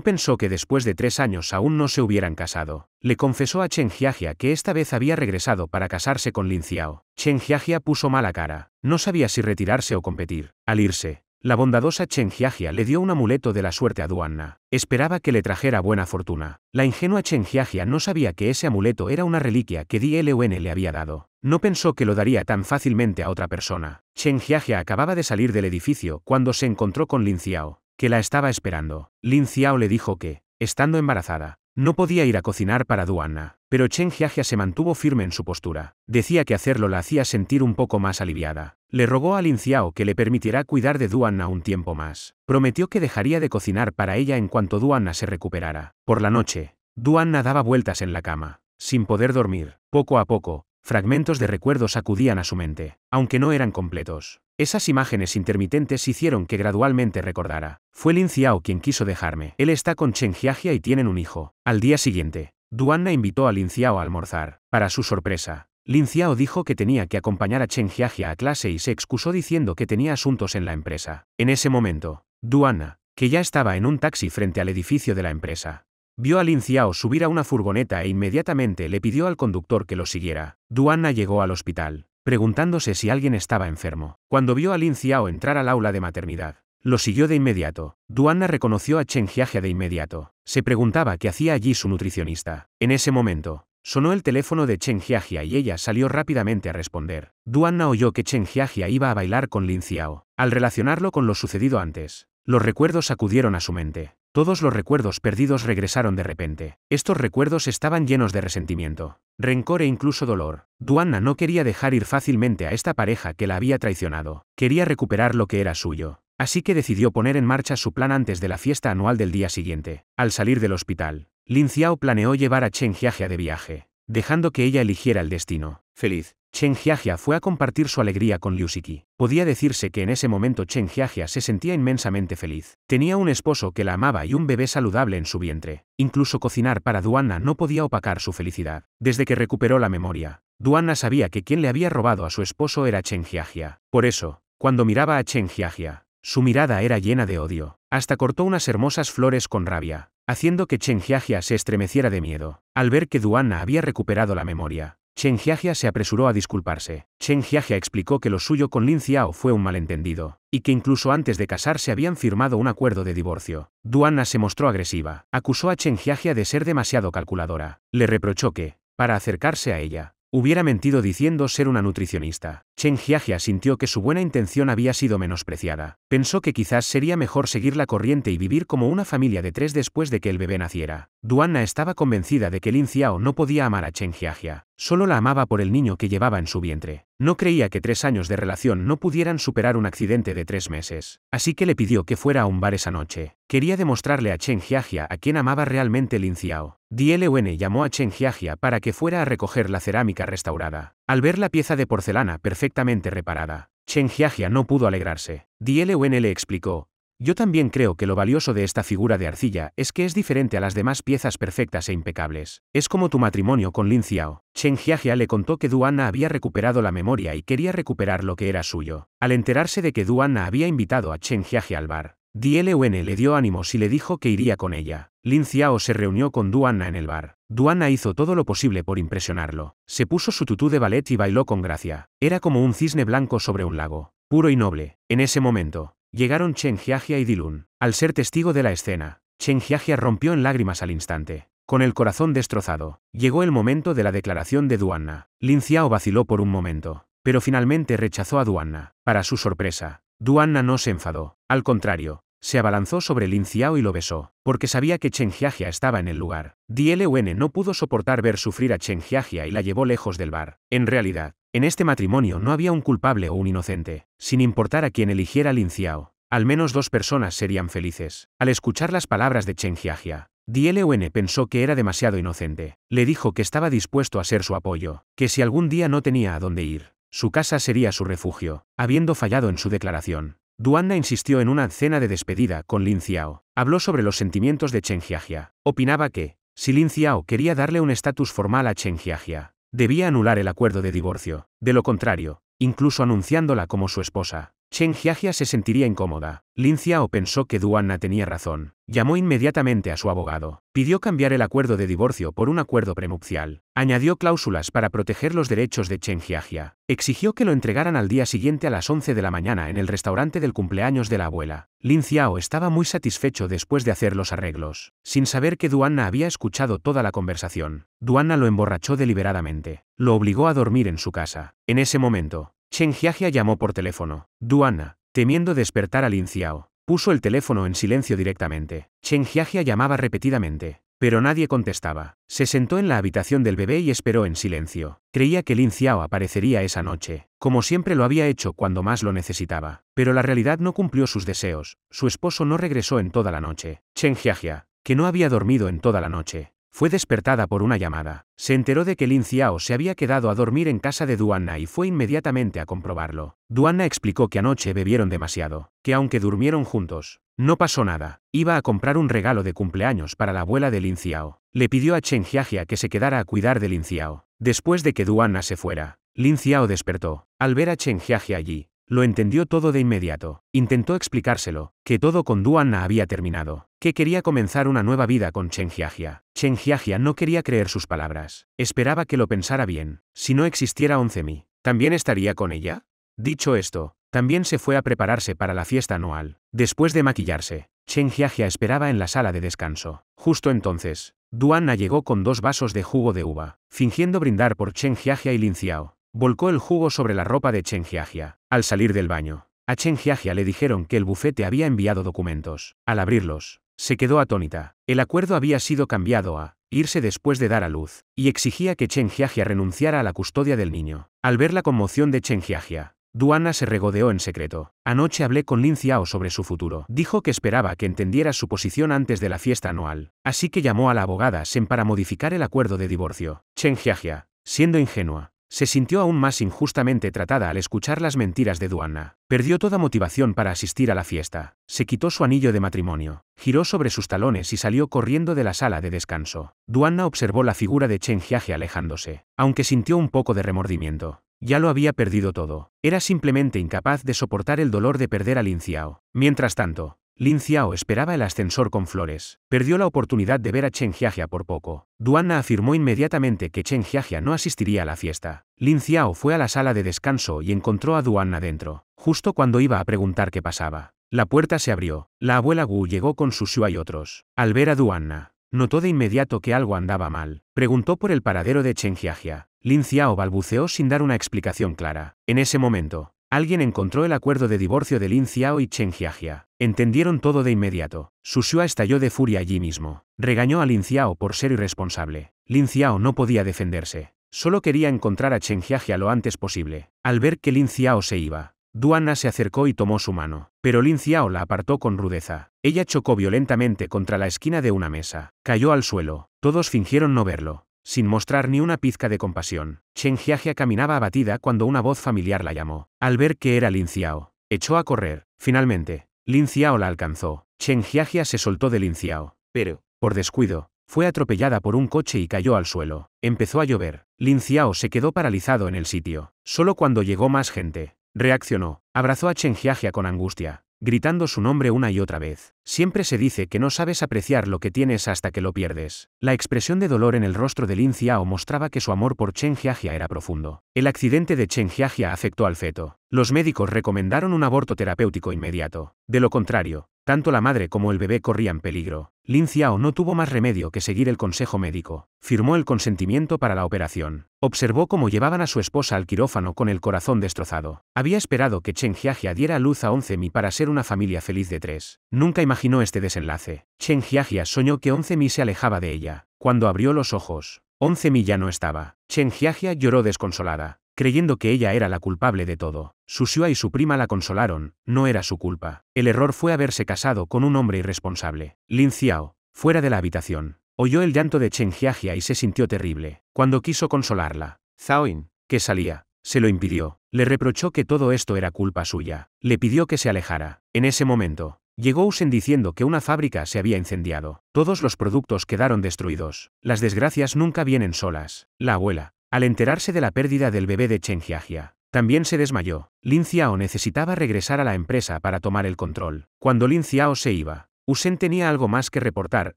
pensó que después de 3 años aún no se hubieran casado. Le confesó a Chen Jiajia que esta vez había regresado para casarse con Lin Xiao. Chen Jiajia puso mala cara. No sabía si retirarse o competir. Al irse, la bondadosa Chen Jiajia le dio un amuleto de la suerte a Duanna. Esperaba que le trajera buena fortuna. La ingenua Chen Jiajia no sabía que ese amuleto era una reliquia que Di Lun le había dado. No pensó que lo daría tan fácilmente a otra persona. Chen Jiajia acababa de salir del edificio cuando se encontró con Lin Xiao, que la estaba esperando. Lin Xiao le dijo que, estando embarazada, no podía ir a cocinar para Duanna, pero Chen Jiajia se mantuvo firme en su postura. Decía que hacerlo la hacía sentir un poco más aliviada. Le rogó a Lin Xiao que le permitiera cuidar de Duanna un tiempo más. Prometió que dejaría de cocinar para ella en cuanto Duanna se recuperara. Por la noche, Duanna daba vueltas en la cama, sin poder dormir. Poco a poco, fragmentos de recuerdos acudían a su mente, aunque no eran completos. Esas imágenes intermitentes hicieron que gradualmente recordara. Fue Lin Xiao quien quiso dejarme. Él está con Chen Jiajia y tienen un hijo. Al día siguiente, Duanna invitó a Lin Xiao a almorzar. Para su sorpresa, Lin Xiao dijo que tenía que acompañar a Chen Jiajia a clase y se excusó diciendo que tenía asuntos en la empresa. En ese momento, Duanna, que ya estaba en un taxi frente al edificio de la empresa, vio a Lin Xiao subir a una furgoneta e inmediatamente le pidió al conductor que lo siguiera. Duanna llegó al hospital, preguntándose si alguien estaba enfermo. Cuando vio a Lin Xiao entrar al aula de maternidad, lo siguió de inmediato. Duanna reconoció a Chen Jiajia de inmediato. Se preguntaba qué hacía allí su nutricionista. En ese momento, sonó el teléfono de Chen Jiajia y ella salió rápidamente a responder. Duanna oyó que Chen Jiajia iba a bailar con Lin Xiao. Al relacionarlo con lo sucedido antes, los recuerdos acudieron a su mente. Todos los recuerdos perdidos regresaron de repente. Estos recuerdos estaban llenos de resentimiento, rencor e incluso dolor. Duanna no quería dejar ir fácilmente a esta pareja que la había traicionado. Quería recuperar lo que era suyo. Así que decidió poner en marcha su plan antes de la fiesta anual del día siguiente. Al salir del hospital, Lin Xiao planeó llevar a Chen Jiajia de viaje, dejando que ella eligiera el destino. Feliz, Chen Jiajia fue a compartir su alegría con Liu Xiki. Podía decirse que en ese momento Chen Jiajia se sentía inmensamente feliz. Tenía un esposo que la amaba y un bebé saludable en su vientre. Incluso cocinar para Duanna no podía opacar su felicidad. Desde que recuperó la memoria, Duanna sabía que quien le había robado a su esposo era Chen Jiajia. Por eso, cuando miraba a Chen Jiajia, su mirada era llena de odio. Hasta cortó unas hermosas flores con rabia, haciendo que Chen Jiajia se estremeciera de miedo. Al ver que Duanna había recuperado la memoria, Chen Jiajia se apresuró a disculparse. Chen Jiajia explicó que lo suyo con Lin Xiao fue un malentendido, y que incluso antes de casarse habían firmado un acuerdo de divorcio. Duanna se mostró agresiva. Acusó a Chen Jiajia de ser demasiado calculadora. Le reprochó que, para acercarse a ella, hubiera mentido diciendo ser una nutricionista. Chen Jiajia sintió que su buena intención había sido menospreciada. Pensó que quizás sería mejor seguir la corriente y vivir como una familia de 3 después de que el bebé naciera. Duanna estaba convencida de que Lin Xiao no podía amar a Chen Jiajia. Solo la amaba por el niño que llevaba en su vientre. No creía que 3 años de relación no pudieran superar un accidente de 3 meses. Así que le pidió que fuera a un bar esa noche. Quería demostrarle a Chen Jiajia a quien amaba realmente Lin Xiao. Dielun llamó a Chen Jiajia para que fuera a recoger la cerámica restaurada. Al ver la pieza de porcelana perfectamente reparada, Chen Jiajia no pudo alegrarse. Dielun le explicó: yo también creo que lo valioso de esta figura de arcilla es que es diferente a las demás piezas perfectas e impecables. Es como tu matrimonio con Lin Xiao. Chen Jiajia le contó que Duanna había recuperado la memoria y quería recuperar lo que era suyo. Al enterarse de que Duanna había invitado a Chen Jiajia al bar, Dielun le dio ánimos y le dijo que iría con ella. Lin Xiao se reunió con Duanna en el bar. Duanna hizo todo lo posible por impresionarlo. Se puso su tutú de ballet y bailó con gracia. Era como un cisne blanco sobre un lago, puro y noble. En ese momento, llegaron Chen Jiajia y Dilun. Al ser testigo de la escena, Chen Jiajia rompió en lágrimas al instante. Con el corazón destrozado, llegó el momento de la declaración de Duanna. Lin Xiao vaciló por un momento, pero finalmente rechazó a Duanna. Para su sorpresa, Duanna no se enfadó. Al contrario, se abalanzó sobre Lin Xiao y lo besó, porque sabía que Chen Jiajia estaba en el lugar. Dielun no pudo soportar ver sufrir a Chen Jiajia y la llevó lejos del bar. En realidad, en este matrimonio no había un culpable o un inocente. Sin importar a quién eligiera Lin Xiao, al menos 2 personas serían felices. Al escuchar las palabras de Chen Jiajia, Dielun pensó que era demasiado inocente. Le dijo que estaba dispuesto a ser su apoyo, que si algún día no tenía a dónde ir, su casa sería su refugio. Habiendo fallado en su declaración, Duanna insistió en una cena de despedida con Lin Xiao. Habló sobre los sentimientos de Chen Jiajia. Opinaba que, si Lin Xiao quería darle un estatus formal a Chen Jiajia, debía anular el acuerdo de divorcio. De lo contrario, incluso anunciándola como su esposa, Chen Jiajia se sentiría incómoda. Lin Xiao pensó que Duanna tenía razón. Llamó inmediatamente a su abogado. Pidió cambiar el acuerdo de divorcio por un acuerdo prenupcial. Añadió cláusulas para proteger los derechos de Chen Jiajia. Exigió que lo entregaran al día siguiente a las 11 de la mañana en el restaurante del cumpleaños de la abuela. Lin Xiao estaba muy satisfecho después de hacer los arreglos, sin saber que Duanna había escuchado toda la conversación. Duanna lo emborrachó deliberadamente. Lo obligó a dormir en su casa. En ese momento, Chen Jiajia llamó por teléfono. Duanna, temiendo despertar a Lin Xiao, puso el teléfono en silencio directamente. Chen Jiajia llamaba repetidamente, pero nadie contestaba. Se sentó en la habitación del bebé y esperó en silencio. Creía que Lin Xiao aparecería esa noche, como siempre lo había hecho cuando más lo necesitaba. Pero la realidad no cumplió sus deseos. Su esposo no regresó en toda la noche. Chen Jiajia, que no había dormido en toda la noche, fue despertada por una llamada. Se enteró de que Lin Xiao se había quedado a dormir en casa de Duanna y fue inmediatamente a comprobarlo. Duanna explicó que anoche bebieron demasiado, que aunque durmieron juntos, no pasó nada. Iba a comprar un regalo de cumpleaños para la abuela de Lin Xiao. Le pidió a Chen Jiajia que se quedara a cuidar de Lin Xiao. Después de que Duanna se fuera, Lin Xiao despertó. Al ver a Chen Jiajia allí, lo entendió todo de inmediato. Intentó explicárselo, que todo con Duanna había terminado, que quería comenzar una nueva vida con Chen Jiajia. Chen Jiajia no quería creer sus palabras. Esperaba que lo pensara bien. Si no existiera Oncemi, ¿también estaría con ella? Dicho esto, también se fue a prepararse para la fiesta anual. Después de maquillarse, Chen Jiajia esperaba en la sala de descanso. Justo entonces, Duanna llegó con 2 vasos de jugo de uva. Fingiendo brindar por Chen Jiajia y Lin Xiao, volcó el jugo sobre la ropa de Chen Jiajia. Al salir del baño, a Chen Jiajia le dijeron que el bufete había enviado documentos. Al abrirlos, se quedó atónita. El acuerdo había sido cambiado a irse después de dar a luz, y exigía que Chen Jiajia renunciara a la custodia del niño. Al ver la conmoción de Chen Jiajia, Duanna se regodeó en secreto. Anoche hablé con Lin Xiao sobre su futuro. Dijo que esperaba que entendiera su posición antes de la fiesta anual, así que llamó a la abogada Sen para modificar el acuerdo de divorcio. Chen Jiajia, siendo ingenua, Se sintió aún más injustamente tratada al escuchar las mentiras de Duanna. Perdió toda motivación para asistir a la fiesta. Se quitó su anillo de matrimonio, giró sobre sus talones y salió corriendo de la sala de descanso. Duanna observó la figura de Chen Jiaje alejándose, aunque sintió un poco de remordimiento. Ya lo había perdido todo. Era simplemente incapaz de soportar el dolor de perder a Lin Xiao. Mientras tanto, Lin Xiao esperaba el ascensor con flores. Perdió la oportunidad de ver a Chen Jiaje por poco. Duanna afirmó inmediatamente que Chen Jiaje no asistiría a la fiesta. Lin Xiao fue a la sala de descanso y encontró a Duanna dentro, justo cuando iba a preguntar qué pasaba. La puerta se abrió. La abuela Gu llegó con Su Xue y otros. Al ver a Duanna, notó de inmediato que algo andaba mal. Preguntó por el paradero de Chen Jiaje. Lin Xiao balbuceó sin dar una explicación clara. En ese momento, alguien encontró el acuerdo de divorcio de Lin Xiao y Chen Jiaje. Entendieron todo de inmediato. Su Xue estalló de furia allí mismo. Regañó a Lin Xiao por ser irresponsable. Lin Xiao no podía defenderse. Solo quería encontrar a Chen Jiaje lo antes posible. Al ver que Lin Xiao se iba, Duanna se acercó y tomó su mano. Pero Lin Xiao la apartó con rudeza. Ella chocó violentamente contra la esquina de una mesa. Cayó al suelo. Todos fingieron no verlo. Sin mostrar ni una pizca de compasión, Chen Jiaje caminaba abatida cuando una voz familiar la llamó. Al ver que era Lin Xiao, echó a correr. Finalmente, Lin Xiao la alcanzó. Chen Jiaje se soltó de Lin Xiao, pero, por descuido, fue atropellada por un coche y cayó al suelo. Empezó a llover. Lin Xiao se quedó paralizado en el sitio. Solo cuando llegó más gente, reaccionó. Abrazó a Chen Jiaje con angustia, gritando su nombre una y otra vez. Siempre se dice que no sabes apreciar lo que tienes hasta que lo pierdes. La expresión de dolor en el rostro de Lin Xiao mostraba que su amor por Chen Jiaje era profundo. El accidente de Chen Jiaje afectó al feto. Los médicos recomendaron un aborto terapéutico inmediato. De lo contrario, tanto la madre como el bebé corrían peligro. Lin Xiao no tuvo más remedio que seguir el consejo médico. Firmó el consentimiento para la operación. Observó cómo llevaban a su esposa al quirófano con el corazón destrozado. Había esperado que Chen Jiaje diera a luz a 11 Mi para ser una familia feliz de 3. Nunca imaginó este desenlace. Chen Jiaje soñó que 11 Mi se alejaba de ella. Cuando abrió los ojos, 11 Mi ya no estaba. Chen Jiaje lloró desconsolada, creyendo que ella era la culpable de todo. Su Xue y su prima la consolaron. No era su culpa. El error fue haberse casado con un hombre irresponsable. Lin Xiao, fuera de la habitación, oyó el llanto de Chen Jiaje y se sintió terrible. Cuando quiso consolarla, Zhaoyin, que salía, se lo impidió. Le reprochó que todo esto era culpa suya. Le pidió que se alejara. En ese momento, llegó Usen diciendo que una fábrica se había incendiado. Todos los productos quedaron destruidos. Las desgracias nunca vienen solas. La abuela, al enterarse de la pérdida del bebé de Chen Jiaje, también se desmayó. Lin Xiao necesitaba regresar a la empresa para tomar el control. Cuando Lin Xiao se iba, Usen tenía algo más que reportar.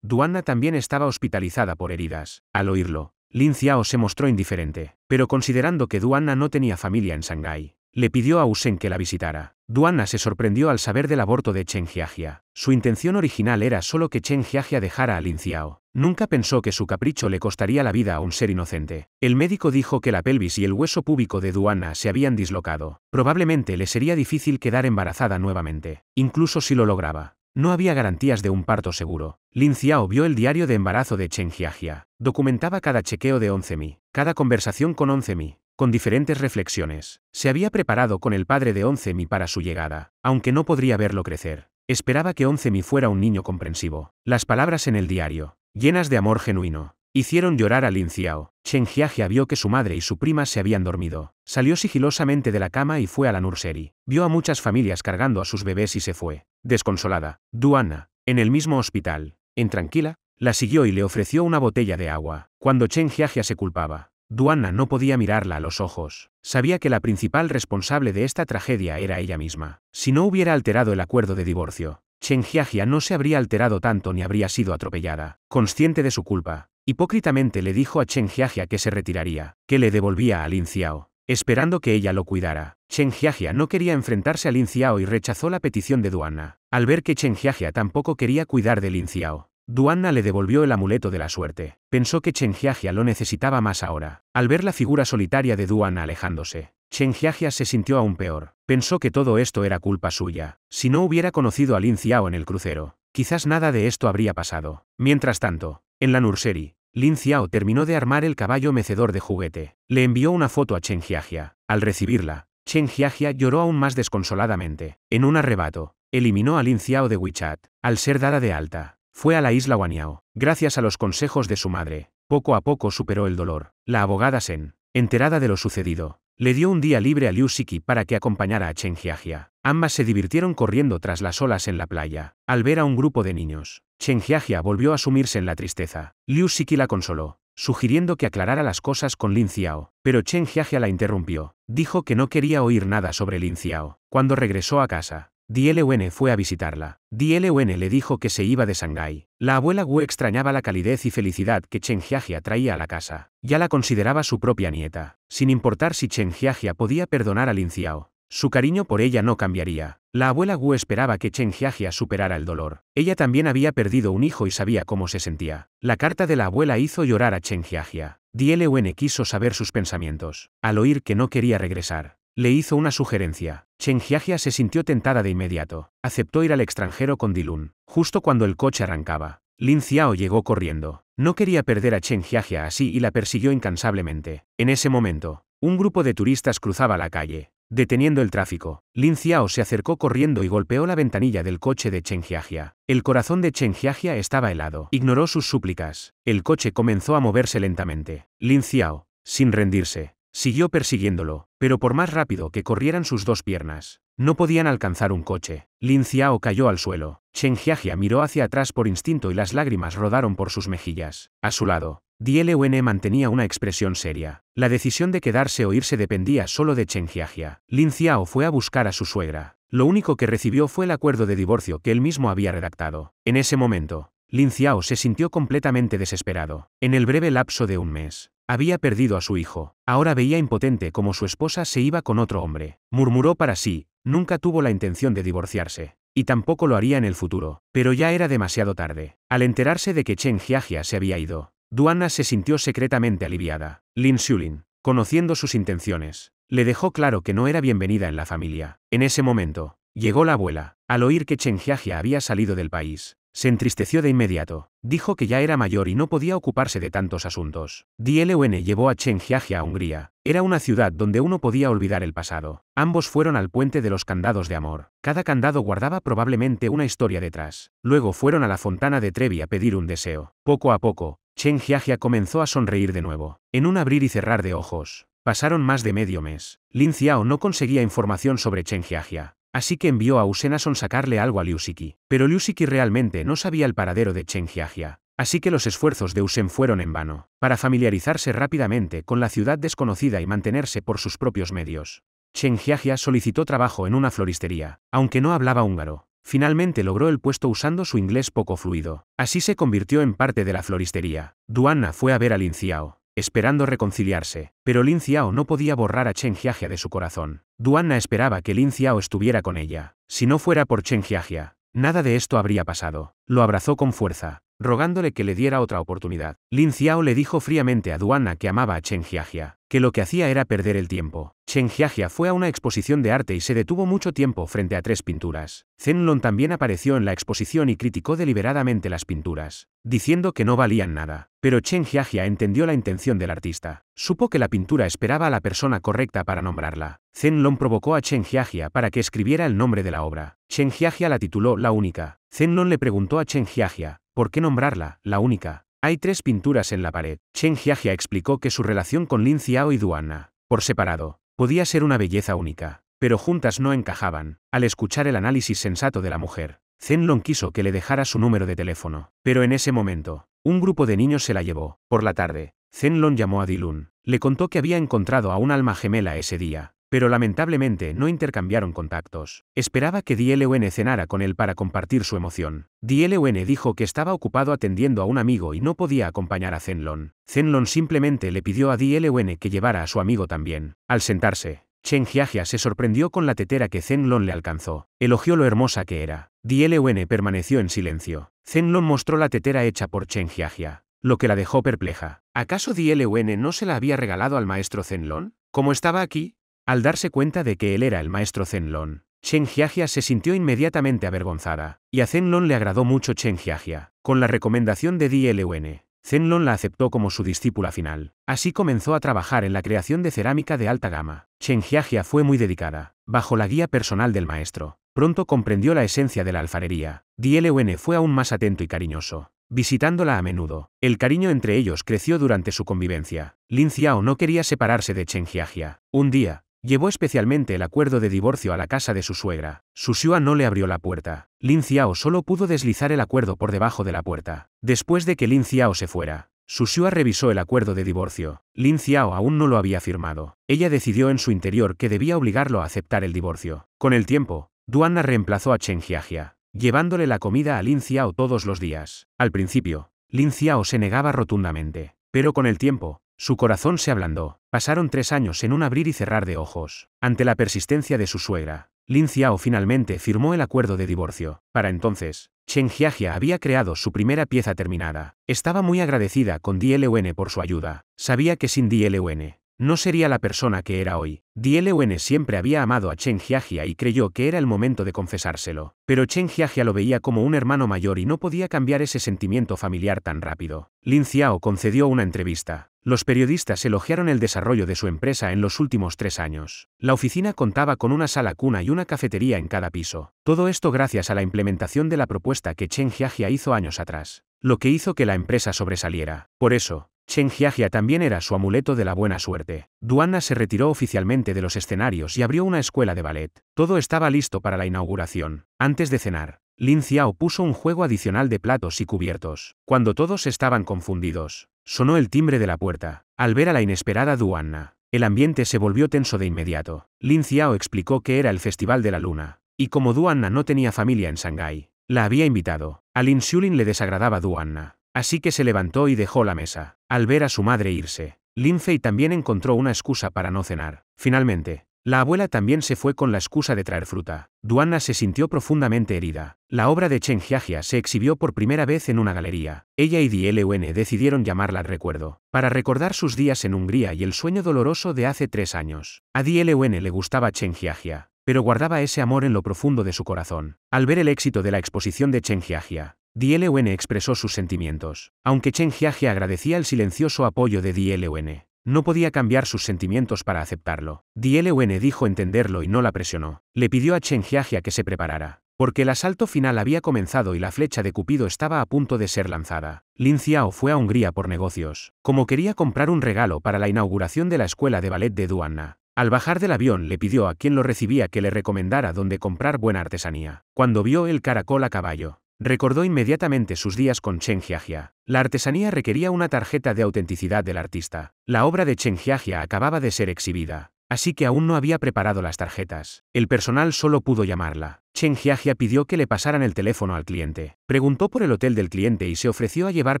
Duanna también estaba hospitalizada por heridas. Al oírlo, Lin Xiao se mostró indiferente, pero considerando que Duanna no tenía familia en Shanghái, le pidió a Usen que la visitara. Duanna se sorprendió al saber del aborto de Chen Jiaje. Su intención original era solo que Chen Jiaje dejara a Lin Xiao. Nunca pensó que su capricho le costaría la vida a un ser inocente. El médico dijo que la pelvis y el hueso púbico de Duanna se habían dislocado. Probablemente le sería difícil quedar embarazada nuevamente, incluso si lo lograba. No había garantías de un parto seguro. Lin Xiao vio el diario de embarazo de Chen Jiaje. Documentaba cada chequeo de 11 Mi, cada conversación con 11 Mi, con diferentes reflexiones. Se había preparado con el padre de 11 Mi para su llegada, aunque no podría verlo crecer. Esperaba que 11 Mi fuera un niño comprensivo. Las palabras en el diario, llenas de amor genuino, hicieron llorar a Lin Xiao. Chen Jiaje vio que su madre y su prima se habían dormido. Salió sigilosamente de la cama y fue a la nursery. Vio a muchas familias cargando a sus bebés y se fue, desconsolada. Duanna, en el mismo hospital, intranquila, la siguió y le ofreció una botella de agua. Cuando Chen Jiaje se culpaba, Duanna no podía mirarla a los ojos. Sabía que la principal responsable de esta tragedia era ella misma. Si no hubiera alterado el acuerdo de divorcio, Chen Jiaje no se habría alterado tanto ni habría sido atropellada. Consciente de su culpa, hipócritamente le dijo a Chen Jiaje que se retiraría, que le devolvía a Lin Xiao, esperando que ella lo cuidara. Chen Jiaje no quería enfrentarse a Lin Xiao y rechazó la petición de Duanna. Al ver que Chen Jiaje tampoco quería cuidar de Lin Xiao, Duanna le devolvió el amuleto de la suerte. Pensó que Chen Jiaje lo necesitaba más ahora. Al ver la figura solitaria de Duanna alejándose, Chen Jiaje se sintió aún peor. Pensó que todo esto era culpa suya. Si no hubiera conocido a Lin Xiao en el crucero, quizás nada de esto habría pasado. Mientras tanto, en la nursery, Lin Xiao terminó de armar el caballo mecedor de juguete. Le envió una foto a Chen Jiaje. Al recibirla, Chen Jiaje lloró aún más desconsoladamente. En un arrebato, eliminó a Lin Xiao de WeChat. Al ser dada de alta, fue a la isla Guanyao. Gracias a los consejos de su madre, poco a poco superó el dolor. La abogada Shen, enterada de lo sucedido, le dio un día libre a Liu Shiki para que acompañara a Chen Jiajia. Ambas se divirtieron corriendo tras las olas en la playa. Al ver a un grupo de niños, Chen Jiajia volvió a sumirse en la tristeza. Liu Shiki la consoló, sugiriendo que aclarara las cosas con Lin Xiao, pero Chen Jiajia la interrumpió. Dijo que no quería oír nada sobre Lin Xiao. Cuando regresó a casa, Dielun fue a visitarla. Dielun le dijo que se iba de Shanghái. La abuela Wu extrañaba la calidez y felicidad que Chen Jiajia traía a la casa. Ya la consideraba su propia nieta. Sin importar si Chen Jiajia podía perdonar a Lin Xiao, su cariño por ella no cambiaría. La abuela Wu esperaba que Chen Jiajia superara el dolor. Ella también había perdido un hijo y sabía cómo se sentía. La carta de la abuela hizo llorar a Chen Jiajia. Dielun quiso saber sus pensamientos. Al oír que no quería regresar, le hizo una sugerencia. Chen Jiajia se sintió tentada de inmediato. Aceptó ir al extranjero con Dilun. Justo cuando el coche arrancaba, Lin Xiao llegó corriendo. No quería perder a Chen Jiajia así y la persiguió incansablemente. En ese momento, un grupo de turistas cruzaba la calle. Deteniendo el tráfico, Lin Xiao se acercó corriendo y golpeó la ventanilla del coche de Chen Jiajia. El corazón de Chen Jiajia estaba helado. Ignoró sus súplicas. El coche comenzó a moverse lentamente. Lin Xiao, sin rendirse, siguió persiguiéndolo, pero por más rápido que corrieran sus dos piernas, no podían alcanzar un coche. Lin Xiao cayó al suelo. Chen Jiajia miró hacia atrás por instinto y las lágrimas rodaron por sus mejillas. A su lado, Dielun mantenía una expresión seria. La decisión de quedarse o irse dependía solo de Chen Jiajia. Lin Xiao fue a buscar a su suegra. Lo único que recibió fue el acuerdo de divorcio que él mismo había redactado. En ese momento, Lin Xiao se sintió completamente desesperado. En el breve lapso de un mes, había perdido a su hijo. Ahora veía impotente cómo su esposa se iba con otro hombre. Murmuró para sí, nunca tuvo la intención de divorciarse. Y tampoco lo haría en el futuro. Pero ya era demasiado tarde. Al enterarse de que Chen Jiajia se había ido, Duanna se sintió secretamente aliviada. Lin Xulin, conociendo sus intenciones, le dejó claro que no era bienvenida en la familia. En ese momento, llegó la abuela. Al oír que Chen Jiajia había salido del país, se entristeció de inmediato. Dijo que ya era mayor y no podía ocuparse de tantos asuntos. Dielun llevó a Chen Jiajia a Hungría. Era una ciudad donde uno podía olvidar el pasado. Ambos fueron al puente de los candados de amor. Cada candado guardaba probablemente una historia detrás. Luego fueron a la fontana de Trevi a pedir un deseo. Poco a poco, Chen Jiajia comenzó a sonreír de nuevo. En un abrir y cerrar de ojos, pasaron más de medio mes. Lin Xiao no conseguía información sobre Chen Jiajia, así que envió a Usenason sacarle algo a Liu Shiki. Pero Liu Shiki realmente no sabía el paradero de Chen Jiajia, así que los esfuerzos de Usen fueron en vano. Para familiarizarse rápidamente con la ciudad desconocida y mantenerse por sus propios medios, Chen Jiajia solicitó trabajo en una floristería. Aunque no hablaba húngaro, finalmente logró el puesto usando su inglés poco fluido. Así se convirtió en parte de la floristería. Duanna fue a ver a Lin Xiao, esperando reconciliarse, pero Lin Xiao no podía borrar a Chen Jiajia de su corazón. Duanna esperaba que Lin Xiao estuviera con ella. Si no fuera por Chen Jiajia, nada de esto habría pasado. Lo abrazó con fuerza, rogándole que le diera otra oportunidad. Lin Xiao le dijo fríamente a Duanna que amaba a Chen Jiajia, que lo que hacía era perder el tiempo. Chen Jiajia fue a una exposición de arte y se detuvo mucho tiempo frente a 3 pinturas. Zenlong también apareció en la exposición y criticó deliberadamente las pinturas, diciendo que no valían nada. Pero Chen Jiajia entendió la intención del artista. Supo que la pintura esperaba a la persona correcta para nombrarla. Zenlong provocó a Chen Jiajia para que escribiera el nombre de la obra. Chen Jiajia la tituló La Única. Zenlong le preguntó a Chen Jiajia, ¿por qué nombrarla La Única? Hay 3 pinturas en la pared. Chen Jiajia explicó que su relación con Lin Xiao y Duanna, por separado, podía ser una belleza única, pero juntas no encajaban. Al escuchar el análisis sensato de la mujer, Zenlong quiso que le dejara su número de teléfono. Pero en ese momento, un grupo de niños se la llevó. Por la tarde, Zenlong llamó a Dilun. Le contó que había encontrado a un alma gemela ese día, pero lamentablemente no intercambiaron contactos. Esperaba que Dielun cenara con él para compartir su emoción. Dielun dijo que estaba ocupado atendiendo a un amigo y no podía acompañar a Zenlong. Zenlong simplemente le pidió a Dielun que llevara a su amigo también. Al sentarse, Chen Jiajia se sorprendió con la tetera que Zenlong le alcanzó. Elogió lo hermosa que era. Dielun permaneció en silencio. Zenlong mostró la tetera hecha por Chen Jiajia, lo que la dejó perpleja. ¿Acaso Dielun no se la había regalado al maestro Zenlong? ¿Cómo estaba aquí? Al darse cuenta de que él era el maestro Zenlong, Chen Jiajia se sintió inmediatamente avergonzada, y a Zenlong le agradó mucho Chen Jiajia. Con la recomendación de Dielun, Zenlong la aceptó como su discípula final. Así comenzó a trabajar en la creación de cerámica de alta gama. Chen Jiajia fue muy dedicada, bajo la guía personal del maestro. Pronto comprendió la esencia de la alfarería. Dielun fue aún más atento y cariñoso. visitándola a menudo. El cariño entre ellos creció durante su convivencia. Lin Xiao no quería separarse de Chen Jiajia. Un día, llevó especialmente el acuerdo de divorcio a la casa de su suegra. Su Xua no le abrió la puerta. Lin Xiao solo pudo deslizar el acuerdo por debajo de la puerta. Después de que Lin Xiao se fuera, Su Xua revisó el acuerdo de divorcio. Lin Xiao aún no lo había firmado. Ella decidió en su interior que debía obligarlo a aceptar el divorcio. Con el tiempo, Duanna reemplazó a Chen Jiajia, llevándole la comida a Lin Xiao todos los días. Al principio, Lin Xiao se negaba rotundamente, pero con el tiempo, su corazón se ablandó. Pasaron 3 años en un abrir y cerrar de ojos. Ante la persistencia de su suegra, Lin Xiao finalmente firmó el acuerdo de divorcio. Para entonces, Chen Jiajia había creado su primera pieza terminada. Estaba muy agradecida con DLUN por su ayuda. Sabía que sin DLUN, no sería la persona que era hoy. DLUN siempre había amado a Chen Jiajia y creyó que era el momento de confesárselo. Pero Chen Jiajia lo veía como un hermano mayor y no podía cambiar ese sentimiento familiar tan rápido. Lin Xiao concedió una entrevista. Los periodistas elogiaron el desarrollo de su empresa en los últimos 3 años. La oficina contaba con una sala cuna y una cafetería en cada piso. Todo esto gracias a la implementación de la propuesta que Chen Jiajia hizo años atrás, lo que hizo que la empresa sobresaliera. Por eso, Chen Jiajia también era su amuleto de la buena suerte. Duanna se retiró oficialmente de los escenarios y abrió una escuela de ballet. Todo estaba listo para la inauguración. Antes de cenar, Lin Xiao puso un juego adicional de platos y cubiertos. Cuando todos estaban confundidos, sonó el timbre de la puerta. Al ver a la inesperada Duanna, el ambiente se volvió tenso de inmediato. Lin Xiao explicó que era el Festival de la Luna, y como Duanna no tenía familia en Shanghái, la había invitado. A Lin Xulin le desagradaba Duanna, así que se levantó y dejó la mesa. Al ver a su madre irse, Lin Fei también encontró una excusa para no cenar. Finalmente, la abuela también se fue con la excusa de traer fruta. Duanna se sintió profundamente herida. La obra de Chen Jiajia se exhibió por primera vez en una galería. Ella y DLUN decidieron llamarla al recuerdo, para recordar sus días en Hungría y el sueño doloroso de hace 3 años. A DLUN le gustaba Chen Jiajia, pero guardaba ese amor en lo profundo de su corazón. Al ver el éxito de la exposición de Chen Jiajia, DLUN expresó sus sentimientos. Aunque Chen Jiajia agradecía el silencioso apoyo de DLUN, no podía cambiar sus sentimientos para aceptarlo. DLUN dijo entenderlo y no la presionó. Le pidió a Chen Jiajia que se preparara, porque el asalto final había comenzado y la flecha de Cupido estaba a punto de ser lanzada. Lin Xiao fue a Hungría por negocios. Como quería comprar un regalo para la inauguración de la escuela de ballet de Duanna, al bajar del avión le pidió a quien lo recibía que le recomendara dónde comprar buena artesanía. Cuando vio el caracol a caballo, recordó inmediatamente sus días con Chen Jiajia. La artesanía requería una tarjeta de autenticidad del artista. La obra de Chen Jiajia acababa de ser exhibida, así que aún no había preparado las tarjetas. El personal solo pudo llamarla. Chen Jiajia pidió que le pasaran el teléfono al cliente. Preguntó por el hotel del cliente y se ofreció a llevar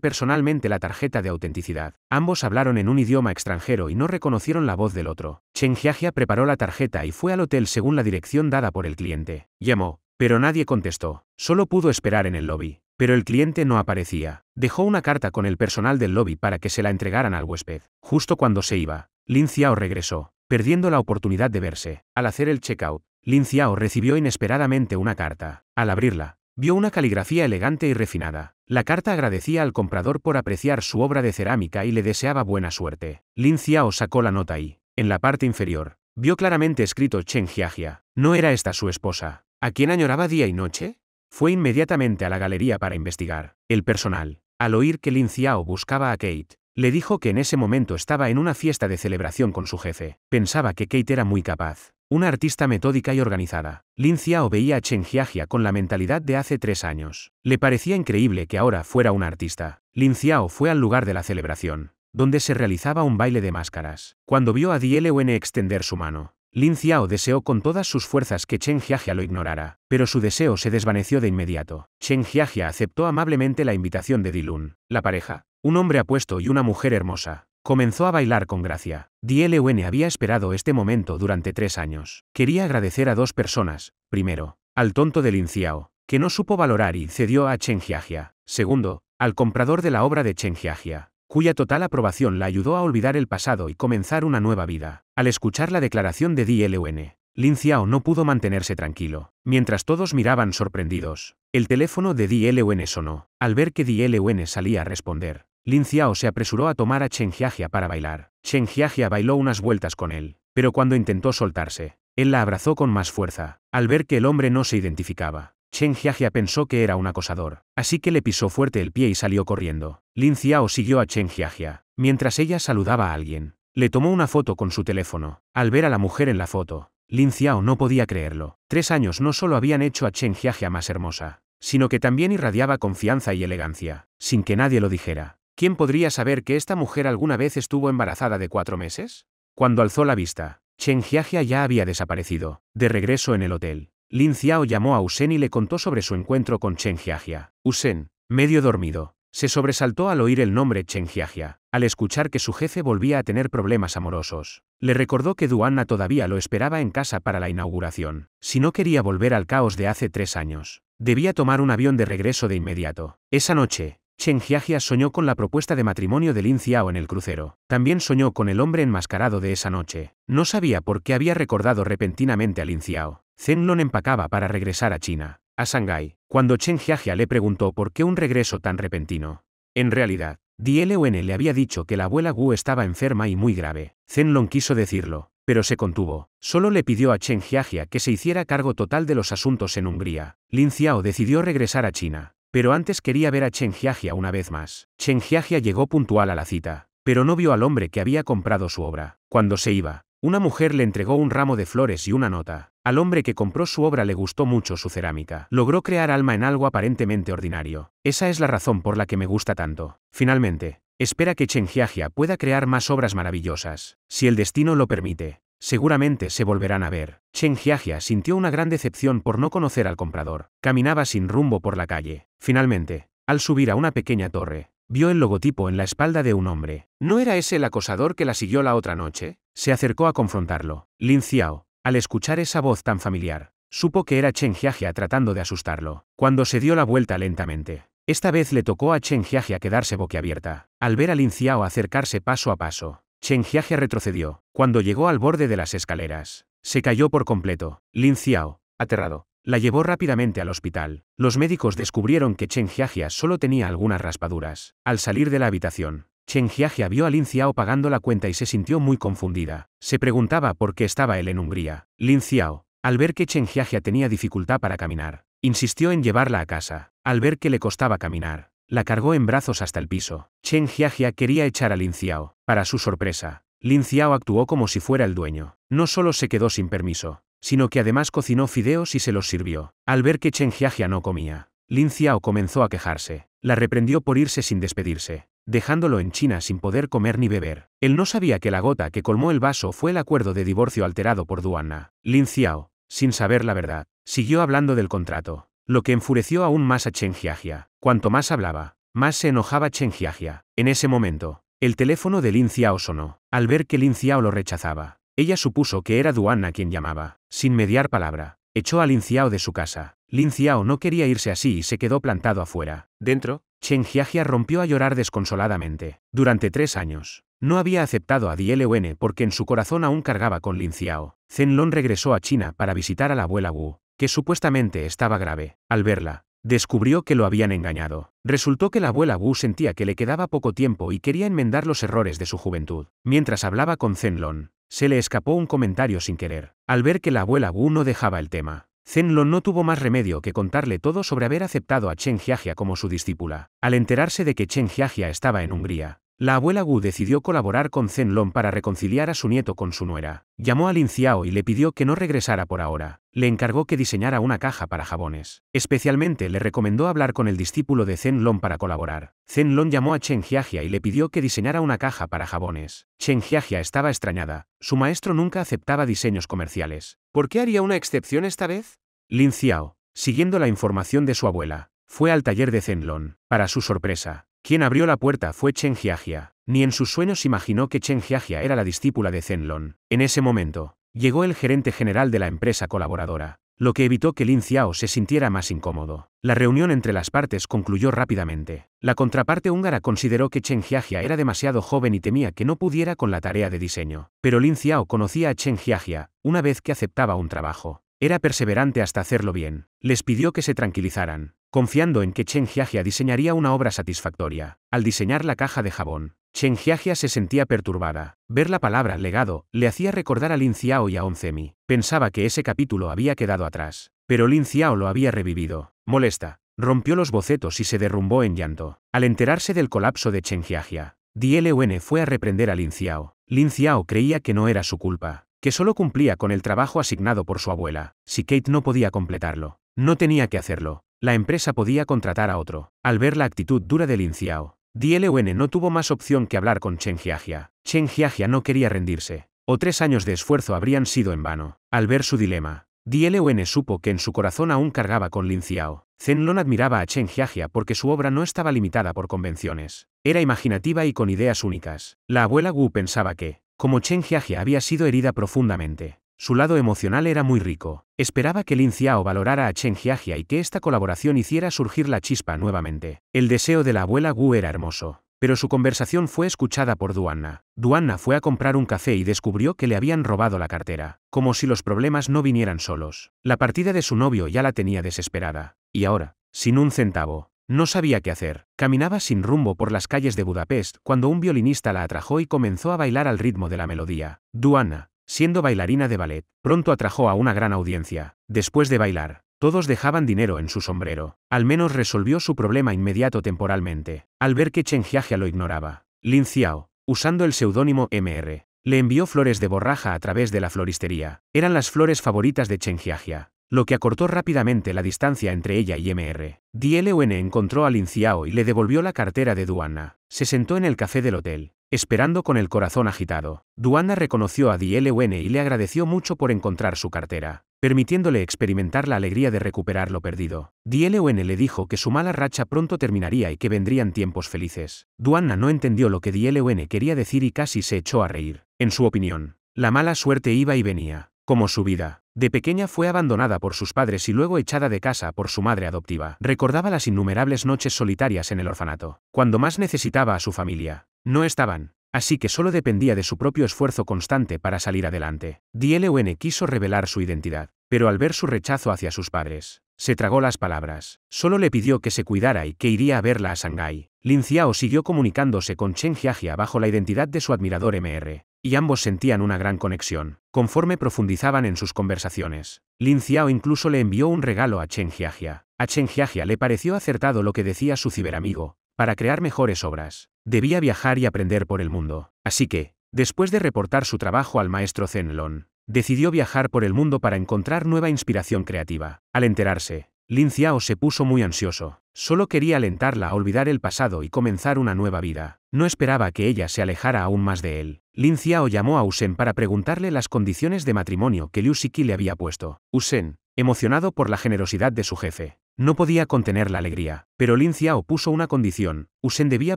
personalmente la tarjeta de autenticidad. Ambos hablaron en un idioma extranjero y no reconocieron la voz del otro. Chen Jiajia preparó la tarjeta y fue al hotel según la dirección dada por el cliente. Llamó, pero nadie contestó. Solo pudo esperar en el lobby. Pero el cliente no aparecía. Dejó una carta con el personal del lobby para que se la entregaran al huésped. Justo cuando se iba, Lin Xiao regresó, perdiendo la oportunidad de verse. Al hacer el checkout, Lin Xiao recibió inesperadamente una carta. Al abrirla, vio una caligrafía elegante y refinada. La carta agradecía al comprador por apreciar su obra de cerámica y le deseaba buena suerte. Lin Xiao sacó la nota y, en la parte inferior, vio claramente escrito Chen Jiajia. ¿No era esta su esposa, a quien añoraba día y noche? Fue inmediatamente a la galería para investigar. El personal, al oír que Lin Xiao buscaba a Kate, le dijo que en ese momento estaba en una fiesta de celebración con su jefe. Pensaba que Kate era muy capaz, una artista metódica y organizada. Lin Xiao veía a Chen Jiajia con la mentalidad de hace 3 años. Le parecía increíble que ahora fuera una artista. Lin Xiao fue al lugar de la celebración, donde se realizaba un baile de máscaras. Cuando vio a DLUN extender su mano, Lin Xiao deseó con todas sus fuerzas que Chen Jiajia lo ignorara, pero su deseo se desvaneció de inmediato. Chen Jiajia aceptó amablemente la invitación de Dilun. La pareja, un hombre apuesto y una mujer hermosa, comenzó a bailar con gracia. DLUN había esperado este momento durante 3 años. Quería agradecer a 2 personas. Primero, al tonto de Lin Xiao, que no supo valorar y cedió a Chen Jiajia. Segundo, al comprador de la obra de Chen Jiajia, cuya total aprobación la ayudó a olvidar el pasado y comenzar una nueva vida. Al escuchar la declaración de DLUN, Lin Xiao no pudo mantenerse tranquilo. Mientras todos miraban sorprendidos, el teléfono de DLUN sonó. Al ver que DLUN salía a responder, Lin Xiao se apresuró a tomar a Chen Jiajia para bailar. Chen Jiajia bailó unas vueltas con él, pero cuando intentó soltarse, él la abrazó con más fuerza. Al ver que el hombre no se identificaba, Chen Jiajia pensó que era un acosador, así que le pisó fuerte el pie y salió corriendo. Lin Xiao siguió a Chen Jiajia. Mientras ella saludaba a alguien, le tomó una foto con su teléfono. Al ver a la mujer en la foto, Lin Xiao no podía creerlo. 3 años no solo habían hecho a Chen Jiajia más hermosa, sino que también irradiaba confianza y elegancia, sin que nadie lo dijera. ¿Quién podría saber que esta mujer alguna vez estuvo embarazada de 4 meses? Cuando alzó la vista, Chen Jiajia ya había desaparecido. De regreso en el hotel, Lin Xiao llamó a Usen y le contó sobre su encuentro con Chen Jiajia. Usen, medio dormido, se sobresaltó al oír el nombre Chen Jiajia, al escuchar que su jefe volvía a tener problemas amorosos. Le recordó que Duanna todavía lo esperaba en casa para la inauguración. Si no quería volver al caos de hace 3 años, debía tomar un avión de regreso de inmediato. Esa noche, Chen Jiajia soñó con la propuesta de matrimonio de Lin Xiao en el crucero. También soñó con el hombre enmascarado de esa noche. No sabía por qué había recordado repentinamente a Lin Xiao. Zenlong empacaba para regresar a China, a Shanghái, cuando Chen Jiajia le preguntó por qué un regreso tan repentino. En realidad, Dielun le había dicho que la abuela Wu estaba enferma y muy grave. Zenlong quiso decirlo, pero se contuvo. Solo le pidió a Chen Jiajia que se hiciera cargo total de los asuntos en Hungría. Lin Xiao decidió regresar a China, pero antes quería ver a Chen Jiajia una vez más. Chen Jiajia llegó puntual a la cita, pero no vio al hombre que había comprado su obra. Cuando se iba, una mujer le entregó un ramo de flores y una nota. Al hombre que compró su obra le gustó mucho su cerámica. Logró crear alma en algo aparentemente ordinario. Esa es la razón por la que me gusta tanto. Finalmente, espera que Chen Jiajia pueda crear más obras maravillosas. Si el destino lo permite, seguramente se volverán a ver. Chen Jiajia sintió una gran decepción por no conocer al comprador. Caminaba sin rumbo por la calle. Finalmente, al subir a una pequeña torre, vio el logotipo en la espalda de un hombre. ¿No era ese el acosador que la siguió la otra noche? Se acercó a confrontarlo. Lin Xiao, al escuchar esa voz tan familiar, supo que era Chen Jiajia tratando de asustarlo. Cuando se dio la vuelta lentamente, esta vez le tocó a Chen Jiajia quedarse boquiabierta. Al ver a Lin Xiao acercarse paso a paso, Chen Jiajia retrocedió. Cuando llegó al borde de las escaleras, se cayó por completo. Lin Xiao, aterrado, la llevó rápidamente al hospital. Los médicos descubrieron que Chen Jiajia solo tenía algunas raspaduras. Al salir de la habitación, Chen Jiajia vio a Lin Xiao pagando la cuenta y se sintió muy confundida. Se preguntaba por qué estaba él en Hungría. Lin Xiao, al ver que Chen Jiajia tenía dificultad para caminar, insistió en llevarla a casa. Al ver que le costaba caminar, la cargó en brazos hasta el piso. Chen Jiajia quería echar a Lin Xiao. Para su sorpresa, Lin Xiao actuó como si fuera el dueño. No solo se quedó sin permiso, sino que además cocinó fideos y se los sirvió. Al ver que Chen Jiajia no comía, Lin Xiao comenzó a quejarse. La reprendió por irse sin despedirse, dejándolo en China sin poder comer ni beber. Él no sabía que la gota que colmó el vaso fue el acuerdo de divorcio alterado por Duanna. Lin Xiao, sin saber la verdad, siguió hablando del contrato, lo que enfureció aún más a Chen Jiajia. Cuanto más hablaba, más se enojaba Chen Jiajia. En ese momento, el teléfono de Lin Xiao sonó. Al ver que Lin Xiao lo rechazaba, ella supuso que era Duanna quien llamaba. Sin mediar palabra, echó a Lin Xiao de su casa. Lin Xiao no quería irse así y se quedó plantado afuera. Dentro, Chen Jiajia rompió a llorar desconsoladamente. Durante 3 años, no había aceptado a Dielun porque en su corazón aún cargaba con Lin Xiao. Zenlong regresó a China para visitar a la abuela Wu, que supuestamente estaba grave. Al verla, descubrió que lo habían engañado. Resultó que la abuela Wu sentía que le quedaba poco tiempo y quería enmendar los errores de su juventud. Mientras hablaba con Zenlong, se le escapó un comentario sin querer. Al ver que la abuela Wu no dejaba el tema, Zenlong no tuvo más remedio que contarle todo sobre haber aceptado a Chen Jiajia como su discípula. Al enterarse de que Chen Jiajia estaba en Hungría, la abuela Wu decidió colaborar con Zenlong para reconciliar a su nieto con su nuera. Llamó a Lin Xiao y le pidió que no regresara por ahora. Le encargó que diseñara una caja para jabones. Especialmente le recomendó hablar con el discípulo de Zenlong para colaborar. Zenlong llamó a Chen Jiajia y le pidió que diseñara una caja para jabones. Chen Jiajia estaba extrañada. Su maestro nunca aceptaba diseños comerciales. ¿Por qué haría una excepción esta vez? Lin Xiao, siguiendo la información de su abuela, fue al taller de Zenlong. Para su sorpresa, quien abrió la puerta fue Chen Jiajia. Ni en sus sueños imaginó que Chen Jiajia era la discípula de Zenlong. En ese momento, llegó el gerente general de la empresa colaboradora, lo que evitó que Lin Xiao se sintiera más incómodo. La reunión entre las partes concluyó rápidamente. La contraparte húngara consideró que Chen Jiajia era demasiado joven y temía que no pudiera con la tarea de diseño. Pero Lin Xiao conocía a Chen Jiajia, una vez que aceptaba un trabajo. Era perseverante hasta hacerlo bien. Les pidió que se tranquilizaran, confiando en que Chen Jiajia diseñaría una obra satisfactoria. Al diseñar la caja de jabón, Chen Jiajia se sentía perturbada. Ver la palabra legado le hacía recordar a Lin Xiao y a Onzemi. Pensaba que ese capítulo había quedado atrás. Pero Lin Xiao lo había revivido. Molesta, rompió los bocetos y se derrumbó en llanto. Al enterarse del colapso de Chen Jiajia, Di Lewen fue a reprender a Lin Xiao. Lin Xiao creía que no era su culpa, que solo cumplía con el trabajo asignado por su abuela. Si Kate no podía completarlo, no tenía que hacerlo. La empresa podía contratar a otro. Al ver la actitud dura de Lin Xiao, Di Lewen no tuvo más opción que hablar con Chen Jiajia. Chen Jiajia no quería rendirse. O 3 años de esfuerzo habrían sido en vano. Al ver su dilema, Di Lewen supo que en su corazón aún cargaba con Lin Xiao. Zenlong admiraba a Chen Jiajia porque su obra no estaba limitada por convenciones. Era imaginativa y con ideas únicas. La abuela Wu pensaba que, como Chen Jiajia había sido herida profundamente, su lado emocional era muy rico. Esperaba que Lin Xiao valorara a Chen Jiajia y que esta colaboración hiciera surgir la chispa nuevamente. El deseo de la abuela Wu era hermoso. Pero su conversación fue escuchada por Duanna. Duanna fue a comprar un café y descubrió que le habían robado la cartera. Como si los problemas no vinieran solos. La partida de su novio ya la tenía desesperada. Y ahora, sin un centavo, no sabía qué hacer. Caminaba sin rumbo por las calles de Budapest cuando un violinista la atrajo y comenzó a bailar al ritmo de la melodía. Duanna, siendo bailarina de ballet, pronto atrajo a una gran audiencia. Después de bailar, todos dejaban dinero en su sombrero. Al menos resolvió su problema inmediato temporalmente. Al ver que Chen Jiajia lo ignoraba, Lin Xiao, usando el seudónimo Mr., le envió flores de borraja a través de la floristería. Eran las flores favoritas de Chen Jiajia, lo que acortó rápidamente la distancia entre ella y Mr. Di Lewen encontró a Lin Xiao y le devolvió la cartera de Duanna. Se sentó en el café del hotel, esperando con el corazón agitado. Duanna reconoció a Di Lewen y le agradeció mucho por encontrar su cartera, permitiéndole experimentar la alegría de recuperar lo perdido. Di Lewen le dijo que su mala racha pronto terminaría y que vendrían tiempos felices. Duanna no entendió lo que Di Lewen quería decir y casi se echó a reír. En su opinión, la mala suerte iba y venía, como su vida. De pequeña fue abandonada por sus padres y luego echada de casa por su madre adoptiva. Recordaba las innumerables noches solitarias en el orfanato. Cuando más necesitaba a su familia, no estaban. Así que solo dependía de su propio esfuerzo constante para salir adelante. Di Lewen quiso revelar su identidad, pero al ver su rechazo hacia sus padres, se tragó las palabras. Solo le pidió que se cuidara y que iría a verla a Shanghái. Lin Xiao siguió comunicándose con Chen Jiajia bajo la identidad de su admirador Mr., y ambos sentían una gran conexión. Conforme profundizaban en sus conversaciones, Lin Xiao incluso le envió un regalo a Chen Jiajia. A Chen Jiajia le pareció acertado lo que decía su ciberamigo. Para crear mejores obras, debía viajar y aprender por el mundo. Así que, después de reportar su trabajo al maestro Zenlong, decidió viajar por el mundo para encontrar nueva inspiración creativa. Al enterarse, Lin Xiao se puso muy ansioso. Solo quería alentarla a olvidar el pasado y comenzar una nueva vida. No esperaba que ella se alejara aún más de él. Lin Xiao llamó a Usen para preguntarle las condiciones de matrimonio que Liu Shiki le había puesto. Usen, emocionado por la generosidad de su jefe, no podía contener la alegría. Pero Lin Xiao puso una condición: Usen debía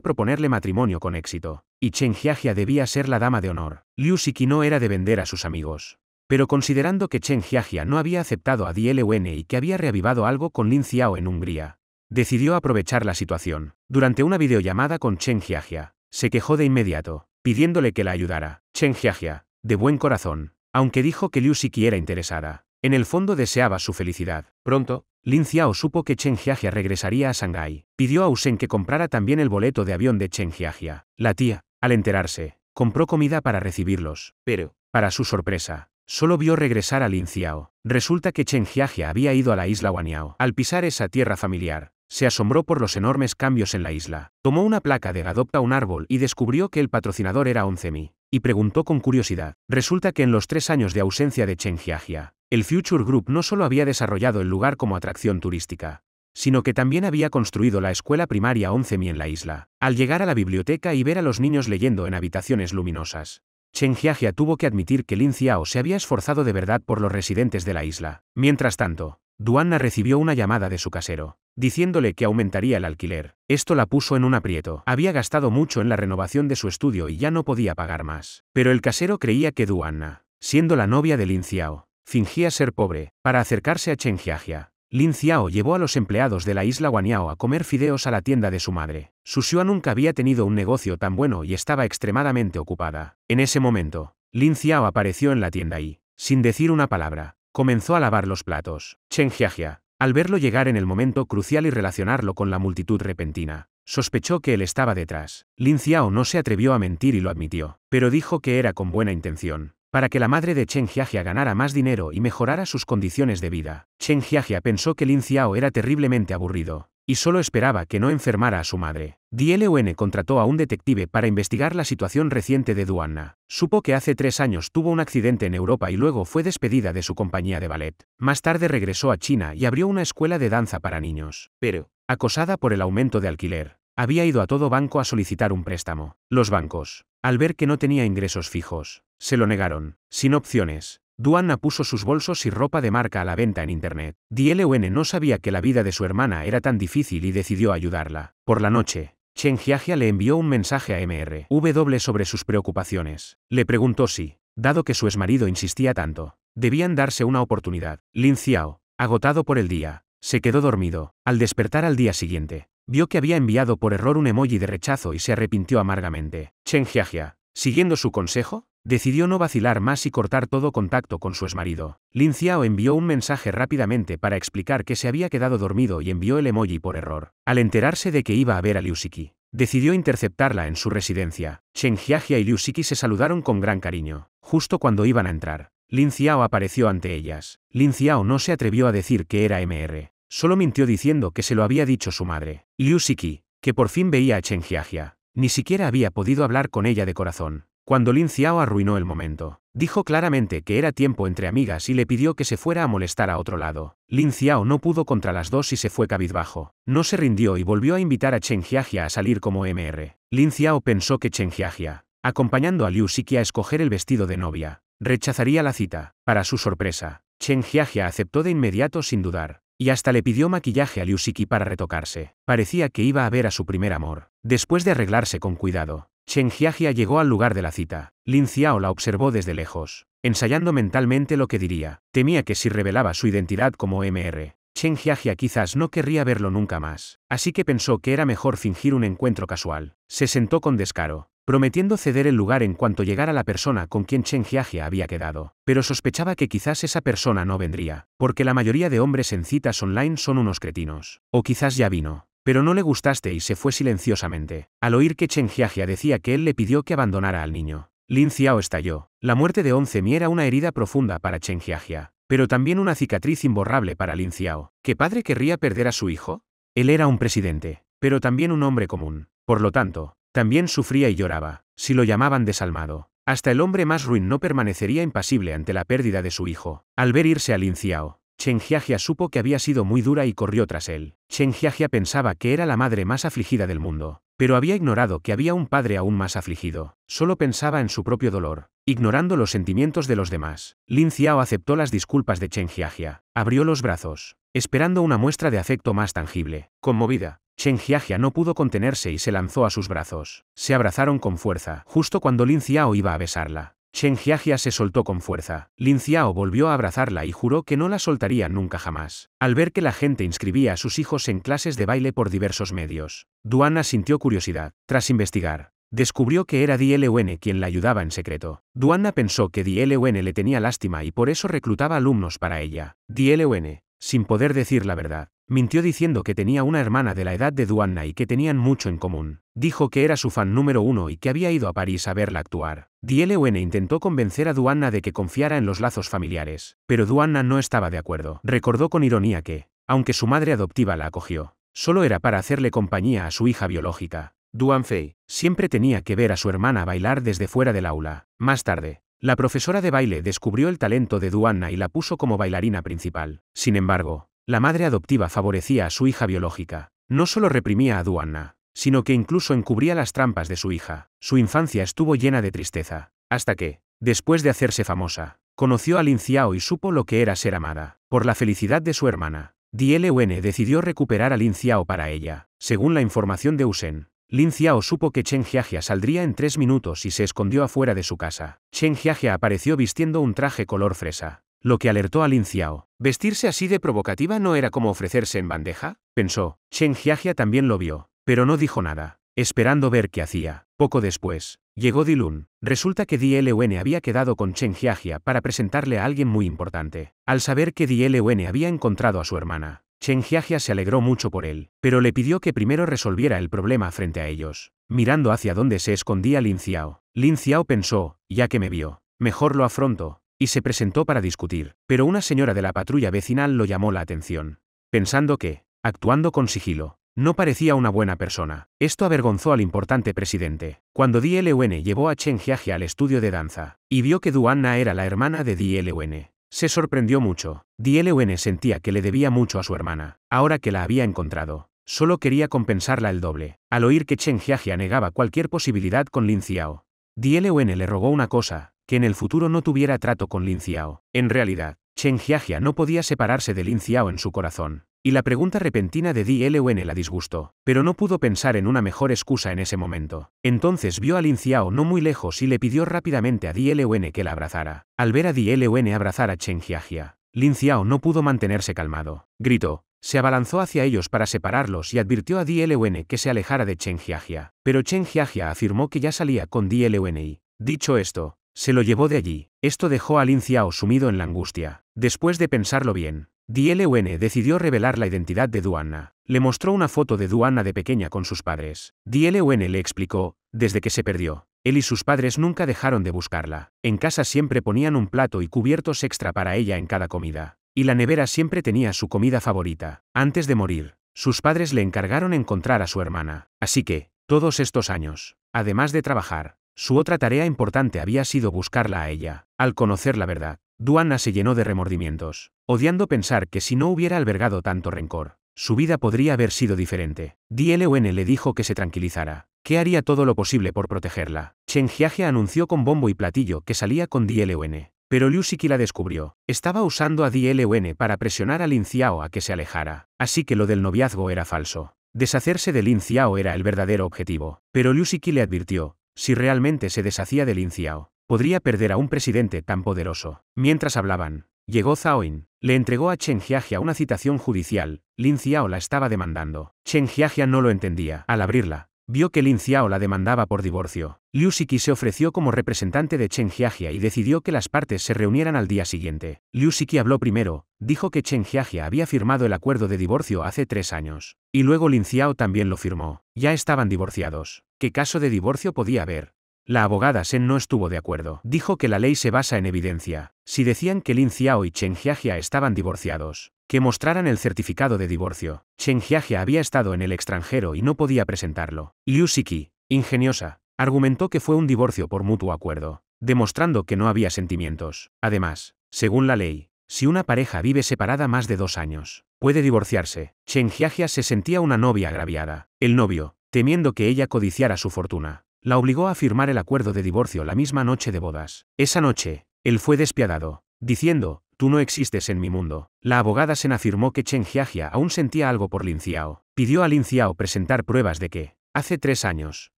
proponerle matrimonio con éxito, y Chen Jiajia debía ser la dama de honor. Liu Shiki no era de vender a sus amigos. Pero considerando que Chen Jiajia no había aceptado a Di Lewen y que había reavivado algo con Lin Xiao en Hungría, decidió aprovechar la situación. Durante una videollamada con Chen Jiajia, se quejó de inmediato, pidiéndole que la ayudara. Chen Jiajia, de buen corazón, aunque dijo que Liu Shiki era interesada, en el fondo deseaba su felicidad. Pronto, Lin Xiao supo que Chen Jiajia regresaría a Shanghái. Pidió a Usen que comprara también el boleto de avión de Chen Jiajia. La tía, al enterarse, compró comida para recibirlos, pero, para su sorpresa, solo vio regresar a Lin Xiao. Resulta que Chen Jiajia había ido a la isla Guanyao. Al pisar esa tierra familiar, se asombró por los enormes cambios en la isla. Tomó una placa de Adopta un árbol y descubrió que el patrocinador era Onzemi, y preguntó con curiosidad. Resulta que en los 3 años de ausencia de Chen Jiajia, el Future Group no solo había desarrollado el lugar como atracción turística, sino que también había construido la escuela primaria Onzemi en la isla. Al llegar a la biblioteca y ver a los niños leyendo en habitaciones luminosas, Chen Jiajia tuvo que admitir que Lin Xiao se había esforzado de verdad por los residentes de la isla. Mientras tanto, Duanna recibió una llamada de su casero, diciéndole que aumentaría el alquiler. Esto la puso en un aprieto. Había gastado mucho en la renovación de su estudio y ya no podía pagar más. Pero el casero creía que Duanna, siendo la novia de Lin Xiao, fingía ser pobre. Para acercarse a Chen Jiajia, Lin Xiao llevó a los empleados de la isla Guanyao a comer fideos a la tienda de su madre. Susua nunca había tenido un negocio tan bueno y estaba extremadamente ocupada. En ese momento, Lin Xiao apareció en la tienda y, sin decir una palabra, comenzó a lavar los platos. Chen Jiajia, al verlo llegar en el momento crucial y relacionarlo con la multitud repentina, sospechó que él estaba detrás. Lin Xiao no se atrevió a mentir y lo admitió, pero dijo que era con buena intención. para que la madre de Chen Jiajia ganara más dinero y mejorara sus condiciones de vida. Chen Jiajia pensó que Lin Xiao era terriblemente aburrido, y solo esperaba que no enfermara a su madre. DLUN contrató a un detective para investigar la situación reciente de Duanna. Supo que hace 3 años tuvo un accidente en Europa y luego fue despedida de su compañía de ballet. Más tarde regresó a China y abrió una escuela de danza para niños. Pero, acosada por el aumento de alquiler, había ido a todo banco a solicitar un préstamo. Los bancos, al ver que no tenía ingresos fijos, se lo negaron. Sin opciones, Duanna puso sus bolsos y ropa de marca a la venta en internet. DLUN no sabía que la vida de su hermana era tan difícil y decidió ayudarla. Por la noche, Chen Jiajia le envió un mensaje a MRW sobre sus preocupaciones. Le preguntó si, dado que su exmarido insistía tanto, debían darse una oportunidad. Lin Xiao, agotado por el día, se quedó dormido. Al despertar al día siguiente, vio que había enviado por error un emoji de rechazo y se arrepintió amargamente. Chen Jiajia, siguiendo su consejo, decidió no vacilar más y cortar todo contacto con su exmarido. Lin Xiao envió un mensaje rápidamente para explicar que se había quedado dormido y envió el emoji por error. Al enterarse de que iba a ver a Liu Xiki, decidió interceptarla en su residencia. Chen Jiajia y Liu Xiki se saludaron con gran cariño. Justo cuando iban a entrar, Lin Xiao apareció ante ellas. Lin Xiao no se atrevió a decir que era MR. Solo mintió diciendo que se lo había dicho su madre. Liu Xiki, que por fin veía a Chen Jiajia, ni siquiera había podido hablar con ella de corazón. Cuando Lin Xiao arruinó el momento, dijo claramente que era tiempo entre amigas y le pidió que se fuera a molestar a otro lado. Lin Xiao no pudo contra las dos y se fue cabizbajo. No se rindió y volvió a invitar a Chen Jiajia a salir como MR. Lin Xiao pensó que Chen Jiajia, acompañando a Liu Xiki a escoger el vestido de novia, rechazaría la cita. Para su sorpresa, Chen Jiajia aceptó de inmediato sin dudar, y hasta le pidió maquillaje a Liu Xiki para retocarse. Parecía que iba a ver a su primer amor. Después de arreglarse con cuidado, Chen Jiajia llegó al lugar de la cita. Lin Xiao la observó desde lejos, ensayando mentalmente lo que diría. Temía que si revelaba su identidad como MR, Chen Jiajia quizás no querría verlo nunca más, así que pensó que era mejor fingir un encuentro casual. Se sentó con descaro, prometiendo ceder el lugar en cuanto llegara la persona con quien Chen Jiajia había quedado. Pero sospechaba que quizás esa persona no vendría, porque la mayoría de hombres en citas online son unos cretinos. O quizás ya vino, pero no le gustaste y se fue silenciosamente. Al oír que Chen Jiajia decía que él le pidió que abandonara al niño, Lin Xiao estalló. La muerte de 11 Mi era una herida profunda para Chen Jiajia, pero también una cicatriz imborrable para Lin Xiao. ¿Qué padre querría perder a su hijo? Él era un presidente, pero también un hombre común. Por lo tanto, también sufría y lloraba. Si lo llamaban desalmado, hasta el hombre más ruin no permanecería impasible ante la pérdida de su hijo. Al ver irse a Lin Xiao, Chen Jiajia supo que había sido muy dura y corrió tras él. Chen Jiajia pensaba que era la madre más afligida del mundo, pero había ignorado que había un padre aún más afligido. Solo pensaba en su propio dolor, ignorando los sentimientos de los demás. Lin Xiao aceptó las disculpas de Chen Jiajia, abrió los brazos, esperando una muestra de afecto más tangible. Conmovida, Chen Jiajia no pudo contenerse y se lanzó a sus brazos. Se abrazaron con fuerza, justo cuando Lin Xiao iba a besarla. Chen Jiajia se soltó con fuerza. Lin Xiao volvió a abrazarla y juró que no la soltaría nunca jamás. Al ver que la gente inscribía a sus hijos en clases de baile por diversos medios, Duanna sintió curiosidad. Tras investigar, descubrió que era DLUN quien la ayudaba en secreto. Duanna pensó que DLUN le tenía lástima y por eso reclutaba alumnos para ella. DLUN, sin poder decir la verdad, mintió diciendo que tenía una hermana de la edad de Duanna y que tenían mucho en común. Dijo que era su fan número 1 y que había ido a París a verla actuar. DLUN intentó convencer a Duanna de que confiara en los lazos familiares, pero Duanna no estaba de acuerdo. Recordó con ironía que, aunque su madre adoptiva la acogió, solo era para hacerle compañía a su hija biológica. Duan Fei siempre tenía que ver a su hermana bailar desde fuera del aula. Más tarde, la profesora de baile descubrió el talento de Duanna y la puso como bailarina principal. Sin embargo, la madre adoptiva favorecía a su hija biológica. No solo reprimía a Duanna, sino que incluso encubría las trampas de su hija. Su infancia estuvo llena de tristeza, hasta que, después de hacerse famosa, conoció a Lin Xiao y supo lo que era ser amada. Por la felicidad de su hermana, DLUN decidió recuperar a Lin Xiao para ella. Según la información de Usen, Lin Xiao supo que Chen Jiajia saldría en 3 minutos y se escondió afuera de su casa. Chen Jiajia apareció vistiendo un traje color fresa, lo que alertó a Lin Xiao. ¿Vestirse así de provocativa no era como ofrecerse en bandeja?, pensó. Chen Jiajia también lo vio, pero no dijo nada, esperando ver qué hacía. Poco después, llegó Dilun. Resulta que DLUN había quedado con Chen Jiajia para presentarle a alguien muy importante. Al saber que DLUN había encontrado a su hermana, Chen Jiajia se alegró mucho por él, pero le pidió que primero resolviera el problema frente a ellos. Mirando hacia donde se escondía Lin Xiao pensó, ya que me vio, mejor lo afronto, y se presentó para discutir, pero una señora de la patrulla vecinal lo llamó la atención. Pensando que, actuando con sigilo, no parecía una buena persona. Esto avergonzó al importante presidente. Cuando DLUN llevó a Chen Jiajia al estudio de danza, y vio que Duanna era la hermana de DLUN, se sorprendió mucho. DLUN sentía que le debía mucho a su hermana. Ahora que la había encontrado, solo quería compensarla el doble. Al oír que Chen Jiajia negaba cualquier posibilidad con Lin Xiao, DLUN le rogó una cosa, que en el futuro no tuviera trato con Lin Xiao. En realidad, Chen Jiajia no podía separarse de Lin Xiao en su corazón. Y la pregunta repentina de DLUN la disgustó, pero no pudo pensar en una mejor excusa en ese momento. Entonces vio a Lin Xiao no muy lejos y le pidió rápidamente a DLUN que la abrazara. Al ver a DLUN abrazar a Chen Jiajia, Lin Xiao no pudo mantenerse calmado. Gritó, se abalanzó hacia ellos para separarlos y advirtió a DLUN que se alejara de Chen Jiajia. Pero Chen Jiajia afirmó que ya salía con DLUN y, dicho esto, se lo llevó de allí. Esto dejó a Lin Xiao sumido en la angustia. Después de pensarlo bien, DLUN decidió revelar la identidad de Duanna. Le mostró una foto de Duanna de pequeña con sus padres. DLUN le explicó, desde que se perdió, él y sus padres nunca dejaron de buscarla. En casa siempre ponían un plato y cubiertos extra para ella en cada comida. Y la nevera siempre tenía su comida favorita. Antes de morir, sus padres le encargaron encontrar a su hermana. Así que, todos estos años, además de trabajar, su otra tarea importante había sido buscarla a ella. Al conocer la verdad, Duanna se llenó de remordimientos, odiando pensar que si no hubiera albergado tanto rencor, su vida podría haber sido diferente. DLUN le dijo que se tranquilizara, que haría todo lo posible por protegerla. Chen Jiajia anunció con bombo y platillo que salía con DLUN, pero Liu Xiki la descubrió. Estaba usando a DLUN para presionar a Lin Xiao a que se alejara, así que lo del noviazgo era falso. Deshacerse de Lin Xiao era el verdadero objetivo, pero Liu Xiki le advirtió, si realmente se deshacía de Lin Xiao, podría perder a un presidente tan poderoso. Mientras hablaban, llegó Zhaoyin, le entregó a Chen Jiajia una citación judicial. Lin Xiao la estaba demandando. Chen Jiajia no lo entendía. Al abrirla, vio que Lin Xiao la demandaba por divorcio. Liu Xiki se ofreció como representante de Chen Jiajia y decidió que las partes se reunieran al día siguiente. Liu Xiki habló primero, dijo que Chen Jiajia había firmado el acuerdo de divorcio hace 3 años. Y luego Lin Xiao también lo firmó. Ya estaban divorciados. ¿Qué caso de divorcio podía haber? La abogada Sen no estuvo de acuerdo. Dijo que la ley se basa en evidencia. Si decían que Lin Xiao y Chen Jiajia estaban divorciados, que mostraran el certificado de divorcio. Chen Jiajia había estado en el extranjero y no podía presentarlo. Liu Xiki, ingeniosa, argumentó que fue un divorcio por mutuo acuerdo, demostrando que no había sentimientos. Además, según la ley, si una pareja vive separada más de 2 años, puede divorciarse. Chen Jiajia se sentía una novia agraviada. El novio, temiendo que ella codiciara su fortuna, la obligó a firmar el acuerdo de divorcio la misma noche de bodas. Esa noche, él fue despiadado, diciendo, tú no existes en mi mundo. La abogada Sen afirmó que Chen Jiajia aún sentía algo por Lin Xiao. Pidió a Lin Xiao presentar pruebas de que, hace 3 años,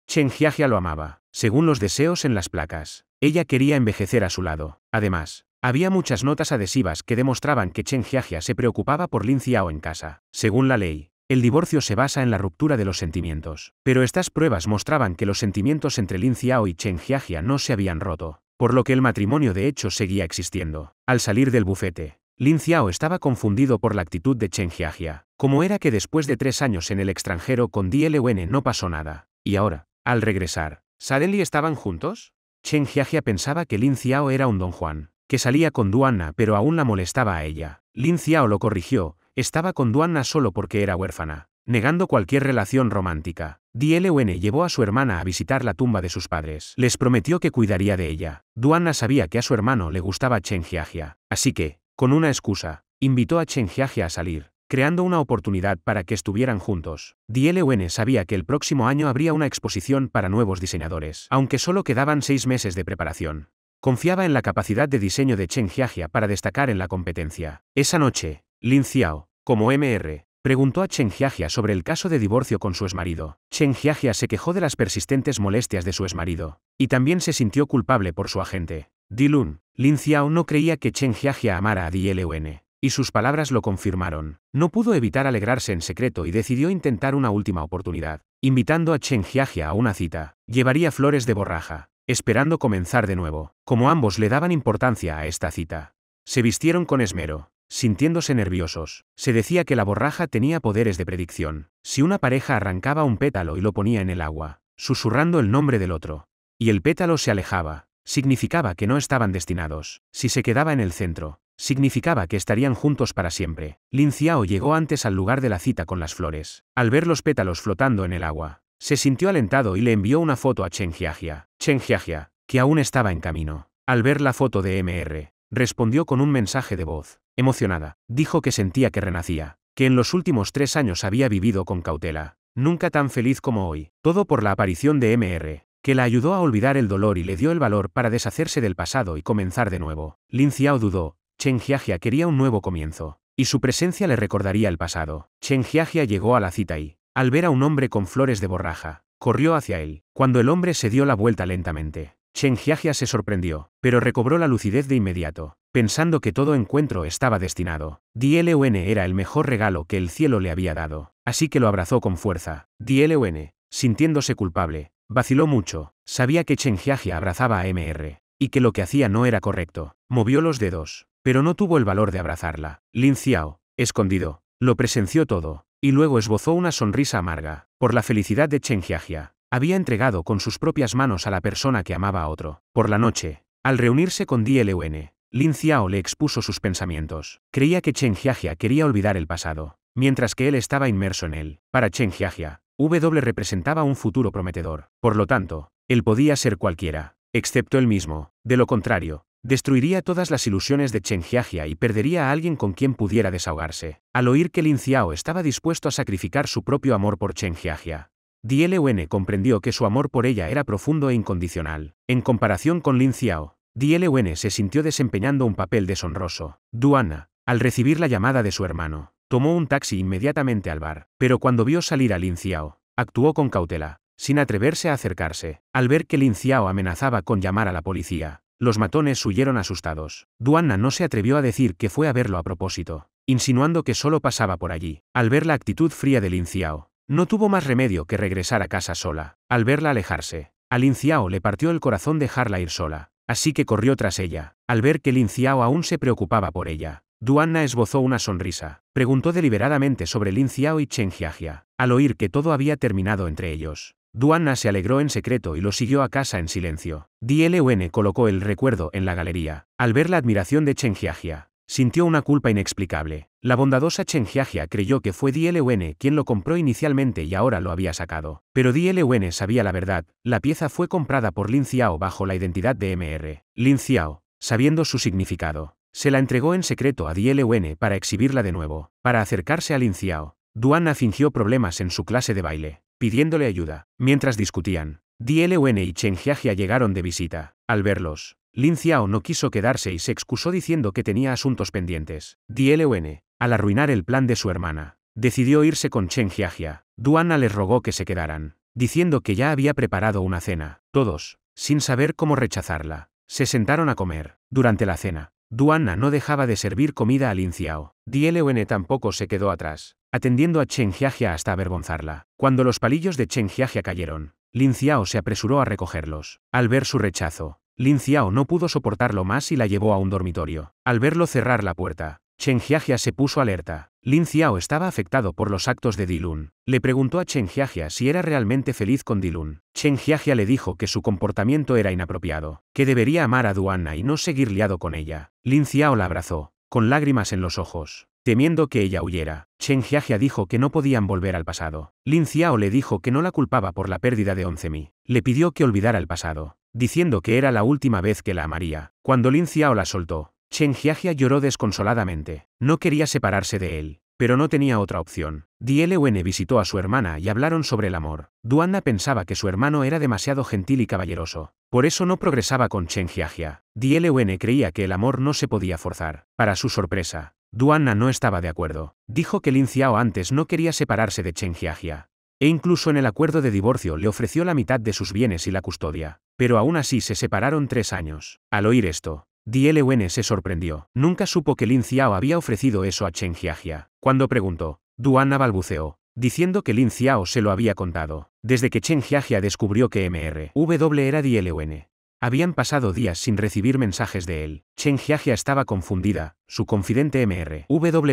Chen Jiajia lo amaba, según los deseos en las placas. Ella quería envejecer a su lado. Además, había muchas notas adhesivas que demostraban que Chen Jiajia se preocupaba por Lin Xiao en casa. Según la ley, el divorcio se basa en la ruptura de los sentimientos. Pero estas pruebas mostraban que los sentimientos entre Lin Xiao y Chen Jiajia no se habían roto, por lo que el matrimonio de hecho seguía existiendo. Al salir del bufete, Lin Xiao estaba confundido por la actitud de Chen Jiajia. ¿Cómo era que después de 3 años en el extranjero con DLUN no pasó nada? Y ahora, al regresar, ¿suddenly estaban juntos? Chen Jiajia pensaba que Lin Xiao era un don Juan, que salía con Duanna pero aún la molestaba a ella. Lin Xiao lo corrigió, estaba con Duanna solo porque era huérfana, negando cualquier relación romántica. DLUN llevó a su hermana a visitar la tumba de sus padres. Les prometió que cuidaría de ella. Duanna sabía que a su hermano le gustaba Chen Jiajia, así que, con una excusa, invitó a Chen Jiajia a salir, creando una oportunidad para que estuvieran juntos. DLUN sabía que el próximo año habría una exposición para nuevos diseñadores, aunque solo quedaban 6 meses de preparación. Confiaba en la capacidad de diseño de Chen Jiajia para destacar en la competencia. Esa noche, Lin Xiao, como Mr., preguntó a Chen Jiajia sobre el caso de divorcio con su exmarido. Chen Jiajia se quejó de las persistentes molestias de su exmarido, y también se sintió culpable por su agente, Dilun. Lin Xiao no creía que Chen Jiajia amara a DLUN, y sus palabras lo confirmaron. No pudo evitar alegrarse en secreto y decidió intentar una última oportunidad, invitando a Chen Jiajia a una cita. Llevaría flores de borraja, esperando comenzar de nuevo. Como ambos le daban importancia a esta cita, se vistieron con esmero, sintiéndose nerviosos. Se decía que la borraja tenía poderes de predicción. Si una pareja arrancaba un pétalo y lo ponía en el agua, susurrando el nombre del otro, y el pétalo se alejaba, significaba que no estaban destinados. Si se quedaba en el centro, significaba que estarían juntos para siempre. Lin Xiao llegó antes al lugar de la cita con las flores. Al ver los pétalos flotando en el agua, se sintió alentado y le envió una foto a Chen Jiajia. Chen Jiajia, que aún estaba en camino, al ver la foto de Mr., respondió con un mensaje de voz. Emocionada, dijo que sentía que renacía, que en los últimos 3 años había vivido con cautela, nunca tan feliz como hoy. Todo por la aparición de Mr., que la ayudó a olvidar el dolor y le dio el valor para deshacerse del pasado y comenzar de nuevo. Lin Xiao dudó. Chen Jiajia quería un nuevo comienzo, y su presencia le recordaría el pasado. Chen Jiajia llegó a la cita y, al ver a un hombre con flores de borraja, corrió hacia él. Cuando el hombre se dio la vuelta lentamente, Chen Jiajia se sorprendió, pero recobró la lucidez de inmediato, pensando que todo encuentro estaba destinado. Dielun era el mejor regalo que el cielo le había dado, así que lo abrazó con fuerza. Dielun, sintiéndose culpable, vaciló mucho, sabía que Chen Jiajia abrazaba a Mr., y que lo que hacía no era correcto. Movió los dedos, pero no tuvo el valor de abrazarla. Lin Xiao, escondido, lo presenció todo, y luego esbozó una sonrisa amarga, por la felicidad de Chen Jiajia. Había entregado con sus propias manos a la persona que amaba a otro. Por la noche, al reunirse con Dielun, Lin Xiao le expuso sus pensamientos. Creía que Chen Jiajia quería olvidar el pasado, mientras que él estaba inmerso en él. Para Chen Jiajia, W representaba un futuro prometedor. Por lo tanto, él podía ser cualquiera, excepto él mismo. De lo contrario, destruiría todas las ilusiones de Chen Jiajia y perdería a alguien con quien pudiera desahogarse. Al oír que Lin Xiao estaba dispuesto a sacrificar su propio amor por Chen Jiajia, Dielun comprendió que su amor por ella era profundo e incondicional. En comparación con Lin Xiao, Dielun se sintió desempeñando un papel deshonroso. Duanna, al recibir la llamada de su hermano, tomó un taxi inmediatamente al bar, pero cuando vio salir a Lin Xiao, actuó con cautela, sin atreverse a acercarse. Al ver que Lin Xiao amenazaba con llamar a la policía, los matones huyeron asustados. Duanna no se atrevió a decir que fue a verlo a propósito, insinuando que solo pasaba por allí. Al ver la actitud fría de Lin Xiao, no tuvo más remedio que regresar a casa sola. Al verla alejarse, a Lin Xiao le partió el corazón dejarla ir sola, así que corrió tras ella. Al ver que Lin Xiao aún se preocupaba por ella, Duanna esbozó una sonrisa. Preguntó deliberadamente sobre Lin Xiao y Chen Jiajia. Al oír que todo había terminado entre ellos, Duanna se alegró en secreto y lo siguió a casa en silencio. Dielun colocó el recuerdo en la galería. Al ver la admiración de Chen Jiajia, sintió una culpa inexplicable. La bondadosa Chen Jiajia creyó que fue Dielun quien lo compró inicialmente y ahora lo había sacado. Pero Dielun sabía la verdad. La pieza fue comprada por Lin Xiao bajo la identidad de Mr. Lin Xiao, sabiendo su significado, se la entregó en secreto a Dielun para exhibirla de nuevo. Para acercarse a Lin Xiao, Duanna fingió problemas en su clase de baile, pidiéndole ayuda. Mientras discutían, Dielun y Chen Jiajia llegaron de visita. Al verlos, Lin Xiao no quiso quedarse y se excusó diciendo que tenía asuntos pendientes. Dielun, al arruinar el plan de su hermana, decidió irse con Chen Jiajia. Duanna les rogó que se quedaran, diciendo que ya había preparado una cena. Todos, sin saber cómo rechazarla, se sentaron a comer. Durante la cena, Duanna no dejaba de servir comida a Lin Xiao. Dielun tampoco se quedó atrás, atendiendo a Chen Jiajia hasta avergonzarla. Cuando los palillos de Chen Jiajia cayeron, Lin Xiao se apresuró a recogerlos. Al ver su rechazo, Lin Xiao no pudo soportarlo más y la llevó a un dormitorio. Al verlo cerrar la puerta, Chen Jiajia se puso alerta. Lin Xiao estaba afectado por los actos de Dilun. Le preguntó a Chen Jiajia si era realmente feliz con Dilun. Chen Jiajia le dijo que su comportamiento era inapropiado, que debería amar a Duanna y no seguir liado con ella. Lin Xiao la abrazó, con lágrimas en los ojos, temiendo que ella huyera. Chen Jiajia dijo que no podían volver al pasado. Lin Xiao le dijo que no la culpaba por la pérdida de 11.000. Le pidió que olvidara el pasado, diciendo que era la última vez que la amaría. Cuando Lin Xiao la soltó, Chen Jiajia lloró desconsoladamente. No quería separarse de él, pero no tenía otra opción. Dielun visitó a su hermana y hablaron sobre el amor. Duanna pensaba que su hermano era demasiado gentil y caballeroso, por eso no progresaba con Chen Jiajia. Dielun creía que el amor no se podía forzar. Para su sorpresa, Duanna no estaba de acuerdo. Dijo que Lin Xiao antes no quería separarse de Chen Jiajia, e incluso en el acuerdo de divorcio le ofreció la mitad de sus bienes y la custodia, pero aún así se separaron 3 años. Al oír esto, Dielun se sorprendió. Nunca supo que Lin Xiao había ofrecido eso a Chen Jiajia. Cuando preguntó, Duanna balbuceó, diciendo que Lin Xiao se lo había contado. Desde que Chen Jiajia descubrió que Mr. era Dielun, habían pasado días sin recibir mensajes de él. Chen Jiajia estaba confundida. Su confidente Mr.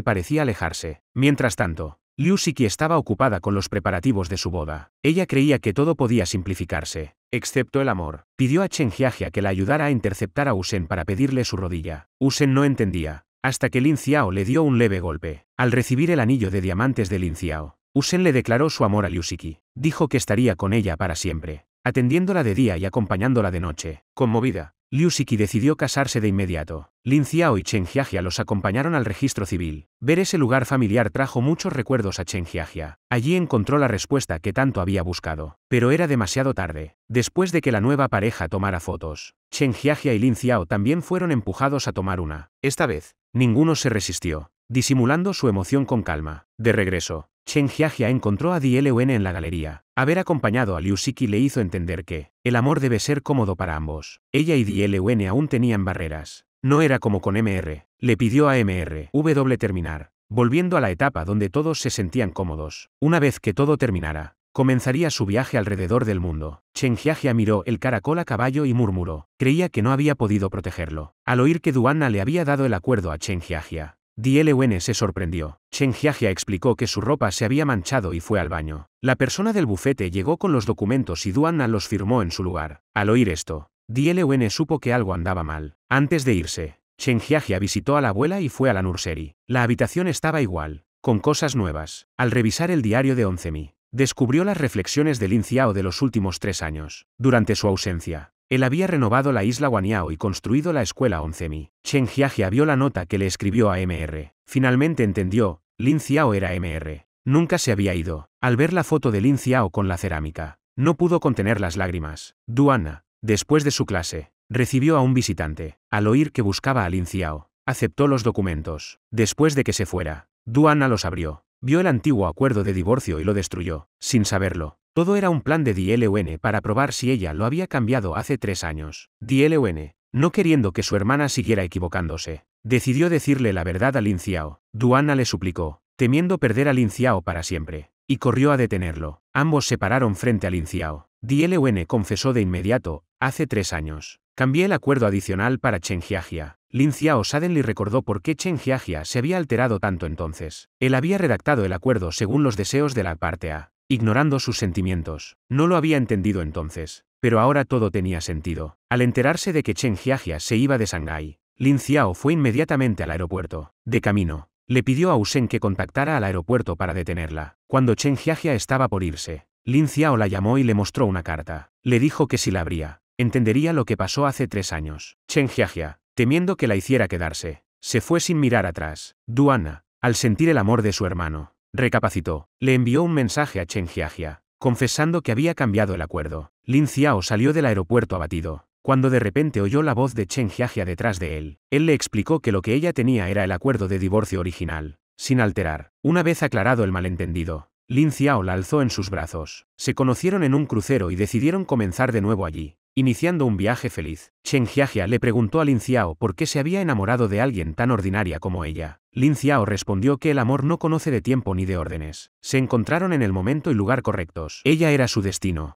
parecía alejarse. Mientras tanto, Liu Siki estaba ocupada con los preparativos de su boda. Ella creía que todo podía simplificarse. excepto el amor. Pidió a Chen Jiajia que la ayudara a interceptar a Usen para pedirle su rodilla. Usen no entendía, hasta que Lin Xiao le dio un leve golpe. Al recibir el anillo de diamantes de Lin Xiao, Usen le declaró su amor a Liu Xiki. Dijo que estaría con ella para siempre, atendiéndola de día y acompañándola de noche. Conmovida, Liu Xiki decidió casarse de inmediato. Lin Xiao y Chen Jiajia los acompañaron al registro civil. Ver ese lugar familiar trajo muchos recuerdos a Chen Jiajia. Allí encontró la respuesta que tanto había buscado. Pero era demasiado tarde. Después de que la nueva pareja tomara fotos, Chen Jiajia y Lin Xiao también fueron empujados a tomar una. Esta vez, ninguno se resistió, disimulando su emoción con calma. De regreso, Chen Jiajia encontró a Dielun en la galería. Haber acompañado a Liu Xiki le hizo entender que el amor debe ser cómodo para ambos. Ella y Dielun aún tenían barreras. No era como con MR. Le pidió a MR terminar, volviendo a la etapa donde todos se sentían cómodos. Una vez que todo terminara, comenzaría su viaje alrededor del mundo. Chen Jiajia miró el caracol a caballo y murmuró. Creía que no había podido protegerlo. Al oír que Duanna le había dado el acuerdo a Chen Jiajia, Dielun se sorprendió. Chen Jiajia explicó que su ropa se había manchado y fue al baño. La persona del bufete llegó con los documentos y Duanna los firmó en su lugar. Al oír esto, Dielun supo que algo andaba mal. Antes de irse, Chen Jiajia visitó a la abuela y fue a la nursery. La habitación estaba igual, con cosas nuevas. Al revisar el diario de 11Mi, descubrió las reflexiones de Lin Xiao de los últimos 3 años. Durante su ausencia, él había renovado la isla Guanyao y construido la escuela 11Mi. Chen Jiajia vio la nota que le escribió a MR. Finalmente entendió, Lin Xiao era MR. Nunca se había ido. Al ver la foto de Lin Xiao con la cerámica, no pudo contener las lágrimas. Duanna, después de su clase, recibió a un visitante. Al oír que buscaba a Lin Xiao, aceptó los documentos. Después de que se fuera, Duanna los abrió. Vio el antiguo acuerdo de divorcio y lo destruyó. Sin saberlo, todo era un plan de Dielun para probar si ella lo había cambiado hace 3 años. Dielun, no queriendo que su hermana siguiera equivocándose, decidió decirle la verdad a Lin Xiao. Duanna le suplicó, temiendo perder a Lin Xiao para siempre, y corrió a detenerlo. Ambos se pararon frente a Lin Xiao. Dielun confesó de inmediato, hace 3 años. Cambié el acuerdo adicional para Chen Jiajia. Lin Xiao suddenly recordó por qué Chen Jiajia se había alterado tanto entonces. Él había redactado el acuerdo según los deseos de la parte A, ignorando sus sentimientos. No lo había entendido entonces, pero ahora todo tenía sentido. Al enterarse de que Chen Jiajia se iba de Shanghái, Lin Xiao fue inmediatamente al aeropuerto. De camino, le pidió a Usen que contactara al aeropuerto para detenerla. Cuando Chen Jiajia estaba por irse, Lin Xiao la llamó y le mostró una carta. Le dijo que si la abría, entendería lo que pasó hace 3 años. Chen Jiajia, temiendo que la hiciera quedarse, se fue sin mirar atrás. Duanna, al sentir el amor de su hermano, recapacitó. Le envió un mensaje a Chen Jiajia, confesando que había cambiado el acuerdo. Lin Xiao salió del aeropuerto abatido, cuando de repente oyó la voz de Chen Jiajia detrás de él. Él le explicó que lo que ella tenía era el acuerdo de divorcio original, sin alterar. Una vez aclarado el malentendido, Lin Xiao la alzó en sus brazos. Se conocieron en un crucero y decidieron comenzar de nuevo allí, iniciando un viaje feliz. Chen Jiajia le preguntó a Lin Xiao por qué se había enamorado de alguien tan ordinaria como ella. Lin Xiao respondió que el amor no conoce de tiempo ni de órdenes. Se encontraron en el momento y lugar correctos. Ella era su destino.